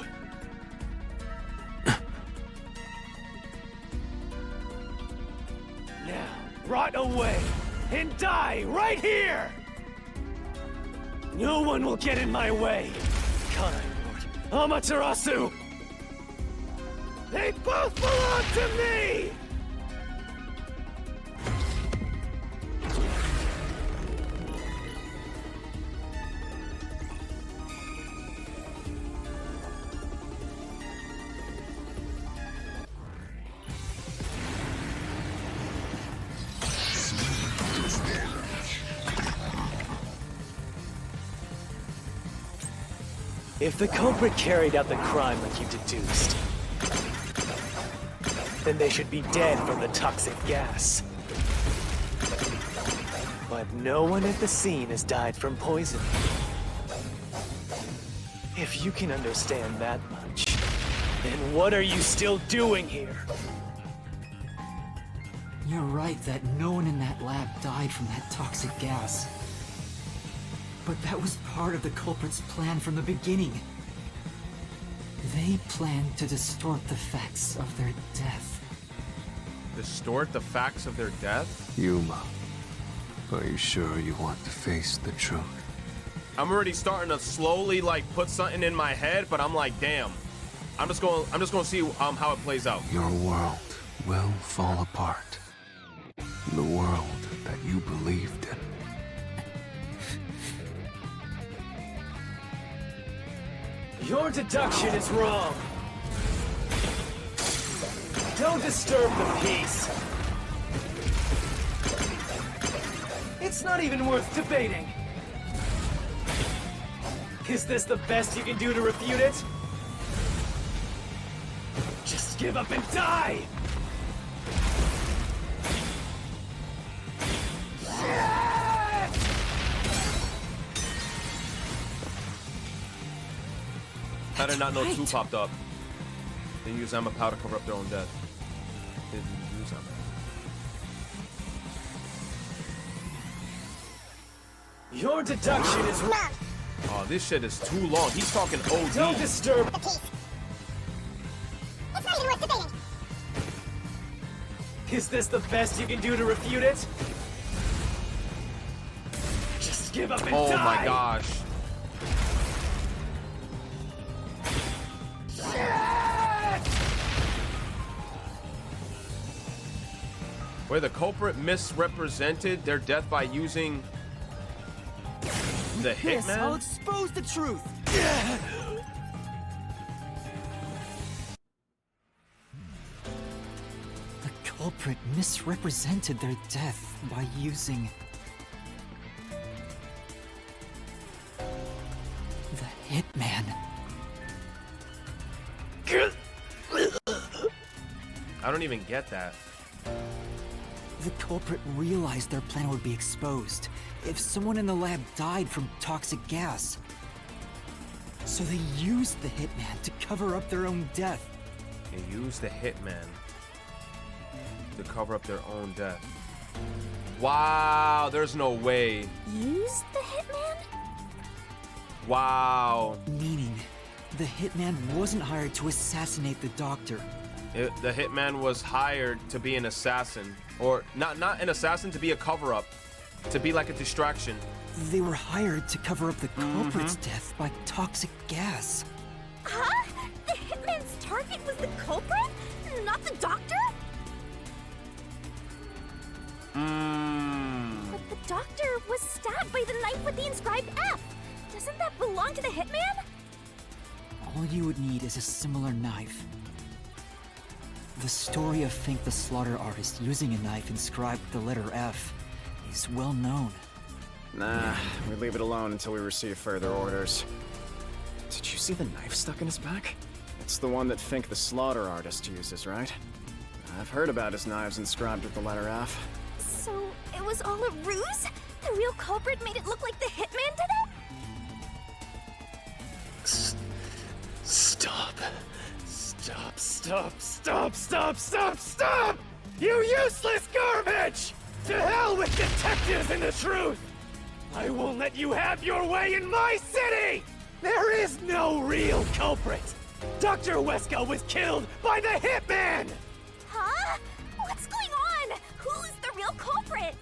Now, rot away and die right here! No one will get in my way. Kanai Lord, Amaterasu! They both belong to me! If the culprit carried out the crime like you deduced, then they should be dead from the toxic gas. But no one at the scene has died from poison. If you can understand that much, then what are you still doing here? You're right that no one in that lab died from that toxic gas. But that was part of the culprit's plan from the beginning. They planned to distort the facts of their death. Distort the facts of their death? Yuma, are you sure you want to face the truth? I'm already starting to slowly like put something in my head, but I'm like, damn. I'm just gonna see how it plays out. Your world will fall apart. The world that you believed in. Your deduction is wrong. Don't disturb the peace. It's not even worth debating. Is this the best you can do to refute it? Just give up and die! I did not know right. two popped up. They use Amapel to cover up their own death. They didn't use Amapel. Your deduction is wrong. Oh, this shit is too long. He's talking OD. Don't disturb. It's not even worth debating. Is this the best you can do to refute it? Just give up and die! Oh my gosh. Where the culprit misrepresented their death by using the Yes, I'll hitman? expose the truth. The culprit misrepresented their death by using the hitman. I don't even get that. The culprit realized their plan would be exposed if someone in the lab died from toxic gas. So they used the hitman to cover up their own death. They use the hitman to cover up their own death. Wow, there's no way. Use the hitman? Wow. Meaning, the hitman wasn't hired to assassinate the doctor. The hitman was hired to be an assassin. Or not an assassin, to be a cover-up. To be like a distraction. They were hired to cover up the culprit's death by toxic gas. Huh? The hitman's target was the culprit? Not the doctor? But the doctor was stabbed by the knife with the inscribed F. Doesn't that belong to the hitman? All you would need is a similar knife. The story of Fink the slaughter artist using a knife inscribed with the letter F is well known. Nah, we leave it alone until we receive further orders. Did you see the knife stuck in his back? It's the one that Fink the slaughter artist uses, right? I've heard about his knives inscribed with the letter F. So it was all a ruse? The real culprit made it look like the hitman did it? Stop. Stop, stop, stop, stop, stop, stop! You useless garbage! To hell with detectives and the truth! I won't let you have your way in my city! There is no real culprit! Dr. Wesker was killed by the hitman! Huh? What's going on? Who's the real culprit?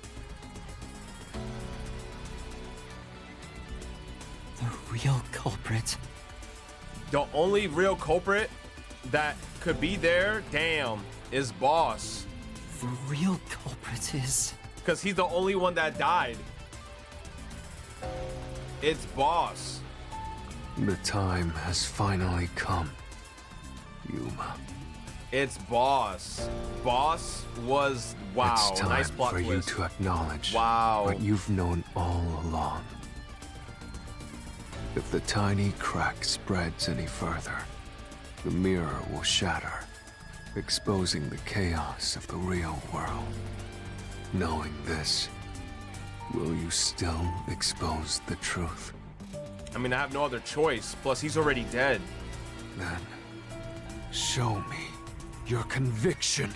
The real culprit. The only real culprit that could be there, damn, is Boss. The real culprit is... Because he's the only one that died. It's Boss. The time has finally come, Yuma. It's Boss. Boss was... Wow, It's time nice plot for twist. you to acknowledge Wow. what you've known all along. If the tiny crack spreads any further, the mirror will shatter, exposing the chaos of the real world. Knowing this, will you still expose the truth? I mean, I have no other choice. Plus, he's already dead. Then, show me your conviction.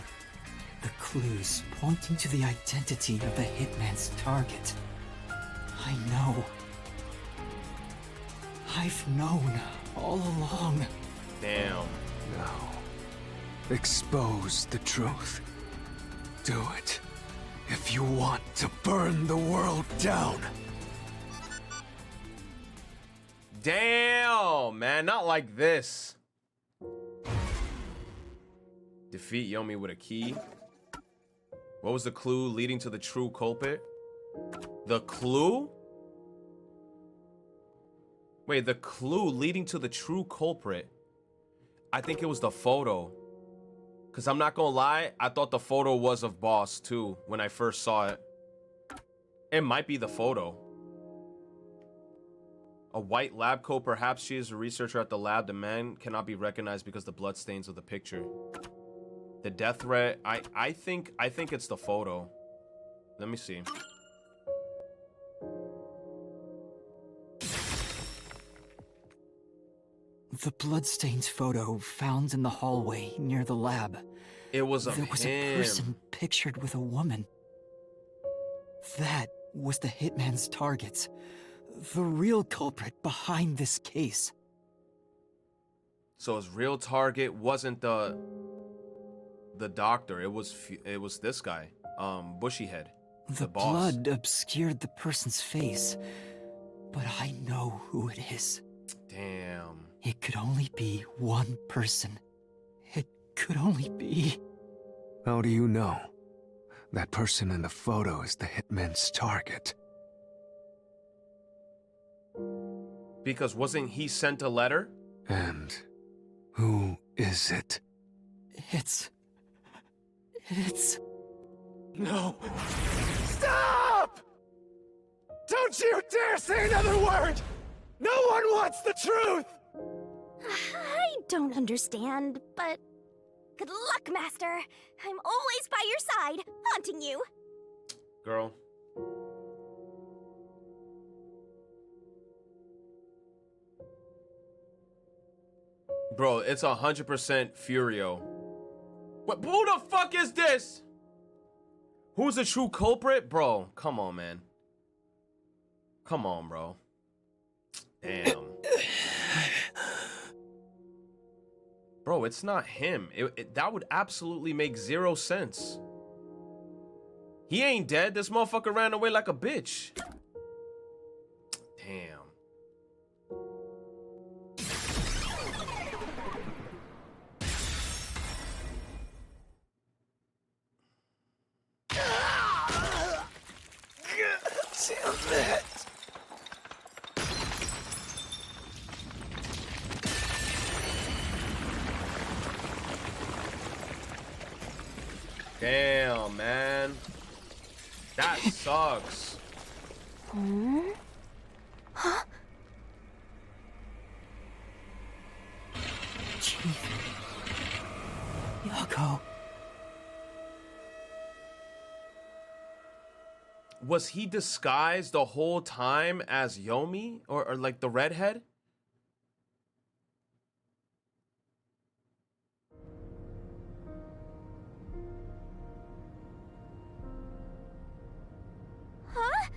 The clues pointing to the identity of the hitman's target. I know. I've known all along. Damn. Now, expose the truth. Do it, if you want to burn the world down. Damn, man, not like this. Defeat Yomi with a key. What was the clue leading to the true culprit? The clue? Wait, the clue leading to the true culprit. I think it was the photo. Because I'm not going to lie, I thought the photo was of Boss too when I first saw it. It might be the photo. A white lab coat, perhaps she is a researcher at the lab. The man cannot be recognized because the bloodstains of the picture. The death threat, I think it's the photo. Let me see. The bloodstained photo found in the hallway near the lab. It was of There was him. a person pictured with a woman. That was the hitman's target. The real culprit behind this case. So his real target wasn't the the doctor. It was this guy, Bushy Head, The boss. blood obscured the person's face, but I know who it is. Damn. It could only be one person. It could only be... How do you know? That person in the photo is the hitman's target. Because wasn't he sent a letter? And who is it? It's... No. Stop! Don't you dare say another word! No one wants the truth! I don't understand, but good luck, Master. I'm always by your side, haunting you. Girl. Bro, it's 100% Furio. What? Who the fuck is this? Who's the true culprit? Bro, come on, man. Come on, bro. Damn. Bro, it's not him. That would absolutely make zero sense. He ain't dead. This motherfucker ran away like a bitch. Damn. Damn, man. That sucks. Huh? Chief... Yako... Was he disguised the whole time as Yomi? Or like the redhead? Huh?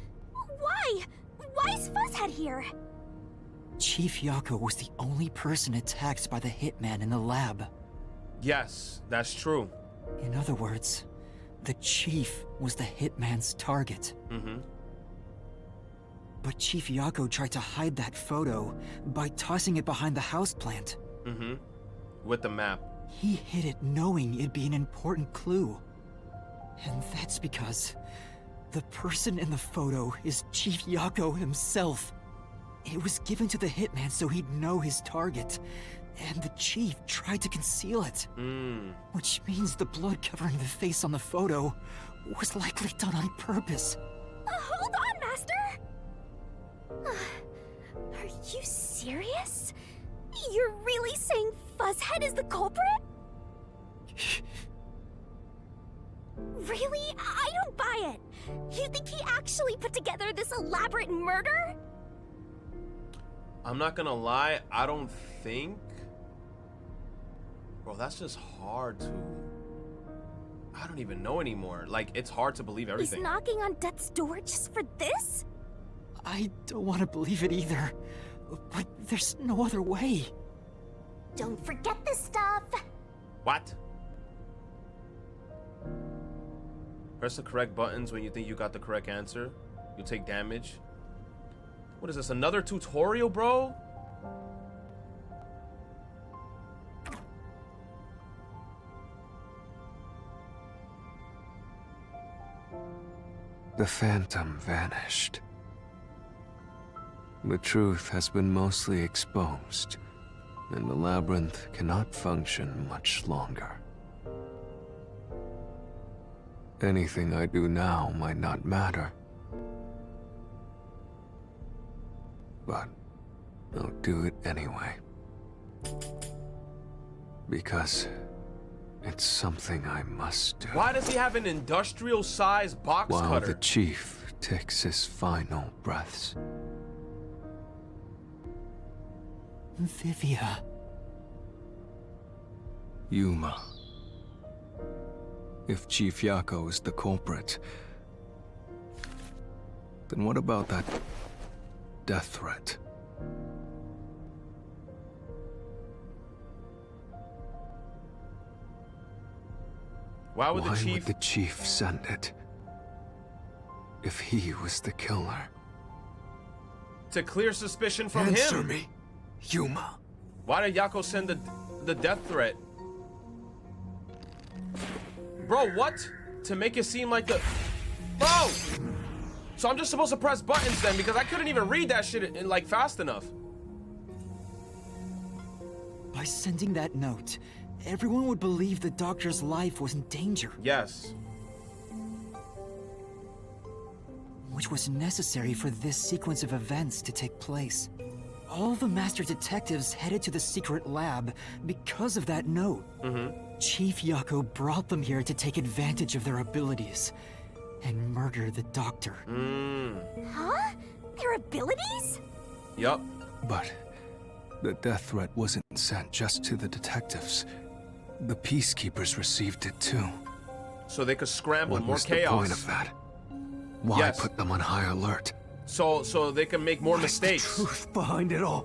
Why? Why is Fuzzhead here? Chief Yako was the only person attacked by the hitman in the lab. Yes, that's true. In other words, the Chief was the hitman's target. Mm-hmm. But Chief Yako tried to hide that photo by tossing it behind the houseplant. Mm-hmm. With the map. He hid it knowing it'd be an important clue. And that's because the person in the photo is Chief Yako himself. It was given to the hitman so he'd know his target. And the Chief tried to conceal it. Which means the blood covering the face on the photo was likely done on purpose. Hold on, Master! Are you serious? You're really saying Fuzzhead is the culprit? Really? I don't buy it. You think he actually put together this elaborate murder? I'm not gonna lie, I don't think... Bro, that's just hard to... I don't even know anymore. Like, it's hard to believe everything. He's knocking on death's door just for this? I don't want to believe it either. But there's no other way. Don't forget this stuff! What? Press the correct buttons when you think you got the correct answer. You'll take damage. What is this, another tutorial, bro? The phantom vanished. The truth has been mostly exposed, and the labyrinth cannot function much longer. Anything I do now might not matter, but I'll do it anyway. Because it's something I must do. Why does he have an industrial-sized box While cutter? the chief takes his final breaths. Vivia. Yuma. If Chief Yako is the culprit, then what about that death threat? Why would Why the chief? would the chief send it? If he was the killer. To clear suspicion from Answer him. me, Yuma. Why did Yako send the death threat? Bro, what? To make it seem like the... Bro! So I'm just supposed to press buttons then, because I couldn't even read that shit in, like, fast enough. By sending that note, everyone would believe the doctor's life was in danger. Yes. Which was necessary for this sequence of events to take place. All the master detectives headed to the secret lab because of that note. Chief Yako brought them here to take advantage of their abilities and murder the doctor. Huh? Their abilities? Yup. But the death threat wasn't sent just to the detectives. The peacekeepers received it too. So they could scramble What more was chaos. the point of that? Why Yes. put them on high alert? So they can make more What is the mistakes. truth behind it all?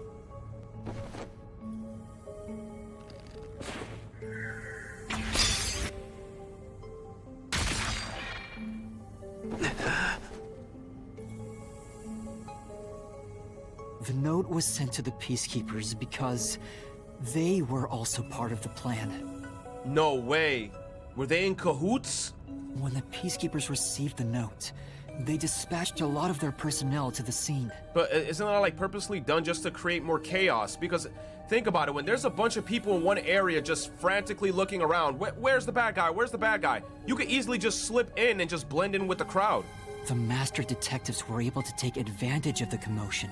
The note was sent to the peacekeepers because they were also part of the plan. No way. Were they in cahoots? When the peacekeepers received the note, they dispatched a lot of their personnel to the scene. But isn't that like purposely done just to create more chaos? Because think about it, when there's a bunch of people in one area just frantically looking around, where's the bad guy? Where's the bad guy? You could easily just slip in and just blend in with the crowd. The master detectives were able to take advantage of the commotion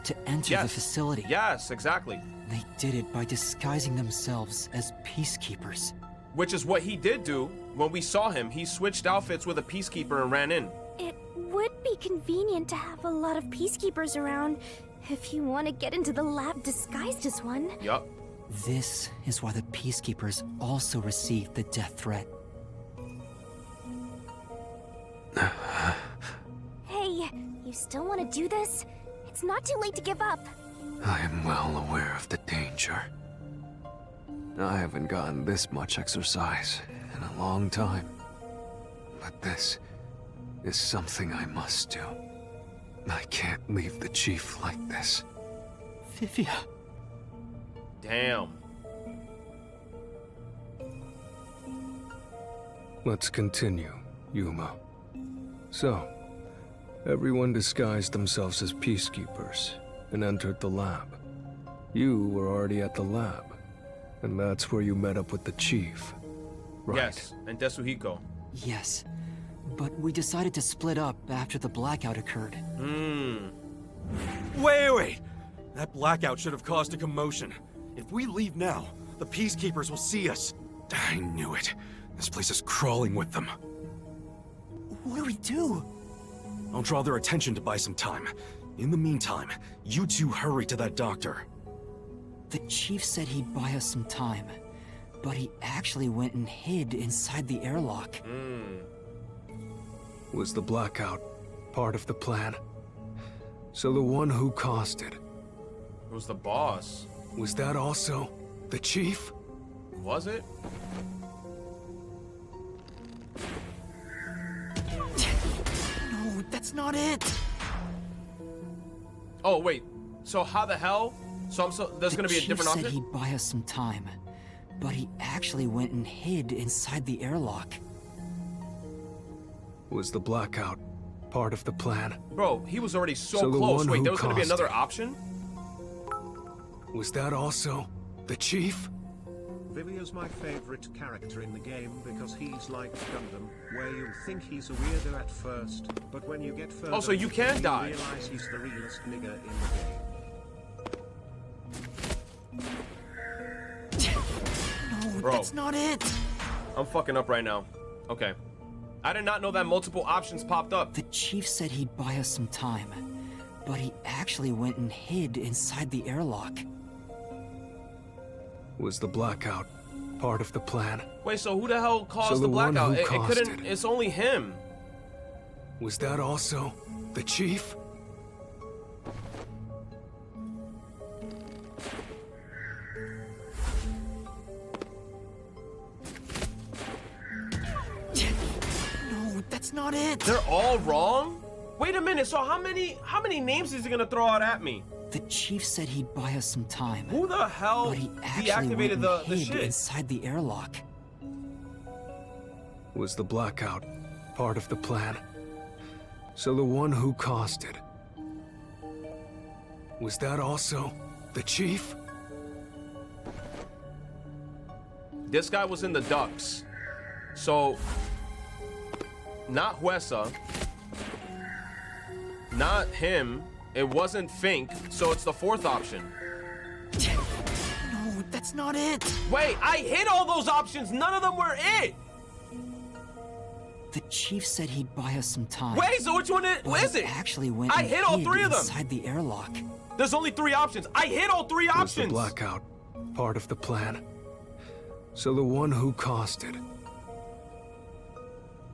to enter the facility. Yes, exactly. They did it by disguising themselves as peacekeepers. Which is what he did do when we saw him. He switched outfits with a peacekeeper and ran in. It would be convenient to have a lot of peacekeepers around if you want to get into the lab disguised as one. Yup. This is why the peacekeepers also received the death threat. Hey, you still want to do this? It's not too late to give up. I am well aware of the danger. I haven't gotten this much exercise in a long time. But this is something I must do. I can't leave the chief like this. Vivia. Damn. Let's continue, Yuma. So, everyone disguised themselves as peacekeepers and entered the lab. You were already at the lab, and that's where you met up with the chief, right? Yes, and Desuhiko. Yes, but we decided to split up after the blackout occurred. Wait! That blackout should have caused a commotion. If we leave now, the peacekeepers will see us. I knew it. This place is crawling with them. What do we do? I'll draw their attention to buy some time. In the meantime, you two hurry to that doctor. The chief said he'd buy us some time, but he actually went and hid inside the airlock. Was the blackout part of the plan? So the one who caused it, It was the boss. was that also the chief? Was it? No, that's not it! Oh, wait. So how the hell? There's gonna be a different The chief said option? he'd buy us some time, but he actually went and hid inside the airlock. Was the blackout part of the plan? Bro, he was already so So the close. one Wait, who there was gonna be caused another it. option? Was that also the chief? Vivia's my favorite character in the game because he's like Gundam, where you think he's a weirdo at first, but when you get further, Oh, so you can die. realize he's the realest nigger in the game. No, Bro. that's not it! I'm fucking up right now. Okay. I did not know that multiple options popped up. The chief said he'd buy us some time, but he actually went and hid inside the airlock. Was the blackout part of the plan? Wait, so who the hell caused So the the one blackout? who It caused couldn't. it. It's only him. Was that also the chief? not it. They're all wrong? Wait a minute, so how many names is he gonna throw out at me? The chief said he'd buy us some time. Who the hell But he actually went deactivated and the hid shit? inside the airlock. Was the blackout part of the plan? So the one who caused it, was that also the chief? This guy was in the ducks. So, not Huesa. Not him. It wasn't Fink. So it's the fourth option. No, that's not it. Wait, I hit all those options. None of them were it. The chief said he'd buy us some time. Wait, so which one is it? Actually went I and hit all hid three of them. inside the airlock. There's only 3 options. I hit all 3 Was options. the blackout part of the plan? So the one who caused it,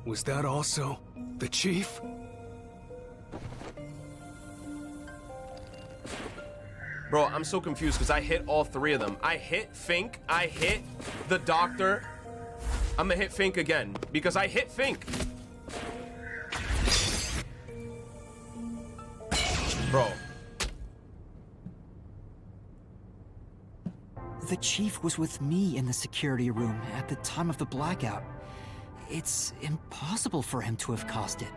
was that also the chief? Bro, I'm so confused because I hit all 3 of them. I hit Fink. I hit the doctor. I'm gonna hit Fink again because I hit Fink. Bro. The chief was with me in the security room at the time of the blackout. It's impossible for him to have caused it.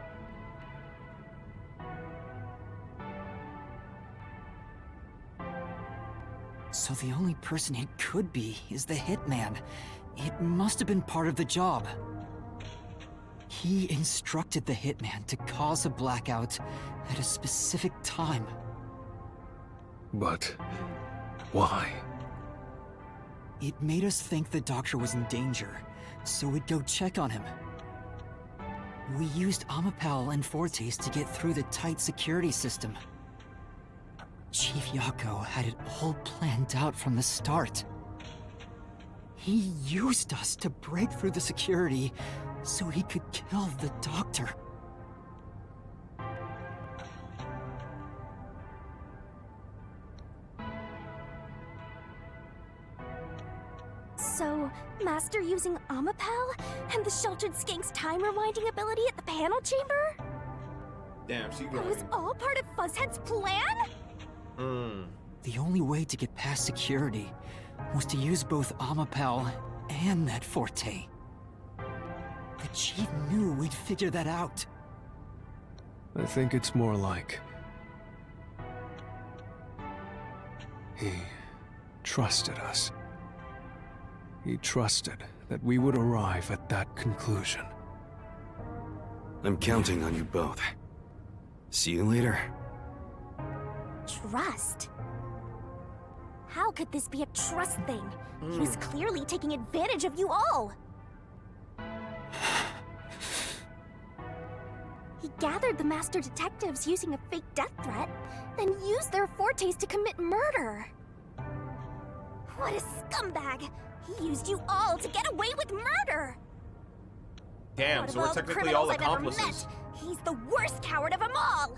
So the only person it could be is the hitman. It must have been part of the job. He instructed the hitman to cause a blackout at a specific time. But why? It made us think the doctor was in danger, so we'd go check on him. We used Amapel and Fortes to get through the tight security system. Chief Yako had it all planned out from the start. He used us to break through the security so he could kill the doctor. So, Master using Amapel and the Sheltered Skank's time rewinding ability at the panel chamber? Damn, she That was all part of Fuzzhead's plan? The only way to get past security was to use both Amapel and that Forte. The chief knew we'd figure that out. I think it's more like he trusted us. He trusted that we would arrive at that conclusion. I'm counting on you both. See you later. Trust? How could this be a trust thing? He was clearly taking advantage of you all. He gathered the master detectives using a fake death threat, then used their fortes to commit murder. What a scumbag! He used you all to get away with murder! Damn, Out so of we're all the technically all criminals I've ever accomplices. met, he's the worst coward of them all!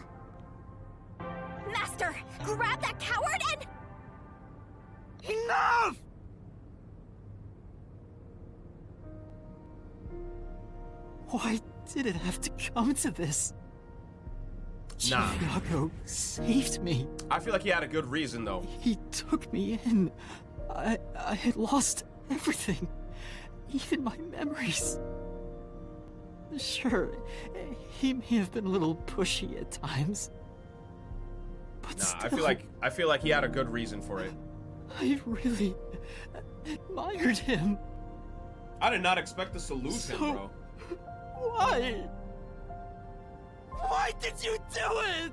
Master, grab that coward and... Enough! Why did it have to come to this? Nah. Chief Yako saved me. I feel like he had a good reason, though. He took me in. I had lost everything, even my memories. Sure, he may have been a little pushy at times, but Nah, still, I feel like he had a good reason for it. I really admired him. I did not expect the solution, So- bro. Why? Why did you do it?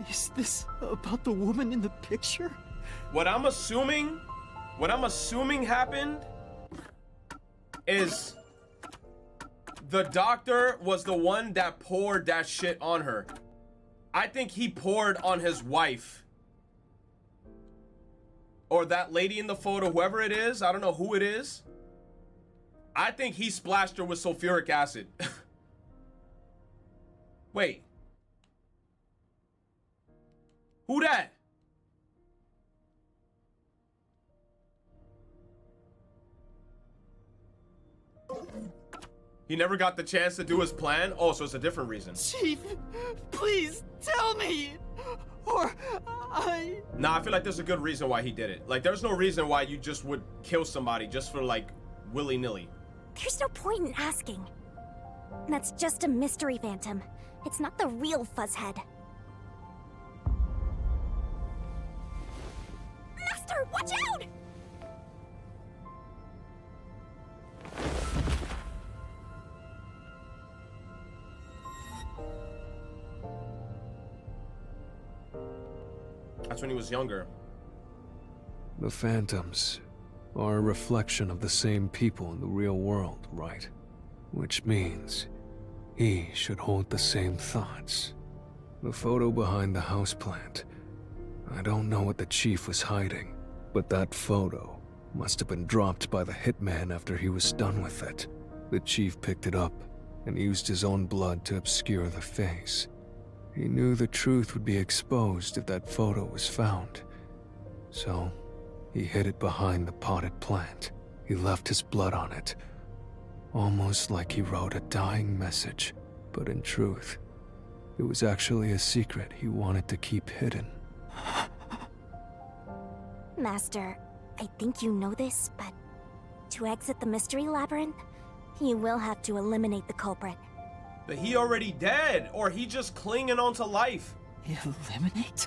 Is this about the woman in the picture? What I'm assuming happened is the doctor was the one that poured that shit on her. I think he poured on his wife. Or that lady in the photo, whoever it is, I don't know who it is. I think he splashed her with sulfuric acid. Wait. Who that? He never got the chance to do his plan? Oh, so it's a different reason. Chief, please tell me, or I... Nah, I feel like there's a good reason why he did it. Like, there's no reason why you just would kill somebody just for, like, willy-nilly. There's no point in asking. That's just a mystery phantom. It's not the real Fuzzhead. Master, watch out! That's when he was younger. The phantoms are a reflection of the same people in the real world, right? Which means he should hold the same thoughts. The photo behind the houseplant. I don't know what the chief was hiding, but that photo must have been dropped by the hitman after he was done with it. The chief picked it up and used his own blood to obscure the face. He knew the truth would be exposed if that photo was found. So, he hid it behind the potted plant. He left his blood on it, almost like he wrote a dying message. But in truth, it was actually a secret he wanted to keep hidden. Master, I think you know this, but to exit the mystery labyrinth, you will have to eliminate the culprit. But he already dead, or he just clinging on to life. Eliminate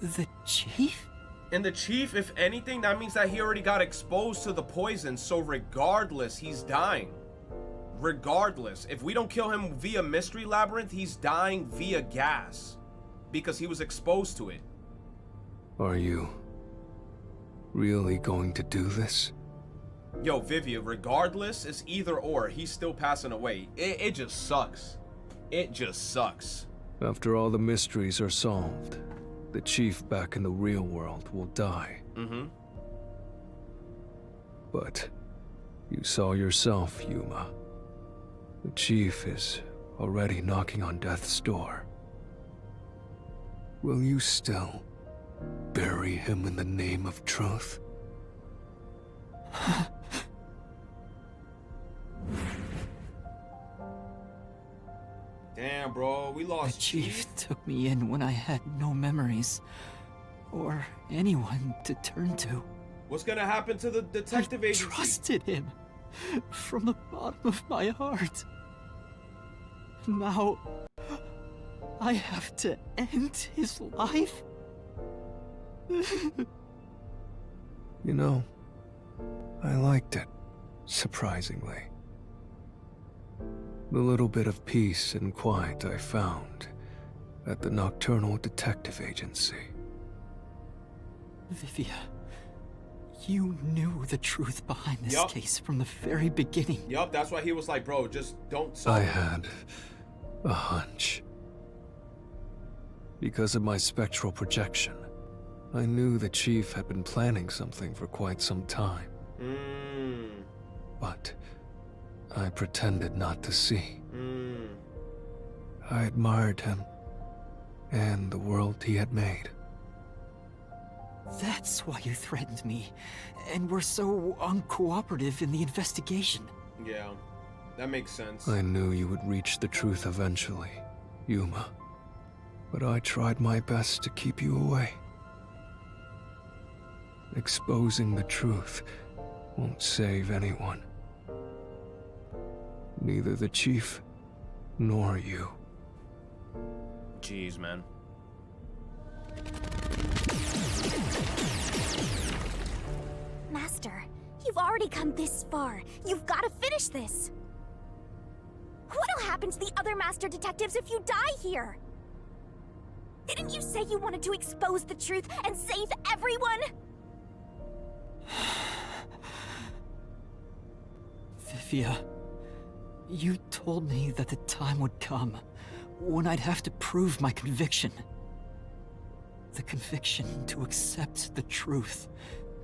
the chief? And the chief, if anything, that means that he already got exposed to the poison, so regardless, he's dying. Regardless, if we don't kill him via mystery labyrinth, he's dying via gas. Because he was exposed to it. Are you really going to do this? Yo, Vivia, regardless, it's either or. He's still passing away. It just sucks. It just sucks. After all the mysteries are solved, the chief back in the real world will die. Mm-hmm. But you saw yourself, Yuma. The chief is already knocking on death's door. Will you still bury him in the name of truth? Damn, bro, we lost. The chief took me in when I had no memories, or anyone to turn to. What's gonna happen to the detective agency? I trusted him from the bottom of my heart. Now, I have to end his life? You know, I liked it, surprisingly. The little bit of peace and quiet I found at the Nocturnal Detective Agency. Vivia, you knew the truth behind this case from the very beginning. Yup, that's why he was like, bro, just don't solve I it. had a hunch. Because of my spectral projection, I knew the chief had been planning something for quite some time. But I pretended not to see. I admired him and the world he had made. That's why you threatened me, and were so uncooperative in the investigation. Yeah, that makes sense. I knew you would reach the truth eventually, Yuma. But I tried my best to keep you away. Exposing the truth won't save anyone. Neither the chief nor you. Jeez, man. Master, you've already come this far. You've got to finish this. What'll happen to the other master detectives if you die here? Didn't you say you wanted to expose the truth and save everyone? Vivia, you told me that the time would come when I'd have to prove my conviction. The conviction to accept the truth,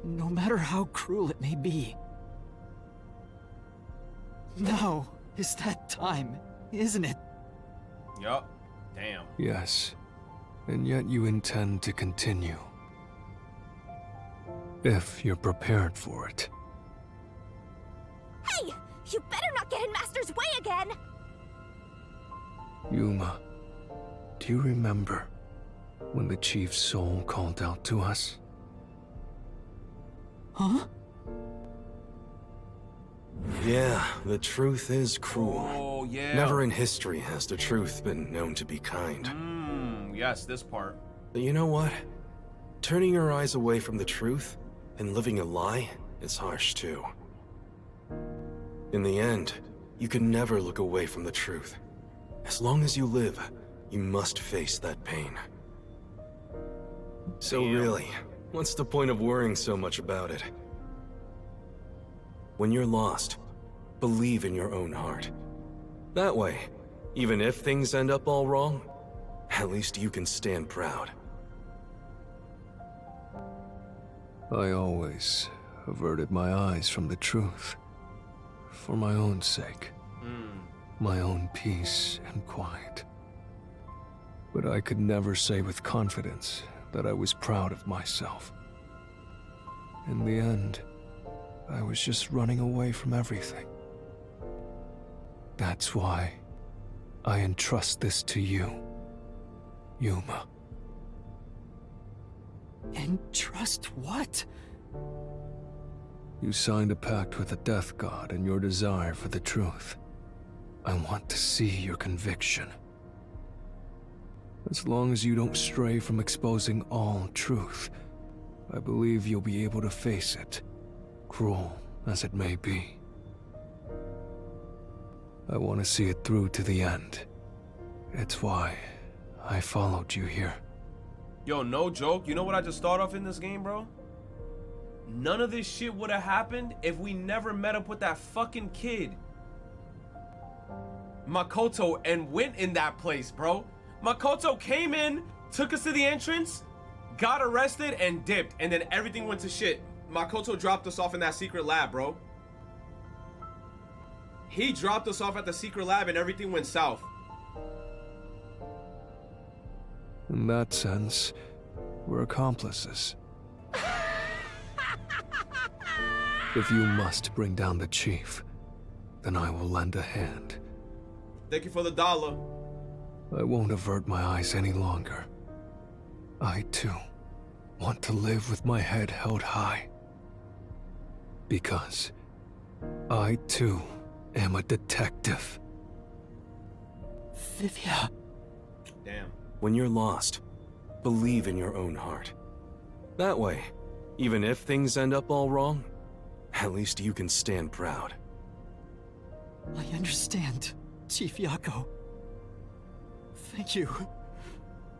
no matter how cruel it may be. Now is that time, isn't it? Yup. Damn. Yes, and yet you intend to continue. If you're prepared for it. Hey! You better not get in Master's way again! Yuma, do you remember when the Chief's soul called out to us? Huh? Yeah, the truth is cruel. Oh, yeah. Never in history has the truth been known to be kind. Yes, this part. But you know what? Turning your eyes away from the truth and living a lie is harsh too. In the end, you can never look away from the truth. As long as you live, you must face that pain. So really, what's the point of worrying so much about it? When you're lost, believe in your own heart. That way, even if things end up all wrong, at least you can stand proud. I always averted my eyes from the truth. For my own sake. My own peace and quiet. But I could never say with confidence that I was proud of myself. In the end, I was just running away from everything. That's why I entrust this to you, Yuma. Entrust what? You signed a pact with the Death God in your desire for the truth. I want to see your conviction. As long as you don't stray from exposing all truth, I believe you'll be able to face it, cruel as it may be. I want to see it through to the end. It's why I followed you here. Yo, no joke. You know what I just thought of in this game, bro? None of this shit would have happened if we never met up with that fucking kid, Makoto, and went in that place, bro. Makoto came in, took us to the entrance, got arrested, and dipped, and then everything went to shit. Makoto dropped us off in that secret lab, bro. He dropped us off at the secret lab and everything went south. In that sense, we're accomplices. If you must bring down the chief, then I will lend a hand. Thank you for the $1. I won't avert my eyes any longer. I, too, want to live with my head held high. Because I, too, am a detective. Vivia. Damn. When you're lost, believe in your own heart. That way, even if things end up all wrong, at least you can stand proud. I understand, Chief Yako. Thank you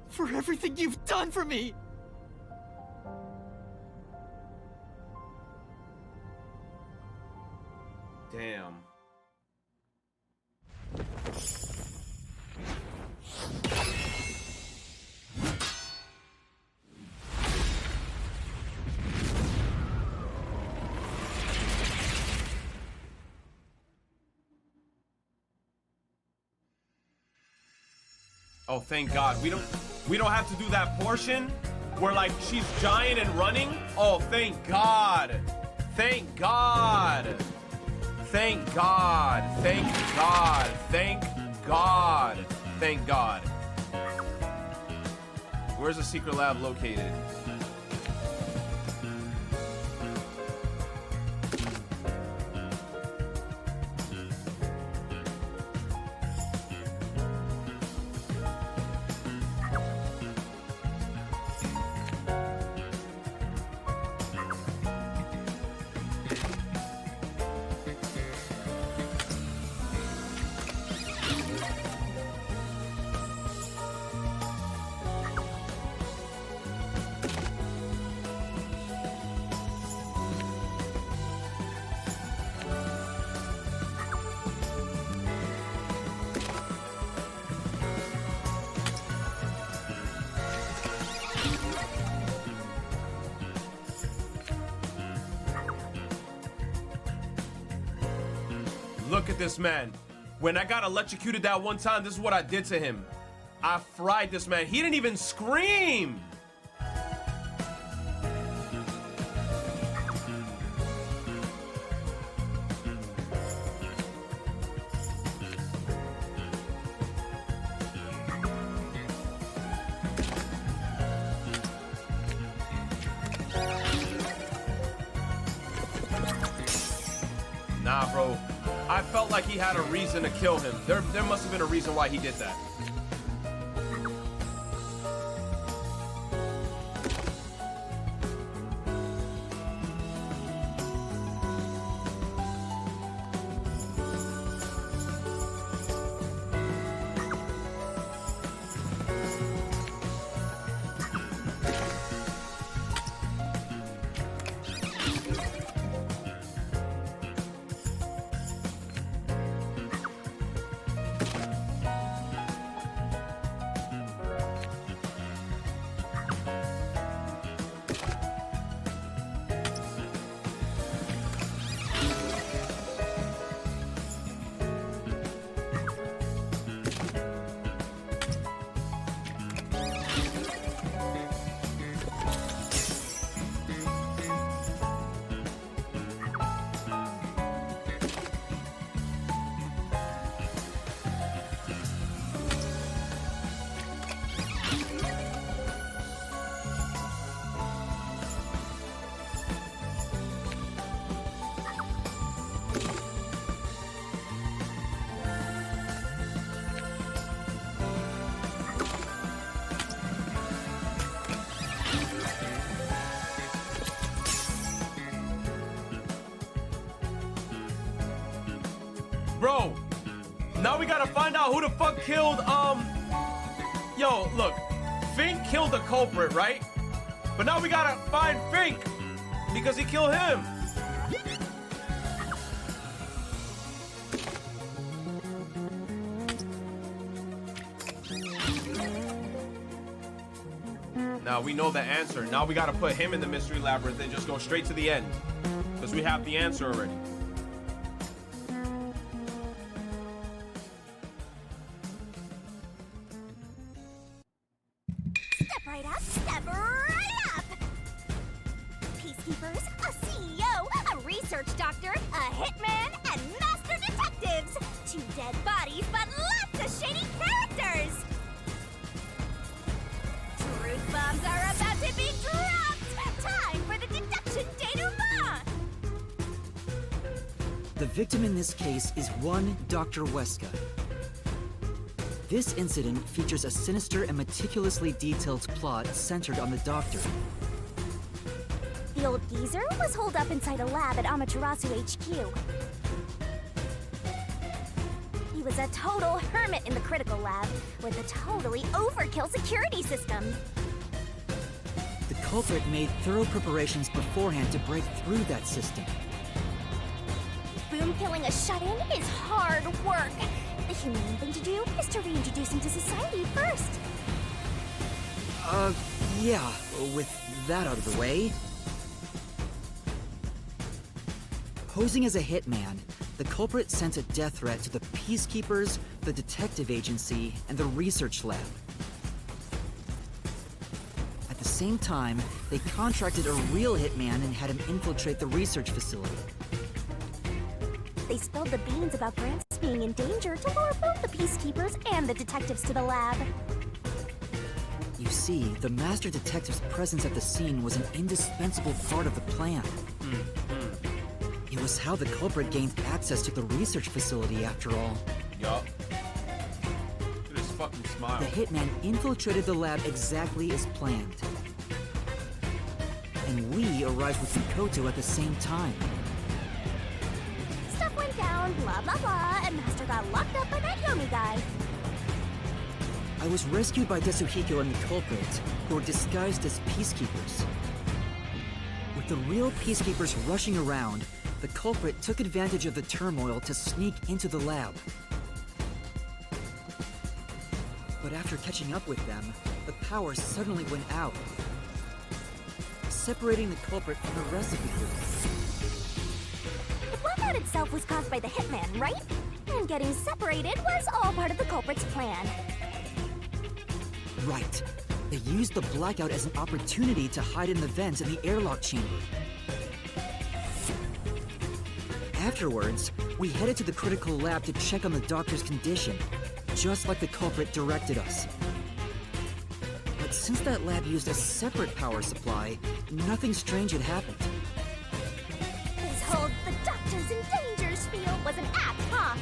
for everything you've done for me! Damn. Oh, thank God. We don't have to do that portion where like she's giant and running. Oh, thank God. Thank God. Thank God. Thank God. Thank God. Thank God. Where's the secret lab located? Look at this man. When I got electrocuted that one time, this is what I did to him. I fried this man. He didn't even scream. I felt like he had a reason to kill him. There must have been a reason why he did that. Bro, now we gotta find out who the fuck killed, yo, look, Fink killed the culprit, right? But now we gotta find Fink because he killed him. Now we know the answer. Now we gotta put him in the mystery labyrinth and just go straight to the end because we have the answer already. Step right up! Peacekeepers, a CEO, a research doctor, a hitman, and master detectives! 2 dead bodies, but lots of shady characters! Truth bombs are about to be dropped! Time for the deduction denouement! The victim in this case is one Dr. Weska. This incident features a sinister and meticulously detailed plot centered on the doctor. The old geezer was holed up inside a lab at Amaterasu HQ. He was a total hermit in the critical lab, with a totally overkill security system. The culprit made thorough preparations beforehand to break through that system. Boom killing a shut-in is hard work. The humane thing to do is to reintroduce him to society first. Yeah, with that out of the way. Posing as a hitman, the culprit sent a death threat to the Peacekeepers, the detective agency, and the research lab. At the same time, they contracted a real hitman and had him infiltrate the research facility. They spilled the beans about Grants being in danger to lure both the Peacekeepers and the detectives to the lab. You see, the Master Detective's presence at the scene was an indispensable part of the plan. It was how the culprit gained access to the research facility, after all. Yup. Look at his fucking smile. The hitman infiltrated the lab exactly as planned. And we arrived with Mikoto at the same time. Stuff went down, blah blah blah, and Master got locked up by that Yomi guy. I was rescued by Tetsuhiko and the culprit, who were disguised as peacekeepers. With the real peacekeepers rushing around, the culprit took advantage of the turmoil to sneak into the lab. But after catching up with them, the power suddenly went out, separating the culprit from the rest of the group. The blackout itself was caused by the hitman, right? And getting separated was all part of the culprit's plan. Right. They used the blackout as an opportunity to hide in the vents in the airlock chamber. Afterwards, we headed to the critical lab to check on the doctor's condition, just like the culprit directed us. But since that lab used a separate power supply, nothing strange had happened. This whole "the doctor's in danger" spiel feel was an act, huh?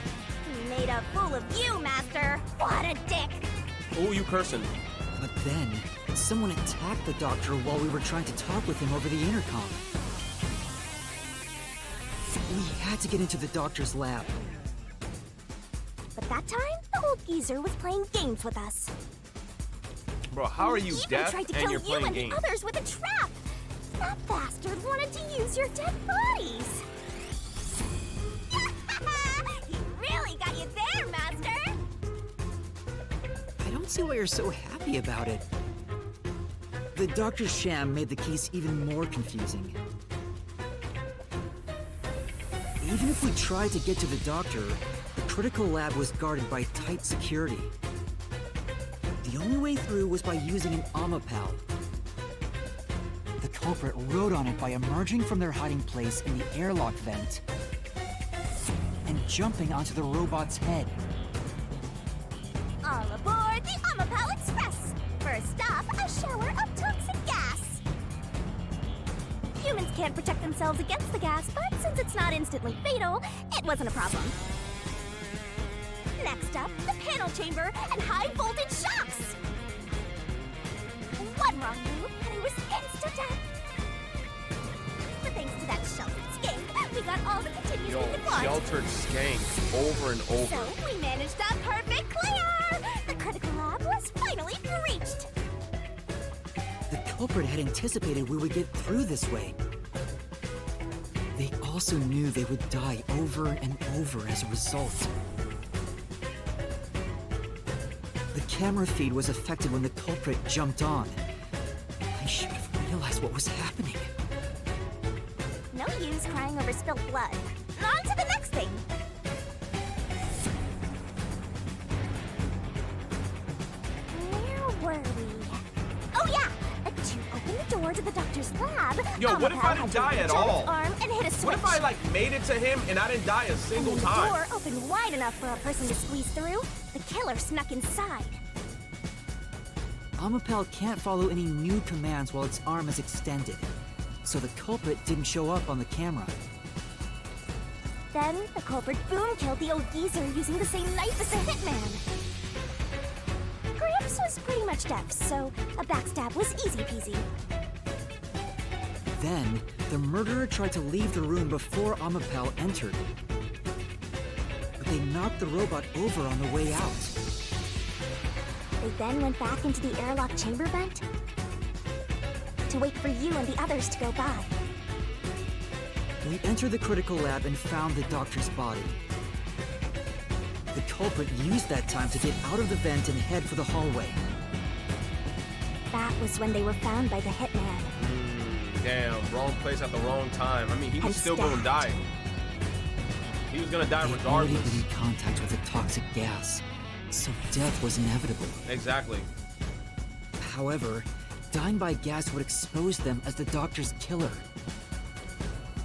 He made a fool of you, Master. What a dick! Who are you cursing? But then, someone attacked the doctor while we were trying to talk with him over the intercom. We had to get into the doctor's lab. But that time, the old geezer was playing games with us. Bro, how are you He even deaf tried to and kill you're you playing and games? the others with a trap. That bastard wanted to use your dead bodies. He really got you there, Master. I don't see why you're so happy about it. The doctor's sham made the case even more confusing. Even if we tried to get to the doctor, the critical lab was guarded by tight security. The only way through was by using an Amapel. The culprit rode on it by emerging from their hiding place in the airlock vent and jumping onto the robot's head. All aboard the Amapel Express. First stop, a shower of toxic gas. Humans can't protect themselves against the gas, but since it's not instantly fatal, it wasn't a problem. Next up, the panel chamber and high voltage shocks. One wrong move, and it was instant death. But thanks to that sheltered skank, we got all the continues Yo, we could want. sheltered skank over and over. So we managed a perfect clear. The critical lab was finally breached. The culprit had anticipated we would get through this way. They also knew they would die over and over as a result. The camera feed was affected when the culprit jumped on. I should have realized what was happening. No use crying over spilled blood. On to the next thing. Where were we? Oh yeah! To open the door to the doctor's lab, Yo, what if I didn't die at all? Arm and hit a switch. What if I like made it to him and I didn't die a single and when time? the door opened wide enough for a person to squeeze through, the killer snuck inside. Amapel can't follow any new commands while its arm is extended, so the culprit didn't show up on the camera. Then, the culprit boom killed the old geezer using the same knife as the hitman. Gramps was pretty much deaf, so a backstab was easy peasy. Then, the murderer tried to leave the room before Amapel entered. But they knocked the robot over on the way out. They then went back into the airlock chamber vent to wait for you and the others to go by. We entered the critical lab and found the doctor's body. The culprit used that time to get out of the vent and head for the hallway. That was when they were found by the hitman. Damn, wrong place at the wrong time. I mean, he was And still gonna stabbed. die. He was gonna die They'd already regardless. been in contact with a toxic gas, so death was inevitable. Exactly. However, dying by gas would expose them as the doctor's killer.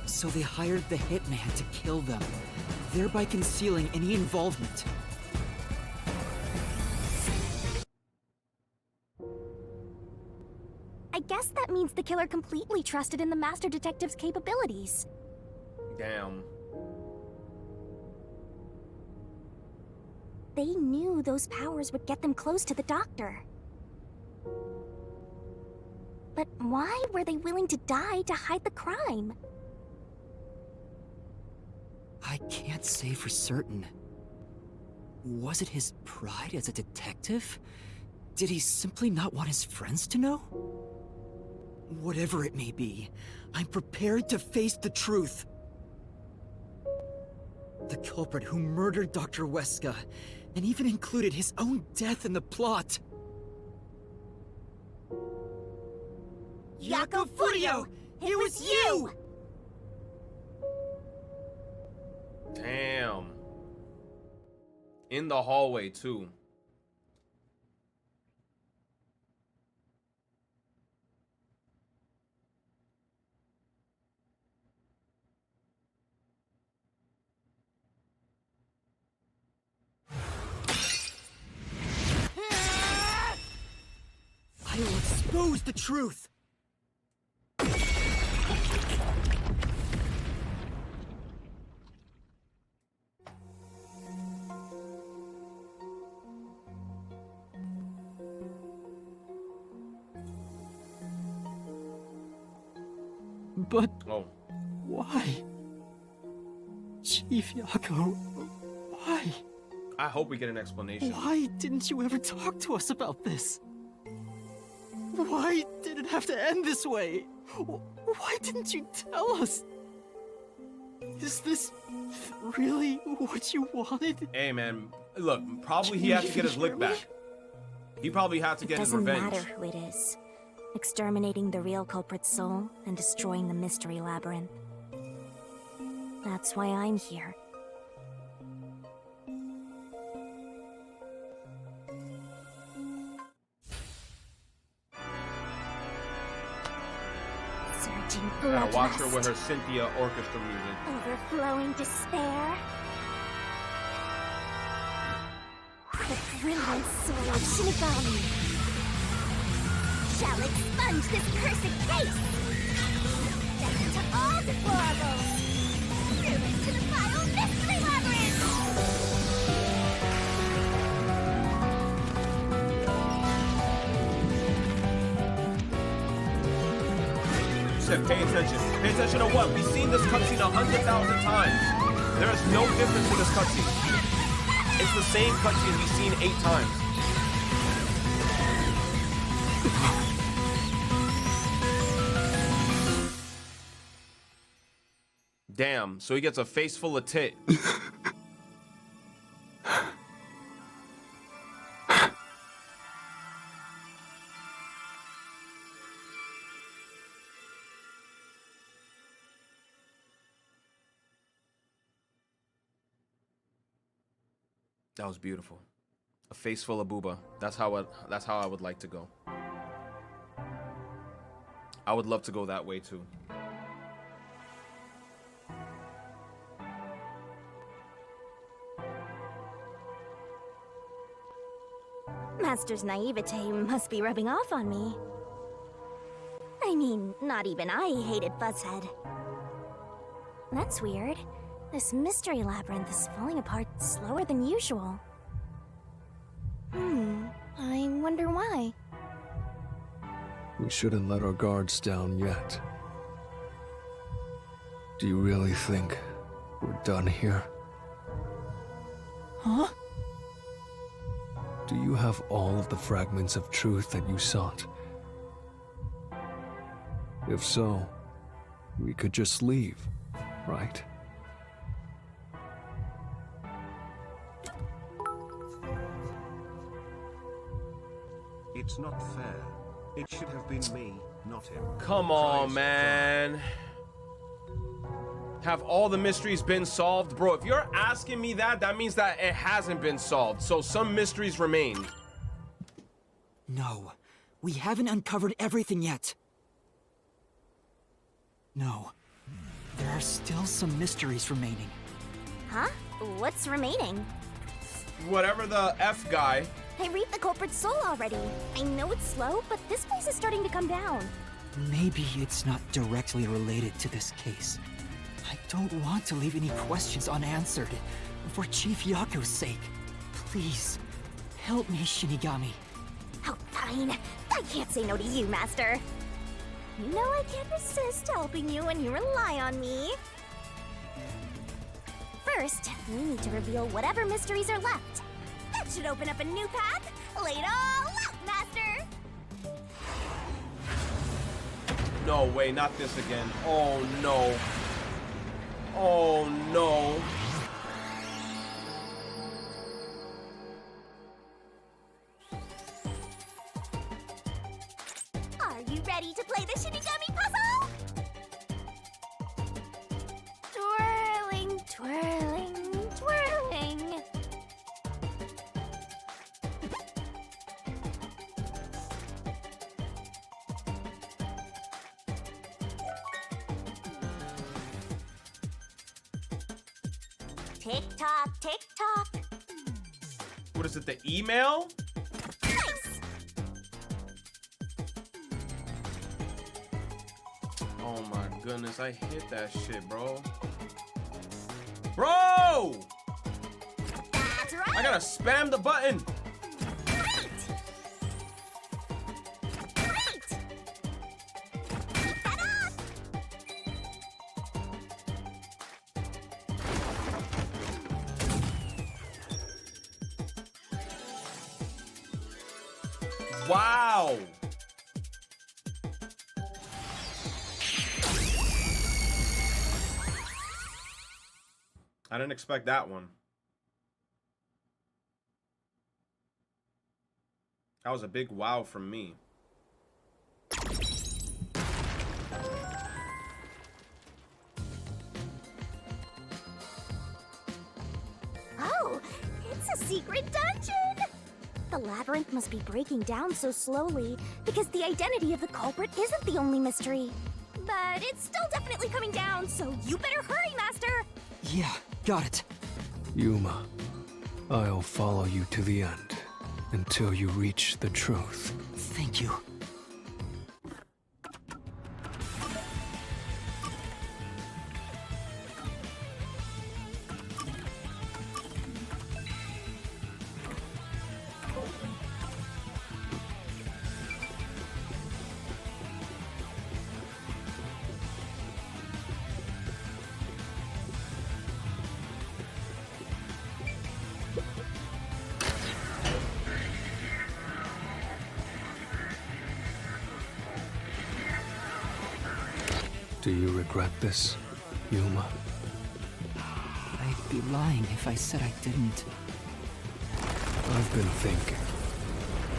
So they hired the hitman to kill them, thereby concealing any involvement. I guess that means the killer completely trusted in the master detective's capabilities. Damn. They knew those powers would get them close to the doctor. But why were they willing to die to hide the crime? I can't say for certain. Was it his pride as a detective? Did he simply not want his friends to know? Whatever it may be, I'm prepared to face the truth. The culprit who murdered Dr. Weska, and even included his own death in the plot. Yako Furio! It was you! Damn. In the hallway, too. I will expose the truth! But Oh. why? Chief Yakko, why? I hope we get an explanation. Why didn't you ever talk to us about this? Why did it have to end this way? Why didn't you tell us? Is this really what you wanted? Hey, man. Look, probably he had to get his lick back. He probably had to get his revenge. Doesn't matter who it is. Exterminating the real culprit's soul and destroying the mystery labyrinth. That's why I'm here. Surging Gotta watch her bloodlust. with her Cynthia orchestra music. Overflowing despair. The brilliant soul of Shinigami shall expunge this cursed case. Death to all deplorables. Ruin to the final mystery labyrinth. Said, pay attention. Pay attention to what? We've seen this cutscene 100,000 times. There is no difference in this cutscene. It's the same cutscene we've seen 8 times. Damn, so he gets a face full of tit. That was beautiful. A face full of booba. That's how I would like to go. I would love to go that way too. Master's naivete must be rubbing off on me. I mean, not even I hated Fuzzhead. That's weird. This mystery labyrinth is falling apart slower than usual. I wonder why. We shouldn't let our guards down yet. Do you really think we're done here? Huh? Do you have all of the fragments of truth that you sought? If so, we could just leave, right? It's not fair. It should have been me, not him. Come on, man. Have all the mysteries been solved? Bro, if you're asking me that, that means that it hasn't been solved. So some mysteries remain. No, we haven't uncovered everything yet. No, there are still some mysteries remaining. Huh? What's remaining? Whatever the F guy. I reaped the culprit's soul already. I know it's slow, but this place is starting to come down. Maybe it's not directly related to this case. I don't want to leave any questions unanswered. For Chief Yakko's sake, please, help me, Shinigami. Oh, fine. I can't say no to you, Master. You know I can't resist helping you when you rely on me. First, we need to reveal whatever mysteries are left. That should open up a new path. Lay it all out, Master! No way, not this again. Oh no. Oh no. Are you ready to play the Shinigami puzzle? Twirling, twirling, twirling. Tick tock, tick tock. What is it, the email? Nice. Oh my goodness, I hit that shit, bro. Bro! That's right. I gotta spam the button. Great. Great. Keep that up. Wow. I didn't expect that one. That was a big wow from me. Oh, it's a secret dungeon! The labyrinth must be breaking down so slowly because the identity of the culprit isn't the only mystery. But it's still definitely coming down, so you better hurry, Master! Yeah, got it. Yuma, I'll follow you to the end until you reach the truth. Thank you. Do you regret this, Yuma? I'd be lying if I said I didn't. I've been thinking.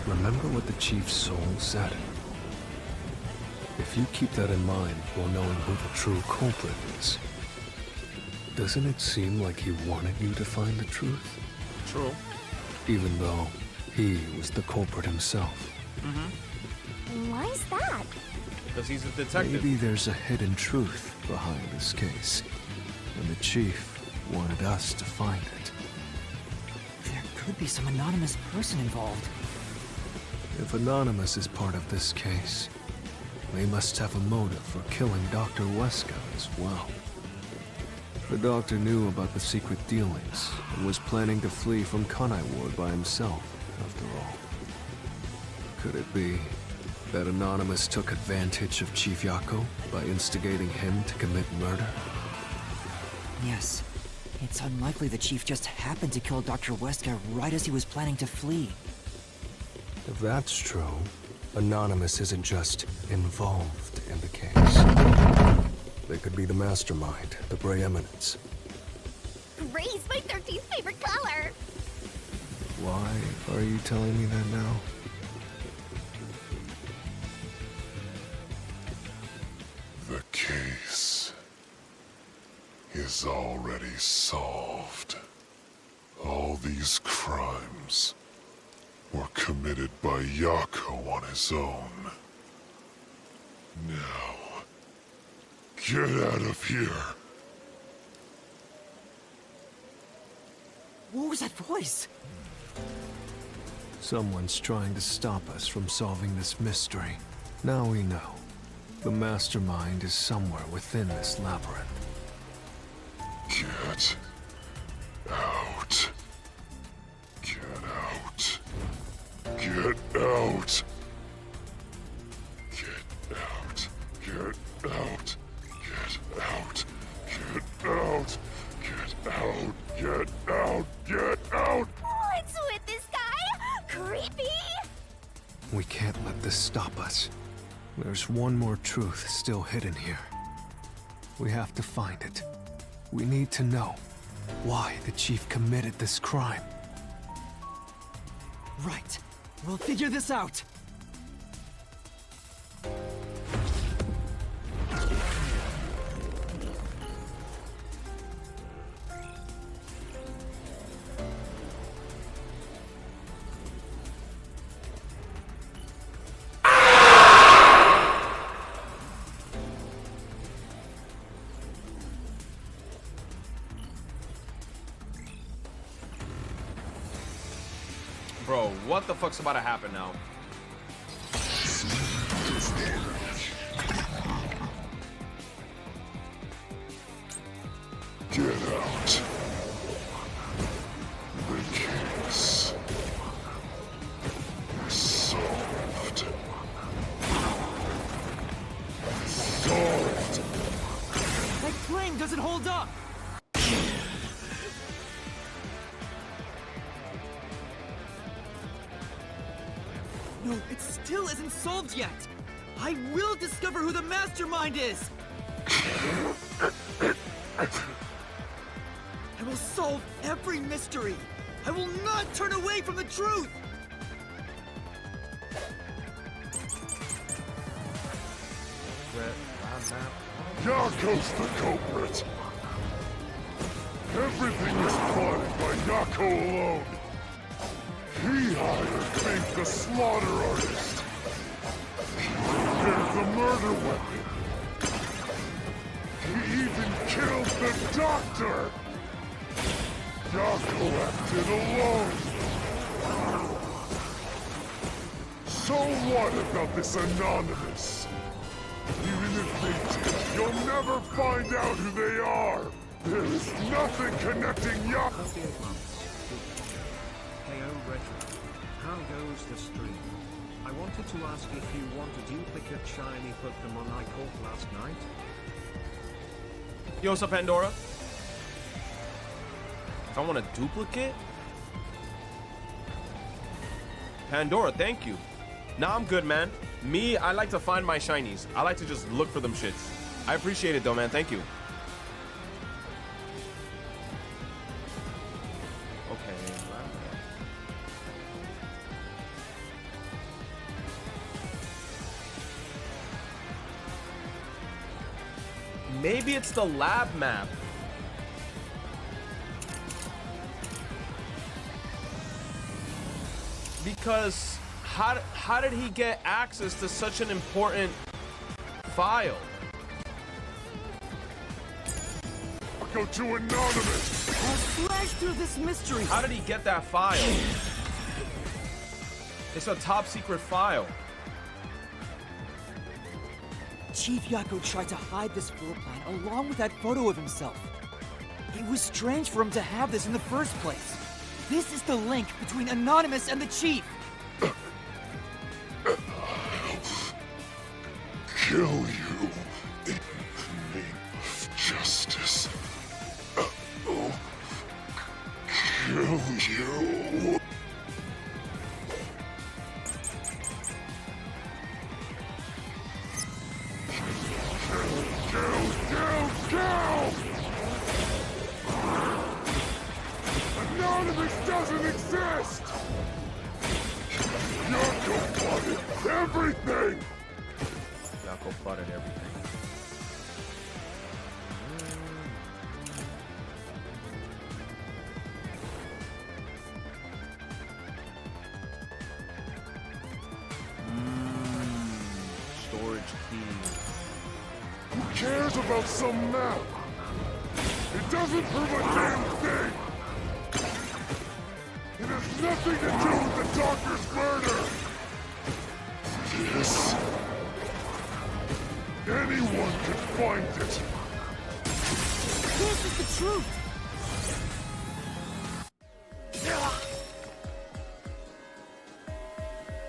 Remember what the Chief's soul said? If you keep that in mind while knowing who the true culprit is, doesn't it seem like he wanted you to find the truth? True. Even though he was the culprit himself. Why is that? Because he's a detective. Maybe there's a hidden truth behind this case, and the Chief wanted us to find it. There could be some anonymous person involved. If Anonymous is part of this case, they must have a motive for killing Dr. Wesker as well. The doctor knew about the secret dealings and was planning to flee from Kanai Ward by himself, after all. Could it be that Anonymous took advantage of Chief Yako by instigating him to commit murder? Yes. It's unlikely the Chief just happened to kill Dr. Wesker right as he was planning to flee. If that's true, Anonymous isn't just involved in the case. They could be the mastermind, the Grey Eminence. Gray's my 13th favorite color! Why are you telling me that now? The case is already solved. All these crimes were committed by Yako on his own. Now, get out of here. What was that voice? Someone's trying to stop us from solving this mystery. Now we know. The mastermind is somewhere within this labyrinth. Get out. Get out. Get out. Get out. Get out. Get out. Get out. Get out. Get out. Get out. What's with this guy? Creepy! We can't let this stop us. There's one more truth still hidden here. We have to find it. We need to know why the Chief committed this crime. Right. We'll figure this out. Bro, what the fuck's about to happen now? Get out. The case is solved. Solved. That cling doesn't hold up! No, it still isn't solved yet! I will discover who the mastermind is! I will solve every mystery! I will not turn away from the truth! Yako's the culprit! Everything was plotted by Yako alone! He hired Fink the slaughter artist! He prepared the murder weapon! He even killed the doctor! Yako acted alone! So what about this Anonymous? Even if they did, you'll never find out who they are! There is nothing connecting Yako! 48 months. Heyo Retro. How goes the stream? I wanted to ask if you want a duplicate shiny Pokemon I caught last night? Yo, what's up, Pandora? If I want a duplicate? Pandora, thank you. Nah, I'm good, man. Me, I like to find my shinies. I like to just look for them shits. I appreciate it, though, man. Thank you. Okay. Maybe it's the lab map. Because how did he get access to such an important file? Go to Anonymous! I'll slash through this mystery! How did he get that file? It's a top secret file. Chief Yako tried to hide this floor plan along with that photo of himself. It was strange for him to have this in the first place. This is the link between Anonymous and the Chief. Kill you in the name of justice. Kill you. Kill! Anonymous doesn't exist! Yako plotted everything! Yako plotted everything. Storage key. Who cares about some map? It doesn't prove a damn thing! It has nothing to do with the doctor's murder! This... anyone could find it! This is the truth!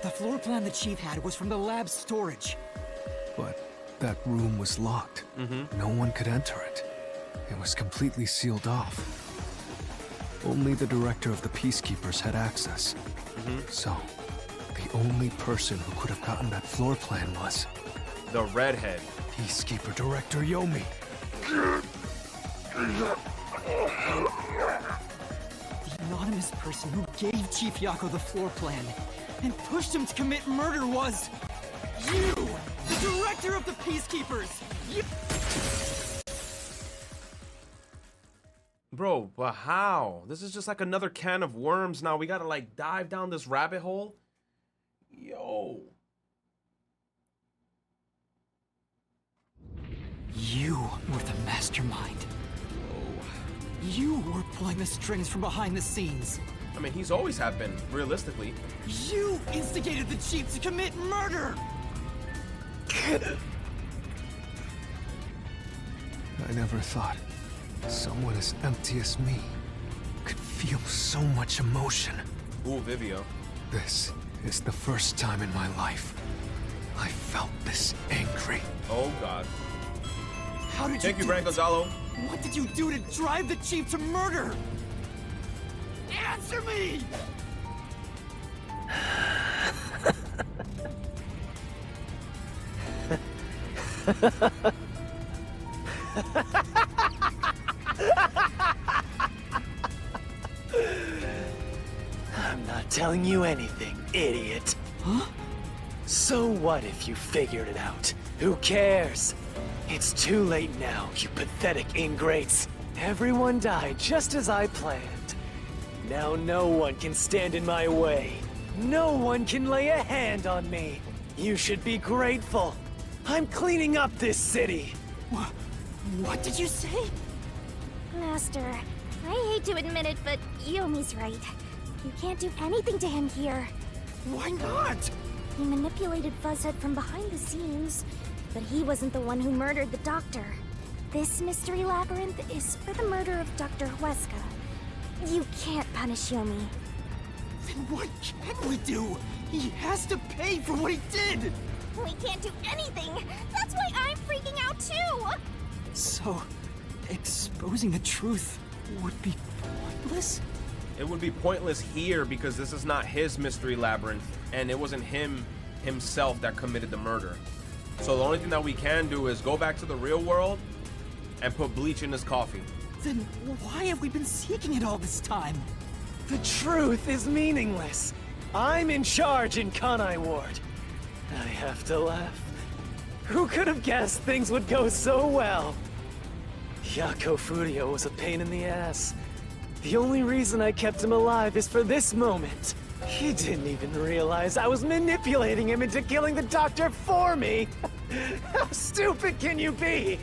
The floor plan the Chief had was from the lab's storage. But that room was locked. No one could enter it. It was completely sealed off. Only the director of the Peacekeepers had access. So, the only person who could have gotten that floor plan was... the redhead. Peacekeeper Director Yomi. The anonymous person who gave Chief Yako the floor plan and pushed him to commit murder was... you! The director of the Peacekeepers! You... Bro, but how? This is just like another can of worms now. We gotta like dive down this rabbit hole. Yo. You were the mastermind. You were pulling the strings from behind the scenes. I mean, he's always have been, realistically. You instigated the Chief to commit murder! I never thought someone as empty as me could feel so much emotion. Ooh, Vivio. This is the first time in my life I felt this angry. Oh, God. How did Thank you, do Brian it? Gonzalo. What did you do to drive the Chief to murder? Answer me! I'm not telling you anything, idiot. Huh? So what if you figured it out? Who cares? It's too late now, you pathetic ingrates. Everyone died just as I planned. Now no one can stand in my way. No one can lay a hand on me. You should be grateful. I'm cleaning up this city. What did you say? Master, I hate to admit it, but Yomi's right. You can't do anything to him here. Why not? He manipulated Fuzzhead from behind the scenes, but he wasn't the one who murdered the doctor. This mystery labyrinth is for the murder of Dr. Huesca. You can't punish Yomi. Then what can we do? He has to pay for what he did! We can't do anything! That's why I'm freaking out too! So, exposing the truth would be pointless? It would be pointless here because this is not his mystery labyrinth, and it wasn't himself that committed the murder. So the only thing that we can do is go back to the real world and put bleach in his coffee. Then why have we been seeking it all this time? The truth is meaningless. I'm in charge in Kanai Ward. I have to laugh. Who could have guessed things would go so well? Yako Furio was a pain in the ass. The only reason I kept him alive is for this moment. He didn't even realize I was manipulating him into killing the doctor for me. How stupid can you be?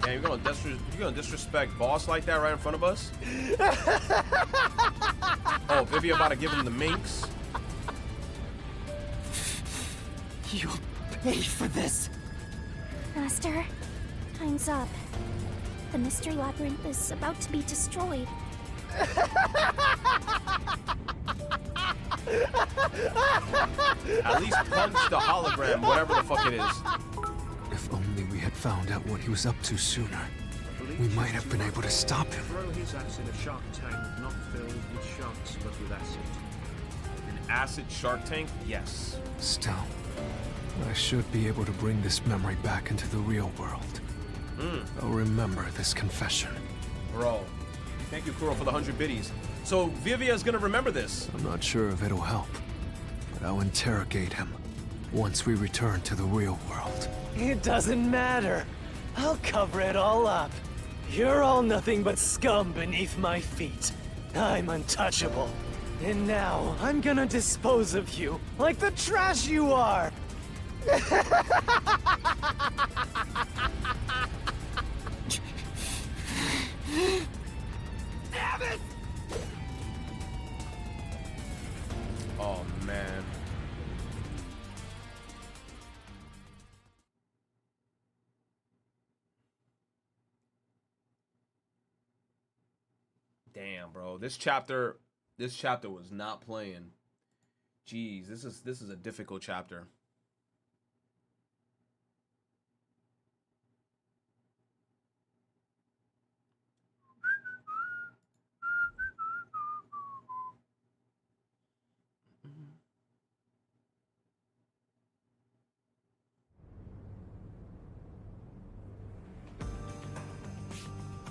Yeah, you're gonna disrespect boss like that right in front of us? Oh, Vivi about to give him the minks. You'll pay for this. Master, time's up. The mystery labyrinth is about to be destroyed. At least punch the hologram, whatever the fuck it is. If only we had found out what he was up to sooner, we might have been able to stop him. Throw his ass in a shark tank not filled with sharks but with acid. An acid shark tank? Yes. Still, I should be able to bring this memory back into the real world. I'll remember this confession. Bro. Thank you, Kuro, for the 100 biddies. So, Vivia's gonna remember this. I'm not sure if it'll help, but I'll interrogate him once we return to the real world. It doesn't matter. I'll cover it all up. You're all nothing but scum beneath my feet. I'm untouchable. And now, I'm gonna dispose of you like the trash you are! Damn it! Oh, man. Damn, bro. This chapter was not playing. Jeez, this is a difficult chapter.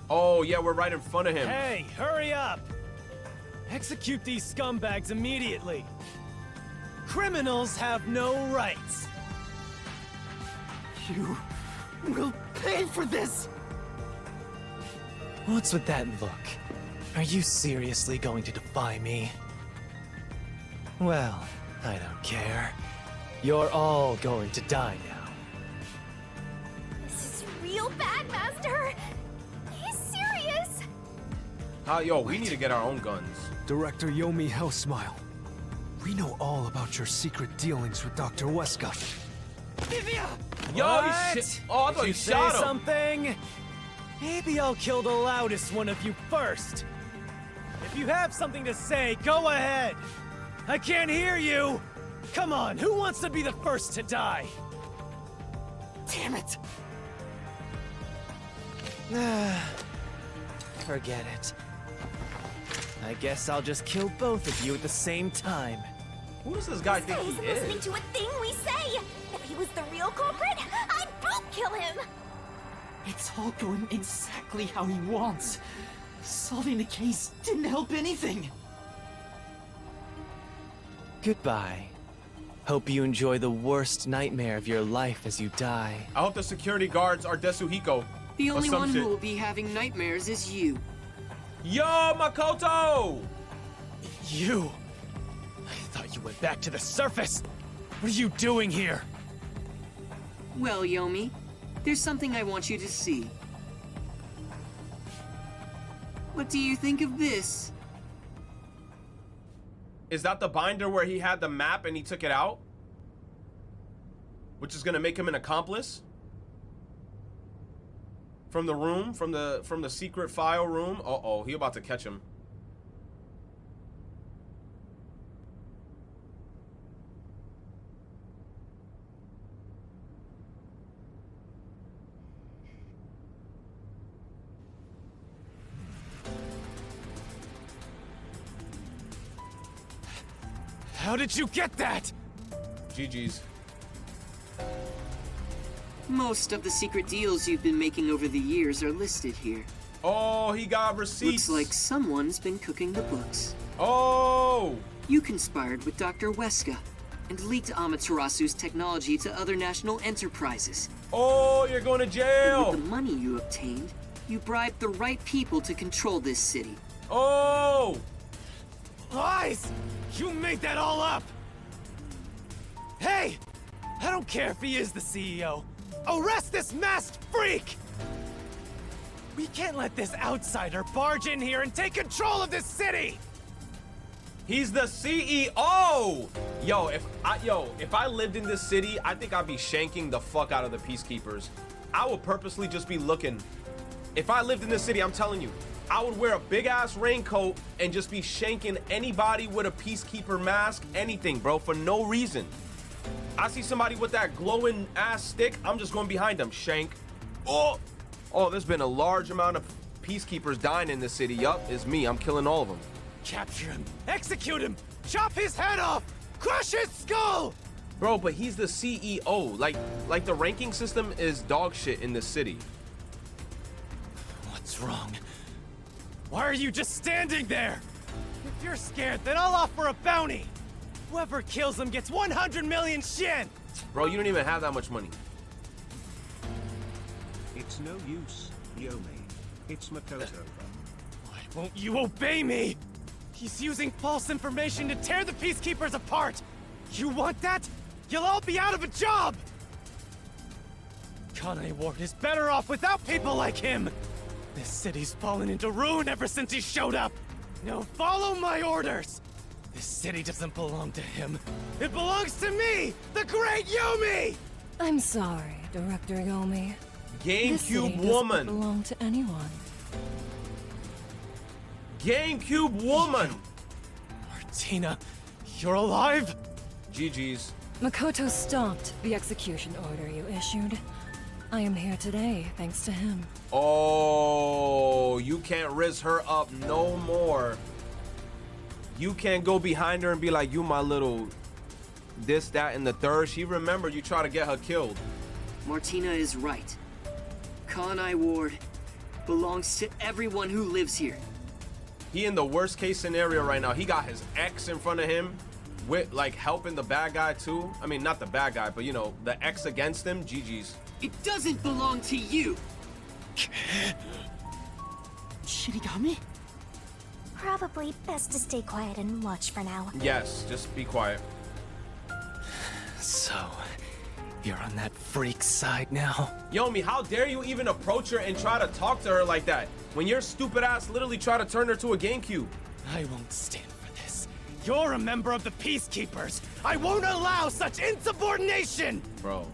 Oh, yeah, we're right in front of him. Hey, hurry up! Execute these scumbags immediately! Criminals have no rights! You will pay for this! What's with that look? Are you seriously going to defy me? Well, I don't care. You're all going to die now. This is real bad, Master! He's serious! Yo, we need to get our own guns. Director Yomi Hellsmile, we know all about your secret dealings with Dr. Huesca. Vivia! Yo, he shit. Oh, I thought you shot him. Something? Maybe I'll kill the loudest one of you first. If you have something to say, go ahead. I can't hear you. Come on, who wants to be the first to die? Damn it! Forget it. I guess I'll just kill both of you at the same time. Who does this guy think He's he listening is? to a thing we say! If he was the real culprit, I'd both kill him! It's all going exactly how he wants. Solving the case didn't help anything. Goodbye. Hope you enjoy the worst nightmare of your life as you die. I hope the security guards are Desuhiko. The or only some one shit. who will be having nightmares is you. Yo, Makoto! You! I thought you went back to the surface! What are you doing here? Well, Yomi, there's something I want you to see. What do you think of this? Is that the binder where he had the map and he took it out? Which is gonna make him an accomplice? From the room, from the secret file room. Uh-oh, he about to catch him. How did you get that? GG's. Most of the secret deals you've been making over the years are listed here. Oh, he got receipts. Looks like someone's been cooking the books. Oh! You conspired with Dr. Weska and leaked Amaterasu's technology to other national enterprises. Oh, you're going to jail! And with the money you obtained, you bribed the right people to control this city. Oh! Lies! You made that all up! Hey! I don't care if he is the CEO. Arrest this masked freak! We can't let this outsider barge in here and take control of this city! He's the CEO! Yo, if I lived in this city, I think I'd be shanking the fuck out of the peacekeepers. I would purposely just be looking. If I lived in this city, I'm telling you, I would wear a big-ass raincoat and just be shanking anybody with a peacekeeper mask, anything, bro, for no reason. I see somebody with that glowing-ass stick, I'm just going behind them, shank. Oh, there's been a large amount of peacekeepers dying in this city. Yup, it's me. I'm killing all of them. Capture him! Execute him! Chop his head off! Crush his skull! Bro, but he's the CEO. Like the ranking system is dog shit in this city. What's wrong? Why are you just standing there? If you're scared, then I'll offer a bounty. Whoever kills him gets 100 million shin! Bro, you don't even have that much money. It's no use, Yomi. It's Makoto. Why won't you obey me? He's using false information to tear the peacekeepers apart! You want that? You'll all be out of a job! Kanai Ward is better off without people like him! This city's fallen into ruin ever since he showed up! Now follow my orders! This city doesn't belong to him. It belongs to me! The great Yomi! I'm sorry, Director Yomi. GameCube woman! Doesn't belong to anyone. GameCube woman! Martina, you're alive? GG's. Makoto stopped the execution order you issued. I am here today, thanks to him. Oh, you can't riz her up no more. You can't go behind her and be like, you my little this, that, and the third. She remembered you try to get her killed. Martina is right. Kanai Ward belongs to everyone who lives here. He in the worst case scenario right now. He got his ex in front of him with like helping the bad guy too. I mean, not the bad guy, but you know, the ex against him. GG's. It doesn't belong to you. Shinigami? Probably best to stay quiet and watch for now. Yes, just be quiet. So, you're on that freak's side now? Yomi, how dare you even approach her and try to talk to her like that? When your stupid ass literally try to turn her to a GameCube. I won't stand for this. You're a member of the Peacekeepers. I won't allow such insubordination! Bro.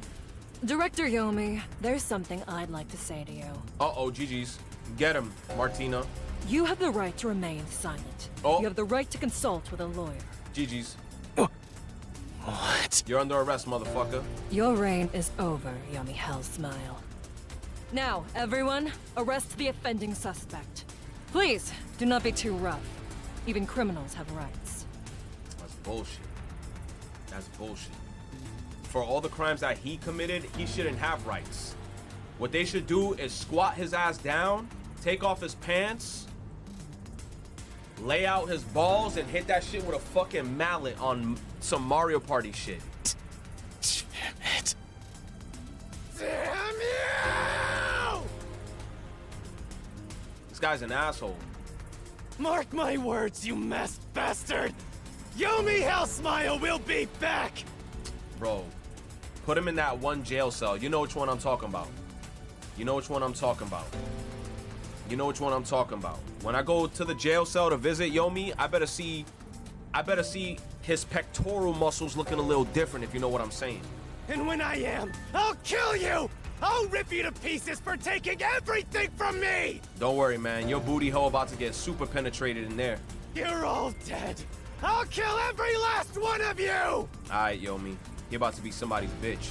Director Yomi, there's something I'd like to say to you. Uh-oh, GG's. Get him, Martina. You have the right to remain silent. Oh. You have the right to consult with a lawyer. GG's. What? You're under arrest, motherfucker. Your reign is over, Yomi Hellsmile. Now, everyone, arrest the offending suspect. Please, do not be too rough. Even criminals have rights. That's bullshit. That's bullshit. for all the crimes that he committed, he shouldn't have rights. What they should do is squat his ass down, take off his pants, lay out his balls, and hit that shit with a fucking mallet on some Mario Party shit. Damn it. Damn you! This guy's an asshole. Mark my words, you masked bastard! Yomi Hellsmile will be back! Bro, put him in that one jail cell. You know which one I'm talking about. You know which one I'm talking about. You know which one I'm talking about. When I go to the jail cell to visit Yomi, I better see his pectoral muscles looking a little different, if you know what I'm saying. And when I am, I'll kill you! I'll rip you to pieces for taking everything from me! Don't worry, man. Your booty hole about to get super penetrated in there. You're all dead! I'll kill every last one of you! Alright, Yomi. He about to be somebody's bitch.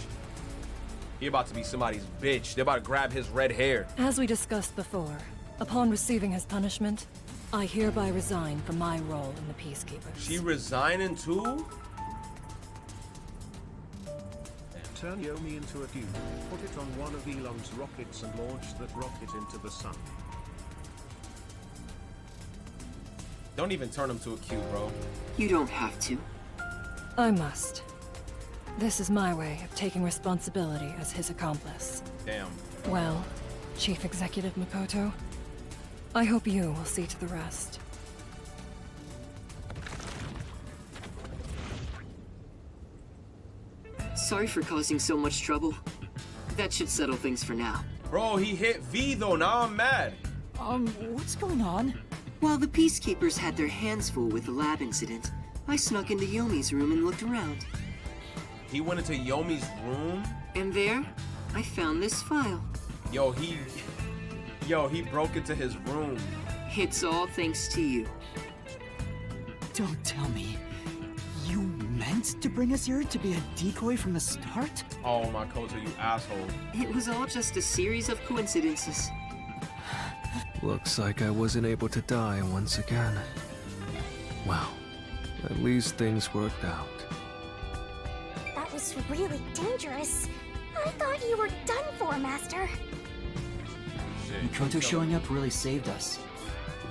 He about to be somebody's bitch. They're about to grab his red hair. As we discussed before, upon receiving his punishment, I hereby resign from my role in the Peacekeepers. She resigning too? Turn Yomi into a cube, put it on one of Elon's rockets and launch that rocket into the sun. Don't even turn him to a cube, bro. You don't have to. I must. This is my way of taking responsibility as his accomplice. Damn. Well, Chief Executive Makoto, I hope you will see to the rest. Sorry for causing so much trouble. That should settle things for now. Bro, he hit V though. Now I'm mad. What's going on? While the Peacekeepers had their hands full with the lab incident, I snuck into Yomi's room and looked around. He went into Yomi's room? And there, I found this file. Yo, he broke into his room. It's all thanks to you. Don't tell me. You meant to bring us here to be a decoy from the start? Oh, Makoto, you asshole. It was all just a series of coincidences. Looks like I wasn't able to die once again. Well, at least things worked out. That was really dangerous. I thought you were done for, Master. Makoto showing up really saved us.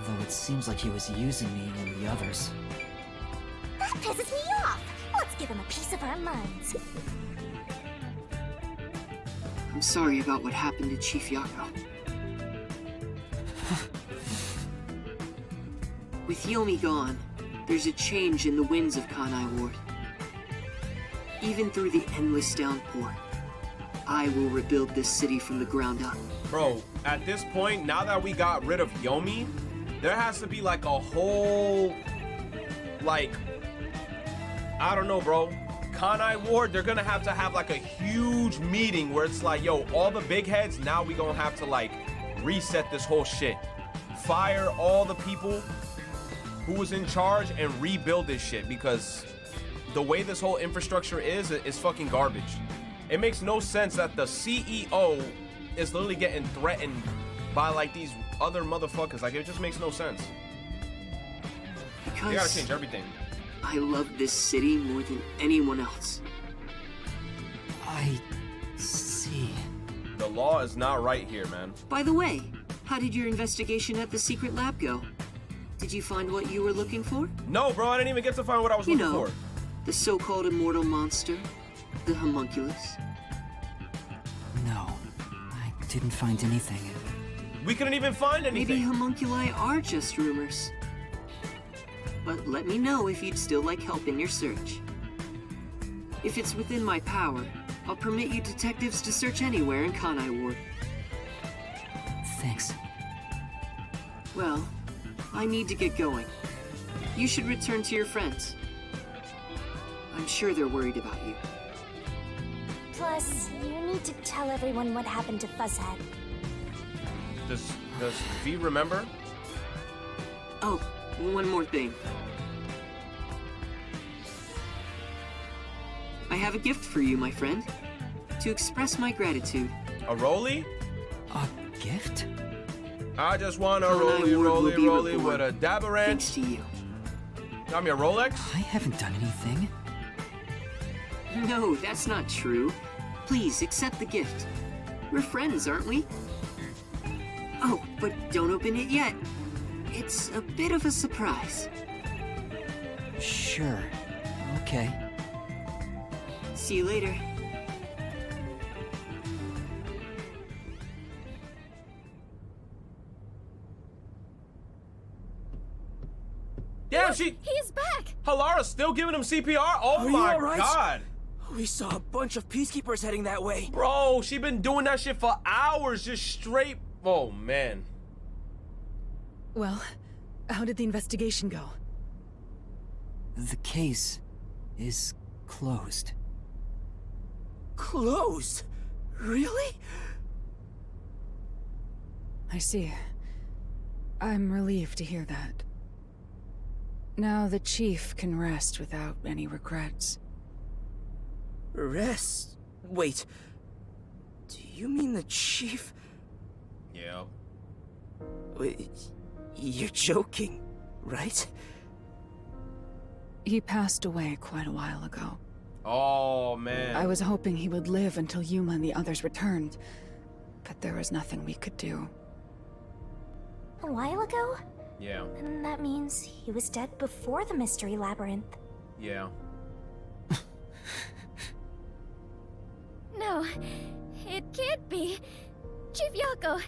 Though it seems like he was using me and the others. That pisses me off! Let's give him a piece of our minds. I'm sorry about what happened to Chief Yako. With Yomi gone, there's a change in the winds of Kanai Ward. Even through the endless downpour, I will rebuild this city from the ground up. Bro, at this point, now that we got rid of Yomi, there has to be like a whole, like, I don't know, bro. Kanai Ward, they're gonna have to have like a huge meeting where it's like, yo, all the big heads, now we gonna have to like reset this whole shit. Fire all the people who was in charge and rebuild this shit, because the way this whole infrastructure is fucking garbage. It makes no sense that the CEO is literally getting threatened by like these other motherfuckers. Like, it just makes no sense. Because they gotta change everything. I love this city more than anyone else. I see. The law is not right here, man. By the way, how did your investigation at the secret lab go? Did you find what you were looking for? No, bro, I didn't even get to find what I was looking for. The so-called immortal monster, the homunculus. No, I didn't find anything. We couldn't even find anything. Maybe homunculi are just rumors. But let me know if you'd still like help in your search. If it's within my power, I'll permit you detectives to search anywhere in Kanai Ward. Thanks. Well, I need to get going. You should return to your friends. I'm sure they're worried about you. Plus, you need to tell everyone what happened to Fuzzhead. Does V remember? Oh, one more thing. I have a gift for you, my friend. To express my gratitude. A rollie? A gift? I just want a rollie with a dabber ranch. Thanks to you. Got me a Rolex? I haven't done anything. No, that's not true. Please, accept the gift. We're friends, aren't we? Oh, but don't open it yet. It's a bit of a surprise. Sure. Okay. See you later. Damn, she... He's back! Halara's still giving him CPR? Oh Are you my all right? god. We saw a bunch of peacekeepers heading that way. Bro, she been doing that shit for hours, just straight... Oh, man. Well, how did the investigation go? The case is closed. Closed? Really? I see. I'm relieved to hear that. Now the chief can rest without any regrets. Rest? Wait. Do you mean the chief? Yeah. Wait, you're joking, right? He passed away quite a while ago. Oh, man. I was hoping he would live until Yuma and the others returned, but there was nothing we could do. A while ago? Yeah. And that means he was dead before the Mystery Labyrinth. Yeah. No, it can't be. Chief Yako,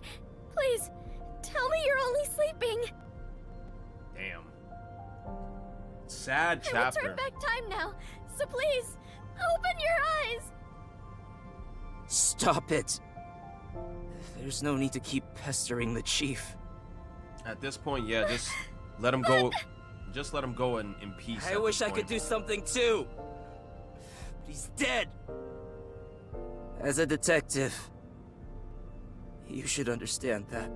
please, tell me you're only sleeping. Damn. Sad I will chapter. turn back time now, so please, open your eyes. Stop it. There's no need to keep pestering the chief. At this point, yeah, just let him go. Just let him go in peace. I wish I could do something too. But he's dead. As a detective, you should understand that.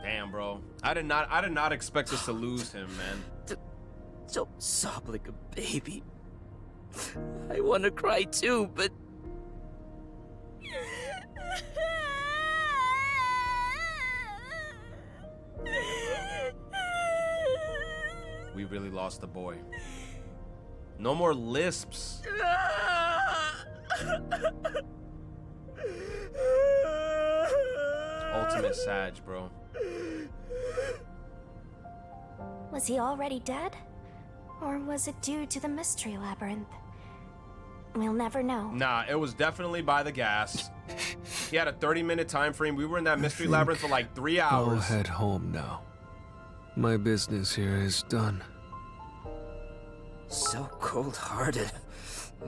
Damn, bro. I did not expect us to lose him, man. Don't sob like a baby. I want to cry too, but... We really lost the boy. No more lisps. Ultimate Sag, bro. Was he already dead? Or was it due to the Mystery Labyrinth? We'll never know. Nah, it was definitely by the gas. He had a 30-minute time frame. We were in that Mystery Labyrinth for like 3 hours. I'll head home now. My business here is done. So cold-hearted.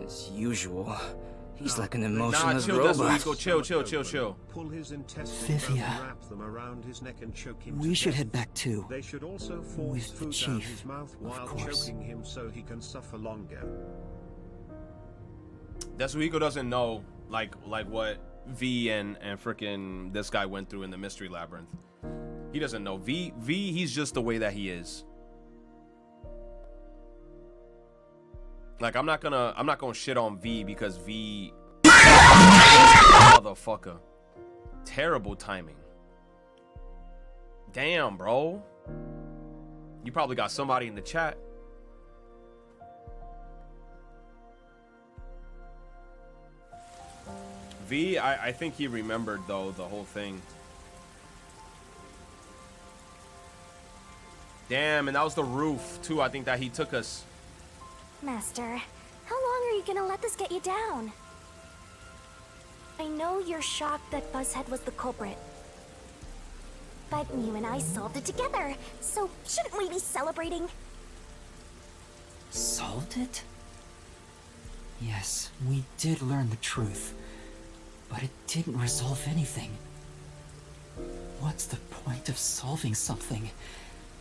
As usual. He's like an Nah, emotionless chill, robot. Desweego. Chill. Pull his intestines Vivia. and wrap them around his neck and choke him We to should death. head back too. They should also force With the food down chief, his mouth of while course. choking him so he can suffer longer. Desweego doesn't know like what V and frickin' this guy went through in the Mystery Labyrinth. He doesn't know. V, he's just the way that he is. Like I'm not gonna shit on V because V motherfucker. Terrible timing. Damn, bro. You probably got somebody in the chat. V, I think he remembered though the whole thing. Damn, and that was the roof too. I think that he took us. Master, how long are you gonna let this get you down? I know you're shocked that Buzzhead was the culprit. But you and I solved it together, so shouldn't we be celebrating? Solved it? Yes, we did learn the truth. But it didn't resolve anything. What's the point of solving something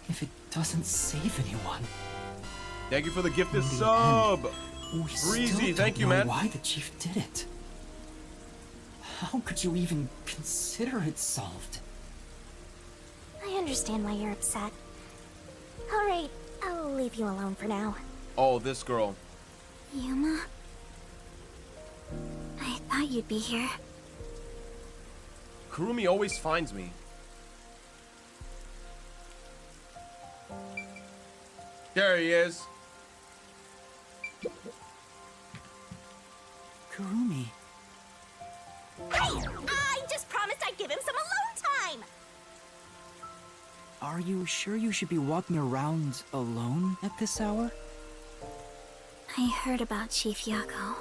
if it doesn't save anyone? Thank you for the gifted sub. Breezy, thank you, man. Why the chief did it? How could you even consider it solved? I understand why you're upset. Alright, I'll leave you alone for now. Oh, this girl. Yuma? I thought you'd be here. Kurumi always finds me. There he is. Kurumi. Hey! I just promised I'd give him some alone time! Are you sure you should be walking around alone at this hour? I heard about Chief Yako.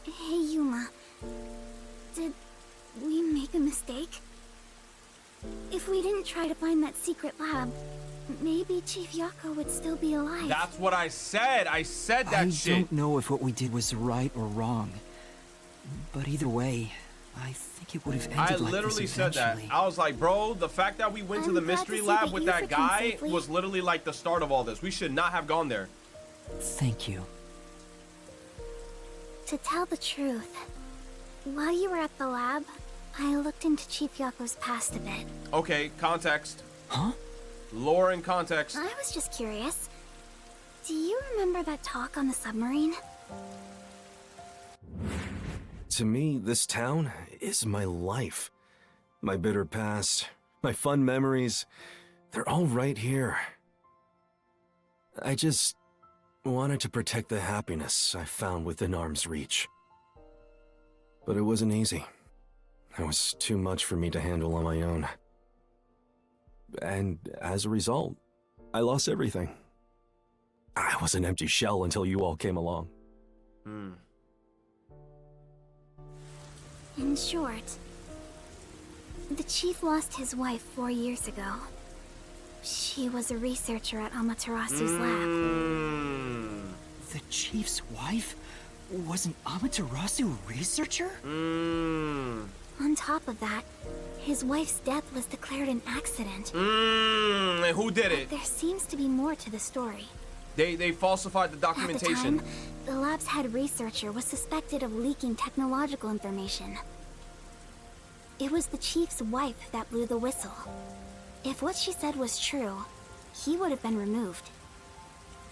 Hey, Yuma. Did we make a mistake? If we didn't try to find that secret lab, maybe Chief Yako would still be alive. That's what I said. I said that shit. I don't know if what we did was right or wrong. But either way, I think it would have ended I like this literally said that. eventually. I was like, bro, the fact that we went to the I'm glad mystery to see lab that with you that took him guy safely. was literally like the start of all this. We should not have gone there. Thank you. To tell the truth, while you were at the lab, I looked into Chief Yako's past a bit. Okay, context. Huh? Lore and context. I was just curious. Do you remember that talk on the submarine? To me, this town is my life. My bitter past, my fun memories, they're all right here. I just wanted to protect the happiness I found within arm's reach. But it wasn't easy. It was too much for me to handle on my own. And as a result, I lost everything. I was an empty shell until you all came along. In short, the chief lost his wife 4 years ago. She was a researcher at Amaterasu's lab. The chief's wife was an Amaterasu researcher? On top of that, his wife's death was declared an accident. And who did it? There seems to be more to the story. They falsified the At documentation. the time, the lab's head researcher was suspected of leaking technological information. It was the chief's wife that blew the whistle. If what she said was true, he would have been removed.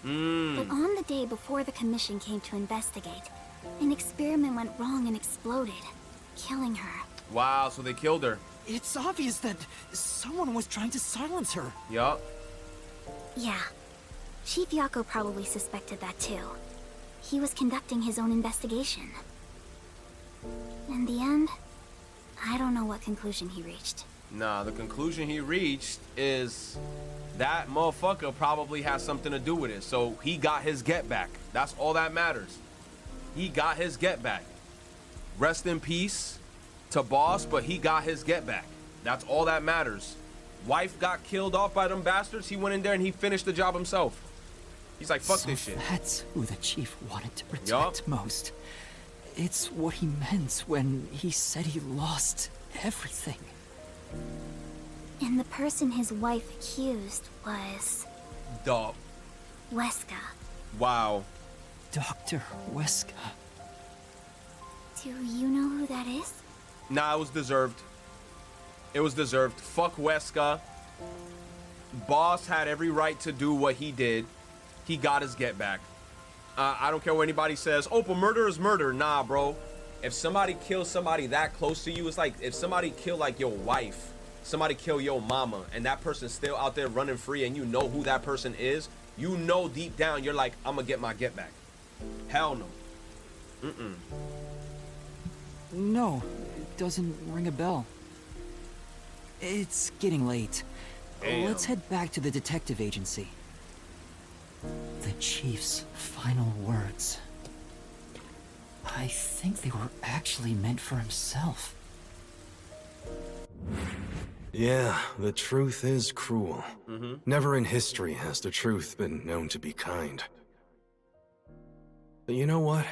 But on the day before the commission came to investigate, an experiment went wrong and exploded, killing her. Wow, so they killed her. It's obvious that someone was trying to silence her. Yup. Yeah. Chief Yako probably suspected that too. He was conducting his own investigation. In the end, I don't know what conclusion he reached. Nah, the conclusion he reached is that motherfucker probably has something to do with it. So he got his get back. That's all that matters. He got his get back. Rest in peace to boss, but he got his get back. That's all that matters. Wife got killed off by them bastards. He went in there and he finished the job himself. He's like, fuck So this shit. That's who the chief wanted to protect most. It's what he meant when he said he lost everything. And the person his wife accused was... Dog. Weska. Wow. Dr. Weska. Do you know who that is? Nah, it was deserved. It was deserved. Fuck Weska. Boss had every right to do what he did. He got his get back. I don't care what anybody says. Oh, but murder is murder. Nah, bro. If somebody kills somebody that close to you, it's like if somebody killed like your wife, somebody kill your mama, and that person's still out there running free, and you know who that person is, you know deep down you're like, I'm gonna get my get back. Hell no. No, it doesn't ring a bell. It's getting late. Damn. Let's head back to the detective agency. The chief's final words. I think they were actually meant for himself. Yeah, the truth is cruel. Never in history has the truth been known to be kind. But you know what?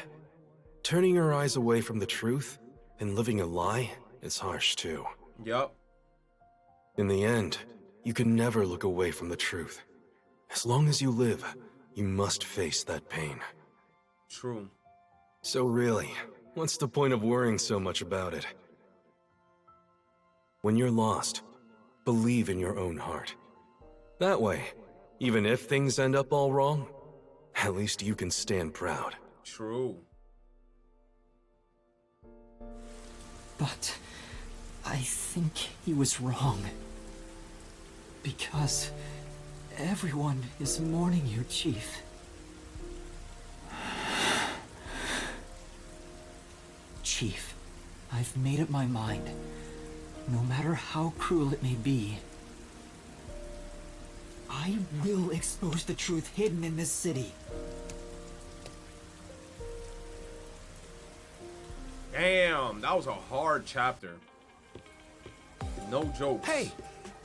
Turning your eyes away from the truth and living a lie is harsh too. Yup. In the end, you can never look away from the truth. As long as you live, you must face that pain. True. So really, what's the point of worrying so much about it? When you're lost, believe in your own heart. That way, even if things end up all wrong, at least you can stand proud. True. But I think he was wrong. Because everyone is mourning you, Chief. Chief, I've made up my mind. No matter how cruel it may be, I will expose the truth hidden in this city. Damn, that was a hard chapter. No jokes. Hey,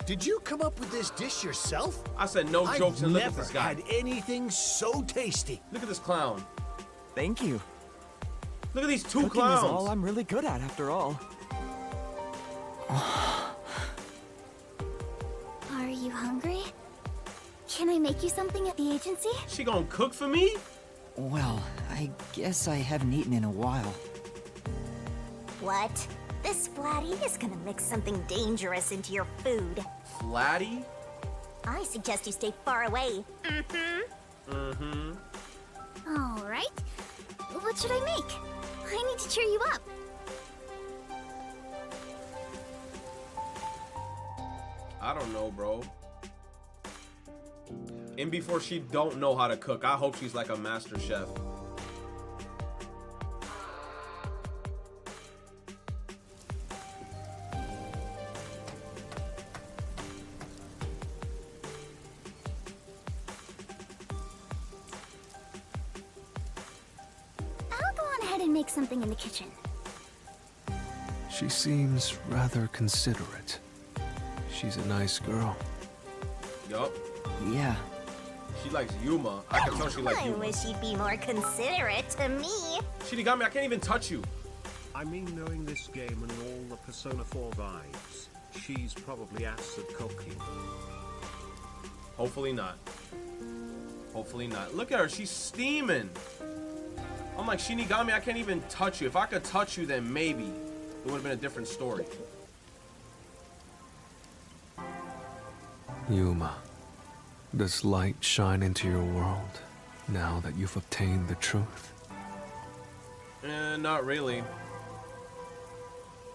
did you come up with this dish yourself? I said no jokes, and look at this guy. I've never had anything so tasty. Look at this clown. Thank you. Look at these two Cooking clowns. is all I'm really good at, after all. Are you hungry? Can I make you something at the agency? She gonna cook for me? Well, I guess I haven't eaten in a while. What? This Flatty is gonna mix something dangerous into your food. Flatty? I suggest you stay far away. All right. What should I make? I need to cheer you up. I don't know, bro. And before she don't know how to cook, I hope she's like a master chef. I'll go on ahead and make something in the kitchen. She seems rather considerate. She's a nice girl. Yup. Yeah. She likes Yuma. I can tell she likes I Yuma. wish you'd be more considerate to me. Shinigami, I can't even touch you. I mean, knowing this game and all the Persona 4 vibes, she's probably acid cooking. Hopefully not. Hopefully not. Look at her. She's steaming. I'm like, Shinigami, I can't even touch you. If I could touch you, then maybe it would have been a different story. Yuma, does light shine into your world now that you've obtained the truth? Not really.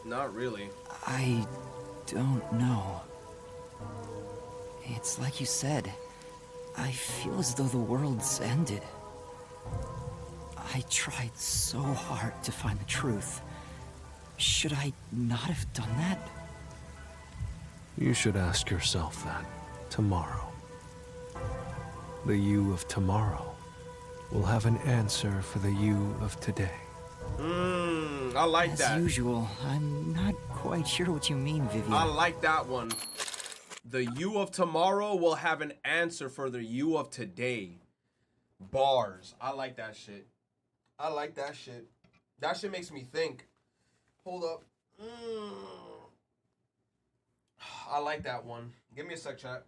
Not really. I don't know. It's like you said. I feel as though the world's ended. I tried so hard to find the truth. Should I not have done that? You should ask yourself that tomorrow. The you of tomorrow will have an answer for the you of today. I like As that. As usual, I'm not quite sure what you mean, Vivian. I like that one. The you of tomorrow will have an answer for the you of today. Bars. I like that shit. I like that shit. That shit makes me think. Hold up. I like that one. Give me a sec, chat.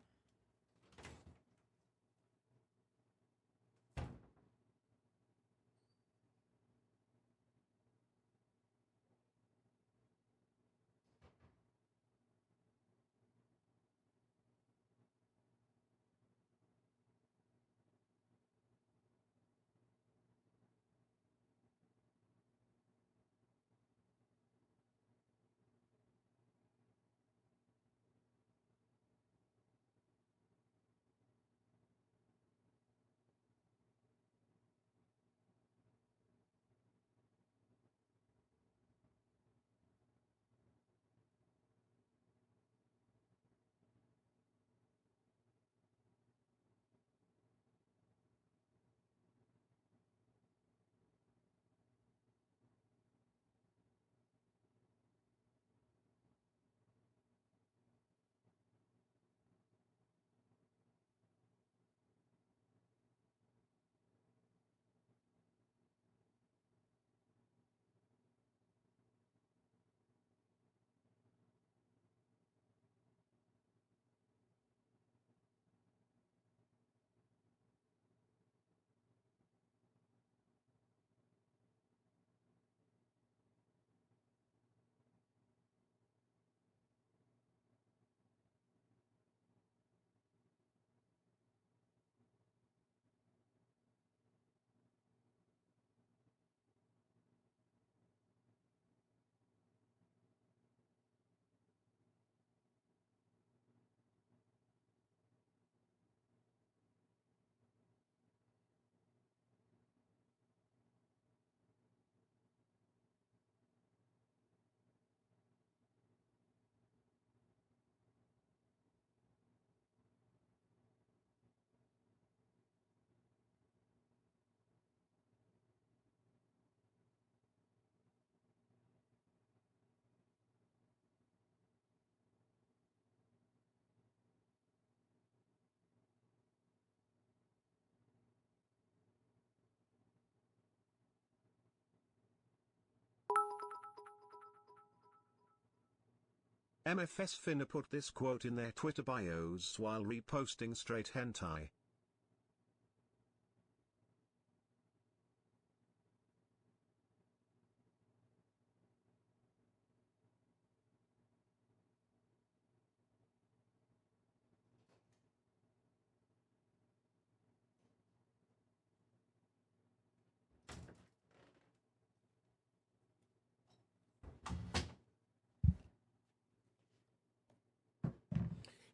MFS finna put this quote in their Twitter bios while reposting straight hentai.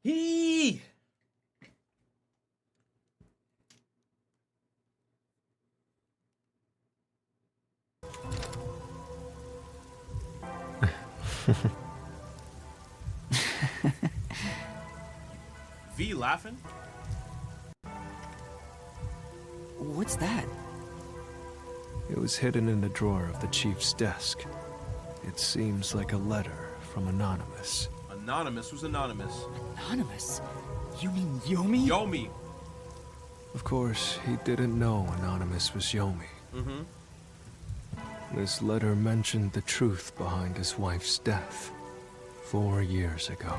Hee! V laughing? What's that? It was hidden in the drawer of the chief's desk. It seems like a letter from Anonymous. Anonymous? Who's Anonymous? Anonymous? You mean Yomi? Yomi! Of course, he didn't know Anonymous was Yomi. Mm-hmm. This letter mentioned the truth behind his wife's death 4 years ago.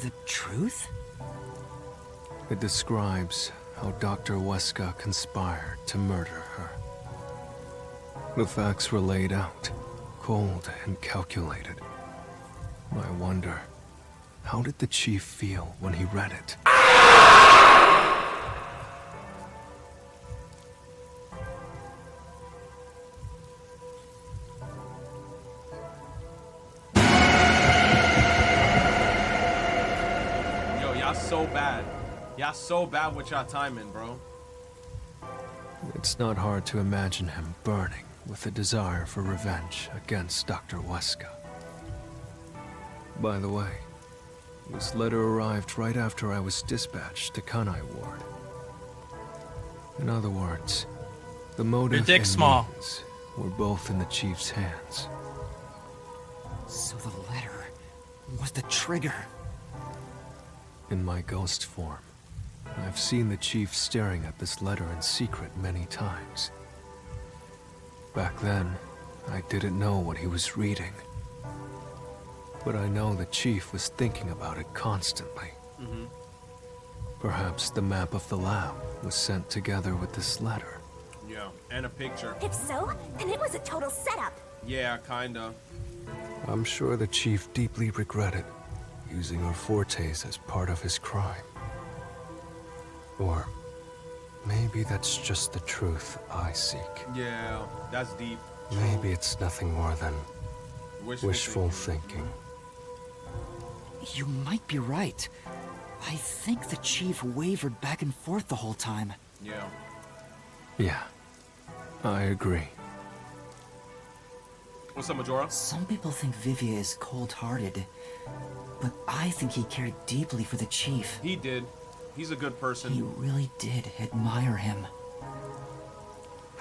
The truth? It describes how Dr. Weska conspired to murder her. The facts were laid out, cold and calculated. I wonder, how did the chief feel when he read it? Yo, y'all so bad. Y'all so bad with y'all timing, bro. It's not hard to imagine him burning with a desire for revenge against Dr. Weska. By the way, this letter arrived right after I was dispatched to Kanai Ward. In other words, the motive and dick's small. means were both in the chief's hands. So the letter was the trigger. In my ghost form, I've seen the chief staring at this letter in secret many times. Back then, I didn't know what he was reading. But I know the chief was thinking about it constantly. Mm-hmm. Perhaps the map of the lab was sent together with this letter. Yeah, and a picture. If so, then it was a total setup. Yeah, kinda. I'm sure the chief deeply regretted using our fortes as part of his crime. Or maybe that's just the truth I seek. Yeah, that's deep. Maybe it's nothing more than wishful thinking. You might be right. I think the chief wavered back and forth the whole time. Yeah. Yeah, I agree. What's up, Majora? Some people think Vivia is cold-hearted, but I think he cared deeply for the chief. He did. He's a good person. He really did admire him.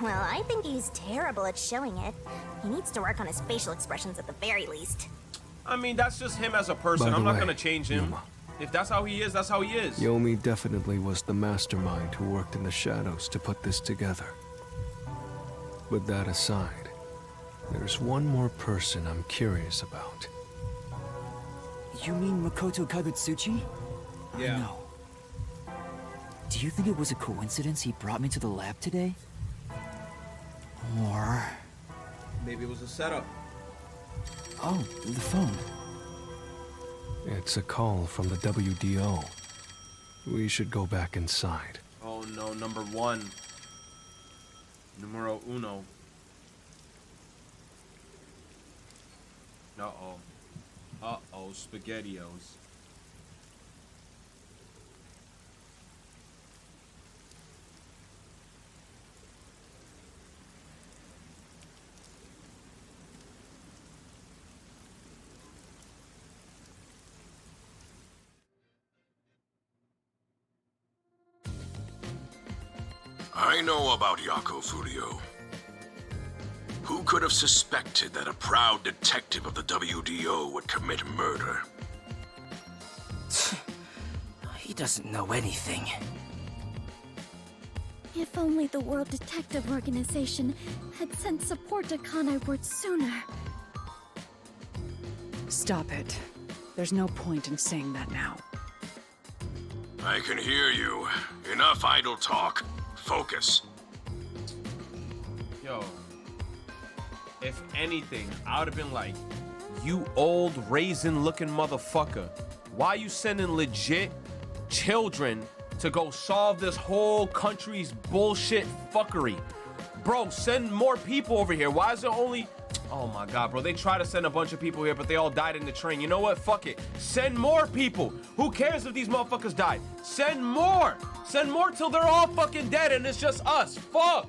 Well, I think he's terrible at showing it. He needs to work on his facial expressions at the very least. I mean, that's just him as a person. By the I'm not way, gonna change him. Yuma. If that's how he is, that's how he is. Yomi definitely was the mastermind who worked in the shadows to put this together. But that aside, there's one more person I'm curious about. You mean Makoto Kagutsuchi? Yeah. No. Do you think it was a coincidence he brought me to the lab today? Or... Maybe it was a setup. Oh, the phone. It's a call from the WDO. We should go back inside. Oh no, number one. Numero uno. Uh-oh. Uh-oh, SpaghettiOs. I know about Yako Furio. Who could have suspected that a proud detective of the WDO would commit murder? He doesn't know anything. If only the World Detective Organization had sent support to Kanai Ward sooner. Stop it. There's no point in saying that now. I can hear you. Enough idle talk. Focus. Yo, if anything, I would have been like, you old raisin-looking motherfucker. Why you sending legit children to go solve this whole country's bullshit fuckery? Bro, send more people over here. Why is there only... Oh my God, bro. They try to send a bunch of people here, but they all died in the train. You know what? Fuck it. Send more people. Who cares if these motherfuckers died? Send more. Send more till they're all fucking dead and it's just us. Fuck.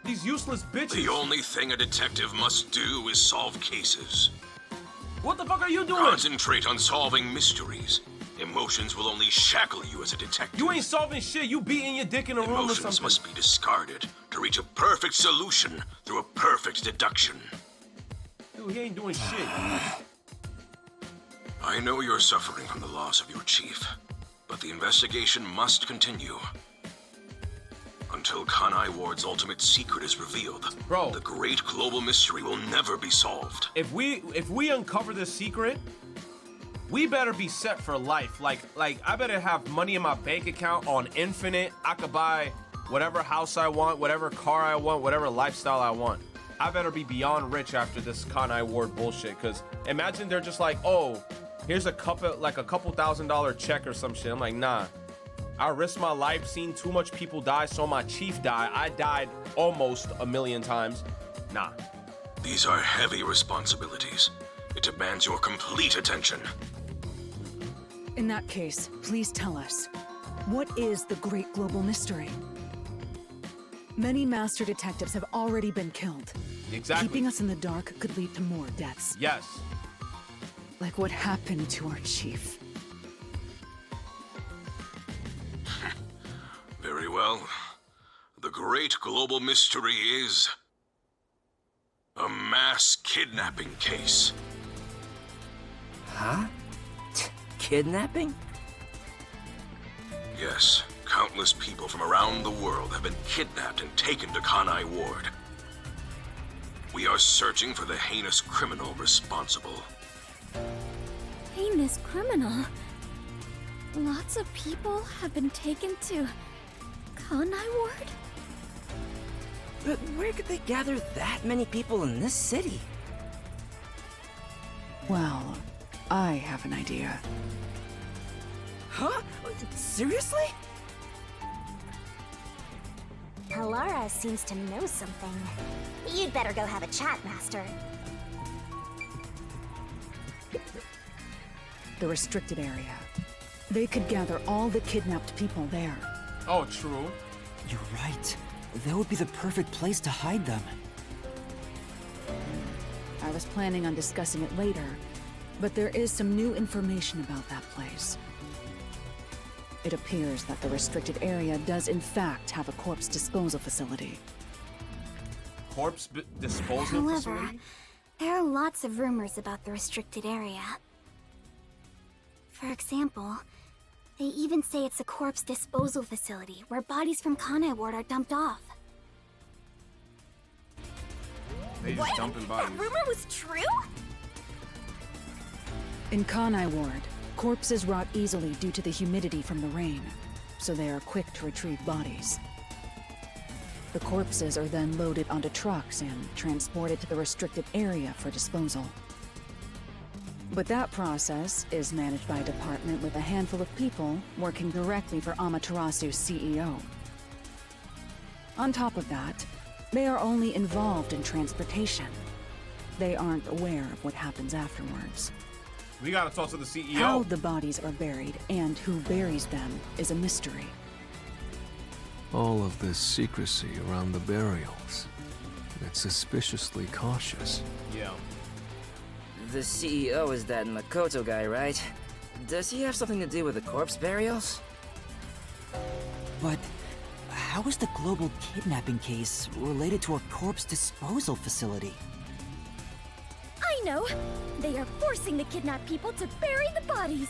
These useless bitches. The only thing a detective must do is solve cases. What the fuck are you doing? Concentrate on solving mysteries. Emotions will only shackle you as a detective. You ain't solving shit. You beating your dick in a room or something. Emotions must be discarded to reach a perfect solution through a perfect deduction. Dude, he ain't doing shit. I know you're suffering from the loss of your chief, but the investigation must continue. Until Kanai Ward's ultimate secret is revealed, bro, the great global mystery will never be solved. If we uncover this secret, we better be set for life. Like I better have money in my bank account on infinite. I could buy whatever house I want, whatever car I want, whatever lifestyle I want. I better be beyond rich after this Kanai Ward bullshit. Cause imagine they're just like, oh, here's a couple $1,000 check or some shit. I'm like, nah. I risked my life, seen too much people die, saw my chief die. I died almost 1,000,000 times. Nah. These are heavy responsibilities. It demands your complete attention. In that case, please tell us, what is the great global mystery? Many master detectives have already been killed. Exactly. Keeping us in the dark could lead to more deaths. Yes. Like what happened to our chief. Very well. The great global mystery is a mass kidnapping case. Huh? Kidnapping? Yes, countless people from around the world have been kidnapped and taken to Kanai Ward. We are searching for the heinous criminal responsible. Heinous criminal? Lots of people have been taken to Kanai Ward? But where could they gather that many people in this city? Well, I have an idea. Huh? Seriously? Halara seems to know something. You'd better go have a chat, Master. The restricted area. They could gather all the kidnapped people there. Oh, true. You're right. That would be the perfect place to hide them. I was planning on discussing it later, but there is some new information about that place. It appears that the restricted area does in fact have a corpse disposal facility. Corpse disposal However, facility? there are lots of rumors about the restricted area. For example, they even say it's a corpse disposal facility where bodies from Kanai Ward are dumped off. They just dumping bodies. That rumor was true? In Kanai Ward, corpses rot easily due to the humidity from the rain, so they are quick to retrieve bodies. The corpses are then loaded onto trucks and transported to the restricted area for disposal. But that process is managed by a department with a handful of people working directly for Amaterasu's CEO. On top of that, they are only involved in transportation. They aren't aware of what happens afterwards. We gotta talk to the CEO. How the bodies are buried and who buries them is a mystery. All of this secrecy around the burials. It's suspiciously cautious. Yeah. The CEO is that Makoto guy, right? Does he have something to do with the corpse burials? But how is the global kidnapping case related to a corpse disposal facility? I know! They are forcing the kidnapped people to bury the bodies!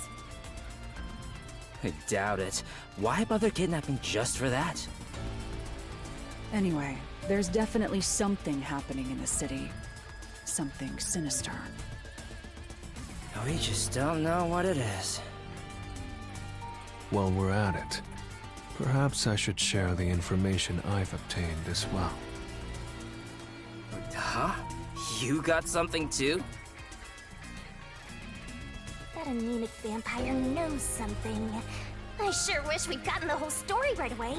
I doubt it. Why bother kidnapping just for that? Anyway, there's definitely something happening in the city. Something sinister. We just don't know what it is. While we're at it, perhaps I should share the information I've obtained as well. Huh? You got something too? That anemic vampire knows something. I sure wish we'd gotten the whole story right away.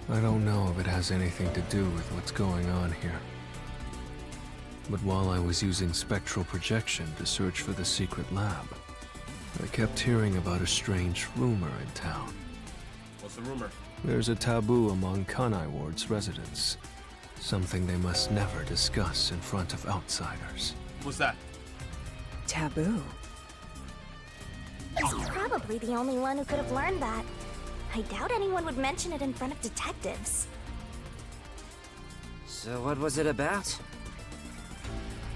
I don't know if it has anything to do with what's going on here. But while I was using spectral projection to search for the secret lab, I kept hearing about a strange rumor in town. What's the rumor? There's a taboo among Kanai Ward's residents. Something they must never discuss in front of outsiders. What's that? Taboo? He's probably the only one who could have learned that. I doubt anyone would mention it in front of detectives. So what was it about?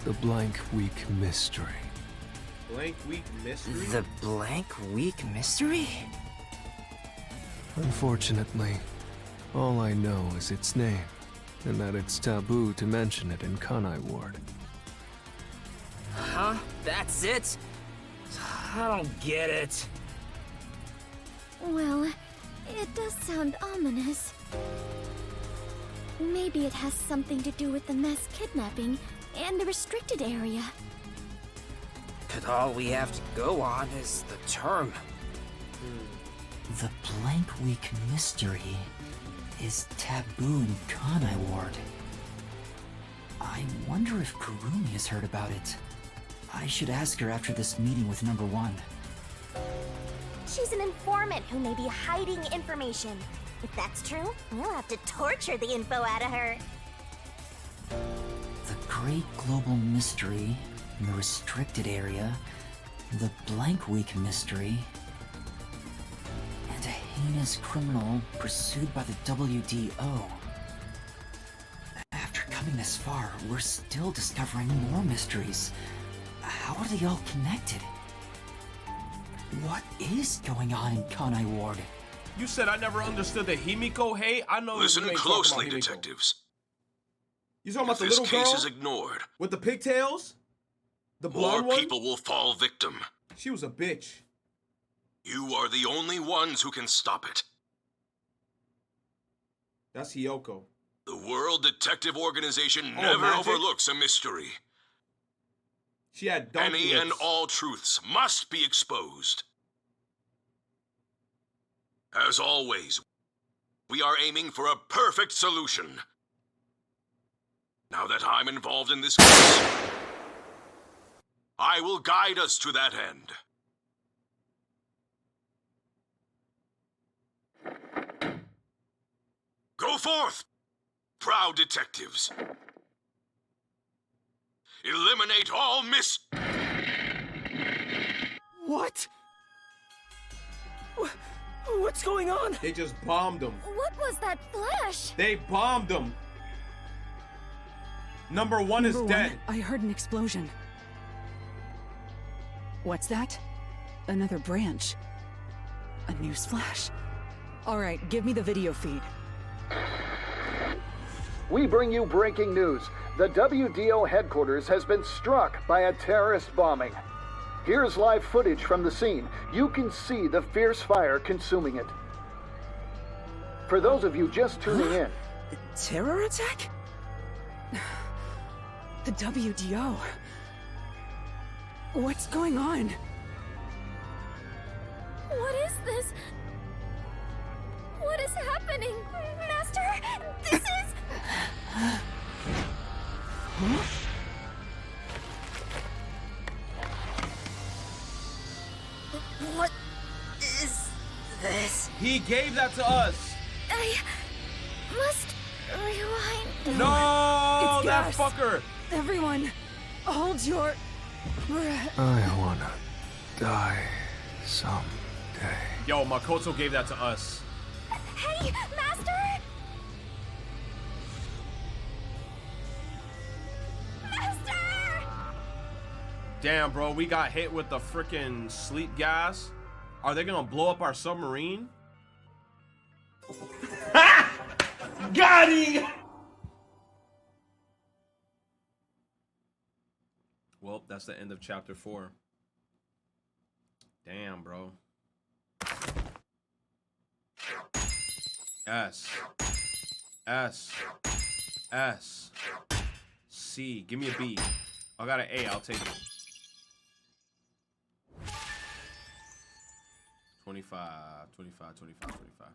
The Blank Week Mystery. Blank Week Mystery? The Blank Week Mystery? Unfortunately, all I know is its name, and that it's taboo to mention it in Kanai Ward. Huh? That's it? I don't get it. Well, it does sound ominous. Maybe it has something to do with the mass kidnapping and the restricted area. But all we have to go on is the term. The Blank Week Mystery is taboo in Kanai Ward. I wonder if Kurumi has heard about it. I should ask her after this meeting with number 1. She's an informant who may be hiding information. If that's true, we'll have to torture the info out of her. The Great Global Mystery, the Restricted Area, the Blank Week Mystery, and a heinous criminal pursued by the WDO. After coming this far, we're still discovering more mysteries. How are they all connected? What is going on in Kanai Ward? You said I never understood the Himiko hate? I know. Listen you ain't closely, talking about Himiko. detectives. You talking about the This little case girl is ignored, with the pigtails? The more blonde one? people will fall victim. She was a bitch. You are the only ones who can stop it. That's Hiyoko. The World Detective Organization Oh, never magic? overlooks a mystery. She had donkey Any and lips. all truths must be exposed. As always, we are aiming for a perfect solution. Now that I'm involved in this case, I will guide us to that end. Go forth, proud detectives. Eliminate all What? What's going on? They just bombed him. What was that flash? They bombed him. Number 1 is dead. I heard an explosion. What's that? Another branch. A news flash. All right, give me the video feed. We bring you breaking news. The WDO headquarters has been struck by a terrorist bombing. Here's live footage from the scene. You can see the fierce fire consuming it. For those of you just tuning in. Terror attack? The WDO. What's going on? What is this? What is happening? Master, this is... What is this? He gave that to us. I must rewind. No, It's that gas. fucker. Everyone, hold your breath. I wanna die someday. Yo, Makoto gave that to us. Hey, Master! Master! Damn, bro, we got hit with the freaking sleep gas. Are they gonna blow up our submarine? Got him! Well, that's the end of chapter 4. Damn, bro. S. S. S. C. Give me a B. I got an A. I'll take it. 25. 25. 25. 25.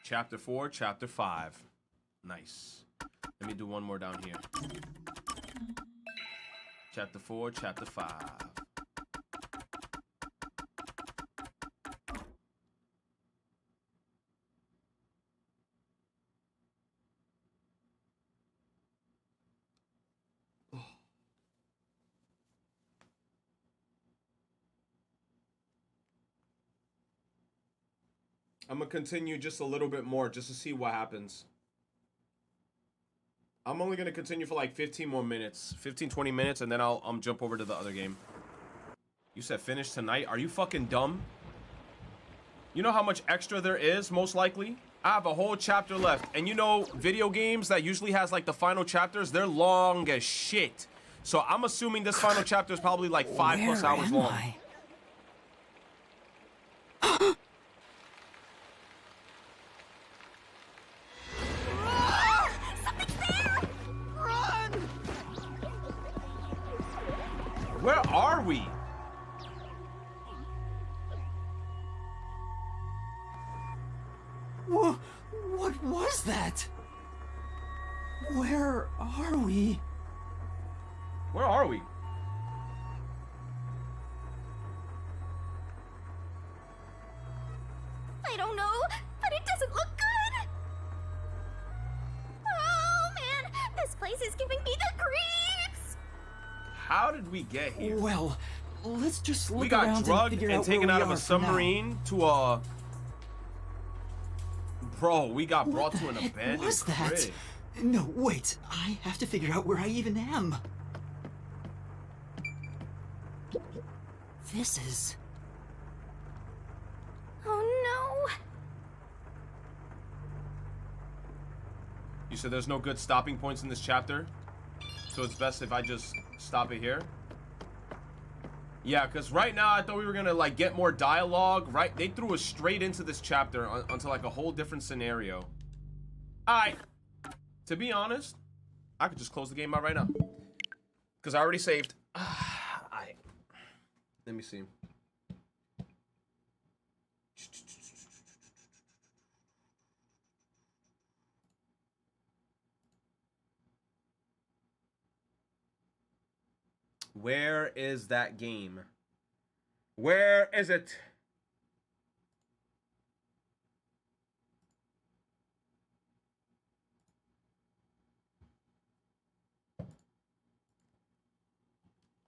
Chapter 4, Chapter 5. Nice. Let me do one more down here. Chapter 4, Chapter 5. I'm gonna continue just a little bit more just to see what happens. I'm only gonna continue for like 15 more minutes, 15-20 minutes, and then I'll jump over to the other game. You said finish tonight? Are you fucking dumb? You know how much extra there is, most likely? I have a whole chapter left, and you know video games that usually has like the final chapters, they're long as shit. So I'm assuming this final chapter is probably like 5+ hours long. Where are we? What was that? Where are we? Where are we? I don't know, but it doesn't look good. Oh man, this place is giving me the creeps. How did we get here? Well, let's just look we got around drugged and, figure and out taken where out we of a are for now. submarine to a... Bro, we got brought to an What abandoned was that? crib. No, wait. I have to figure out where I even am. This is... Oh no. You said there's no good stopping points in this chapter? So it's best if I just stop it here? Yeah, because right now I thought we were gonna like get more dialogue, right? They threw us straight into this chapter onto like a whole different scenario. Alright. To be honest, I could just close the game out right now. Because I already saved. Let me see. Where is that game? Where is it?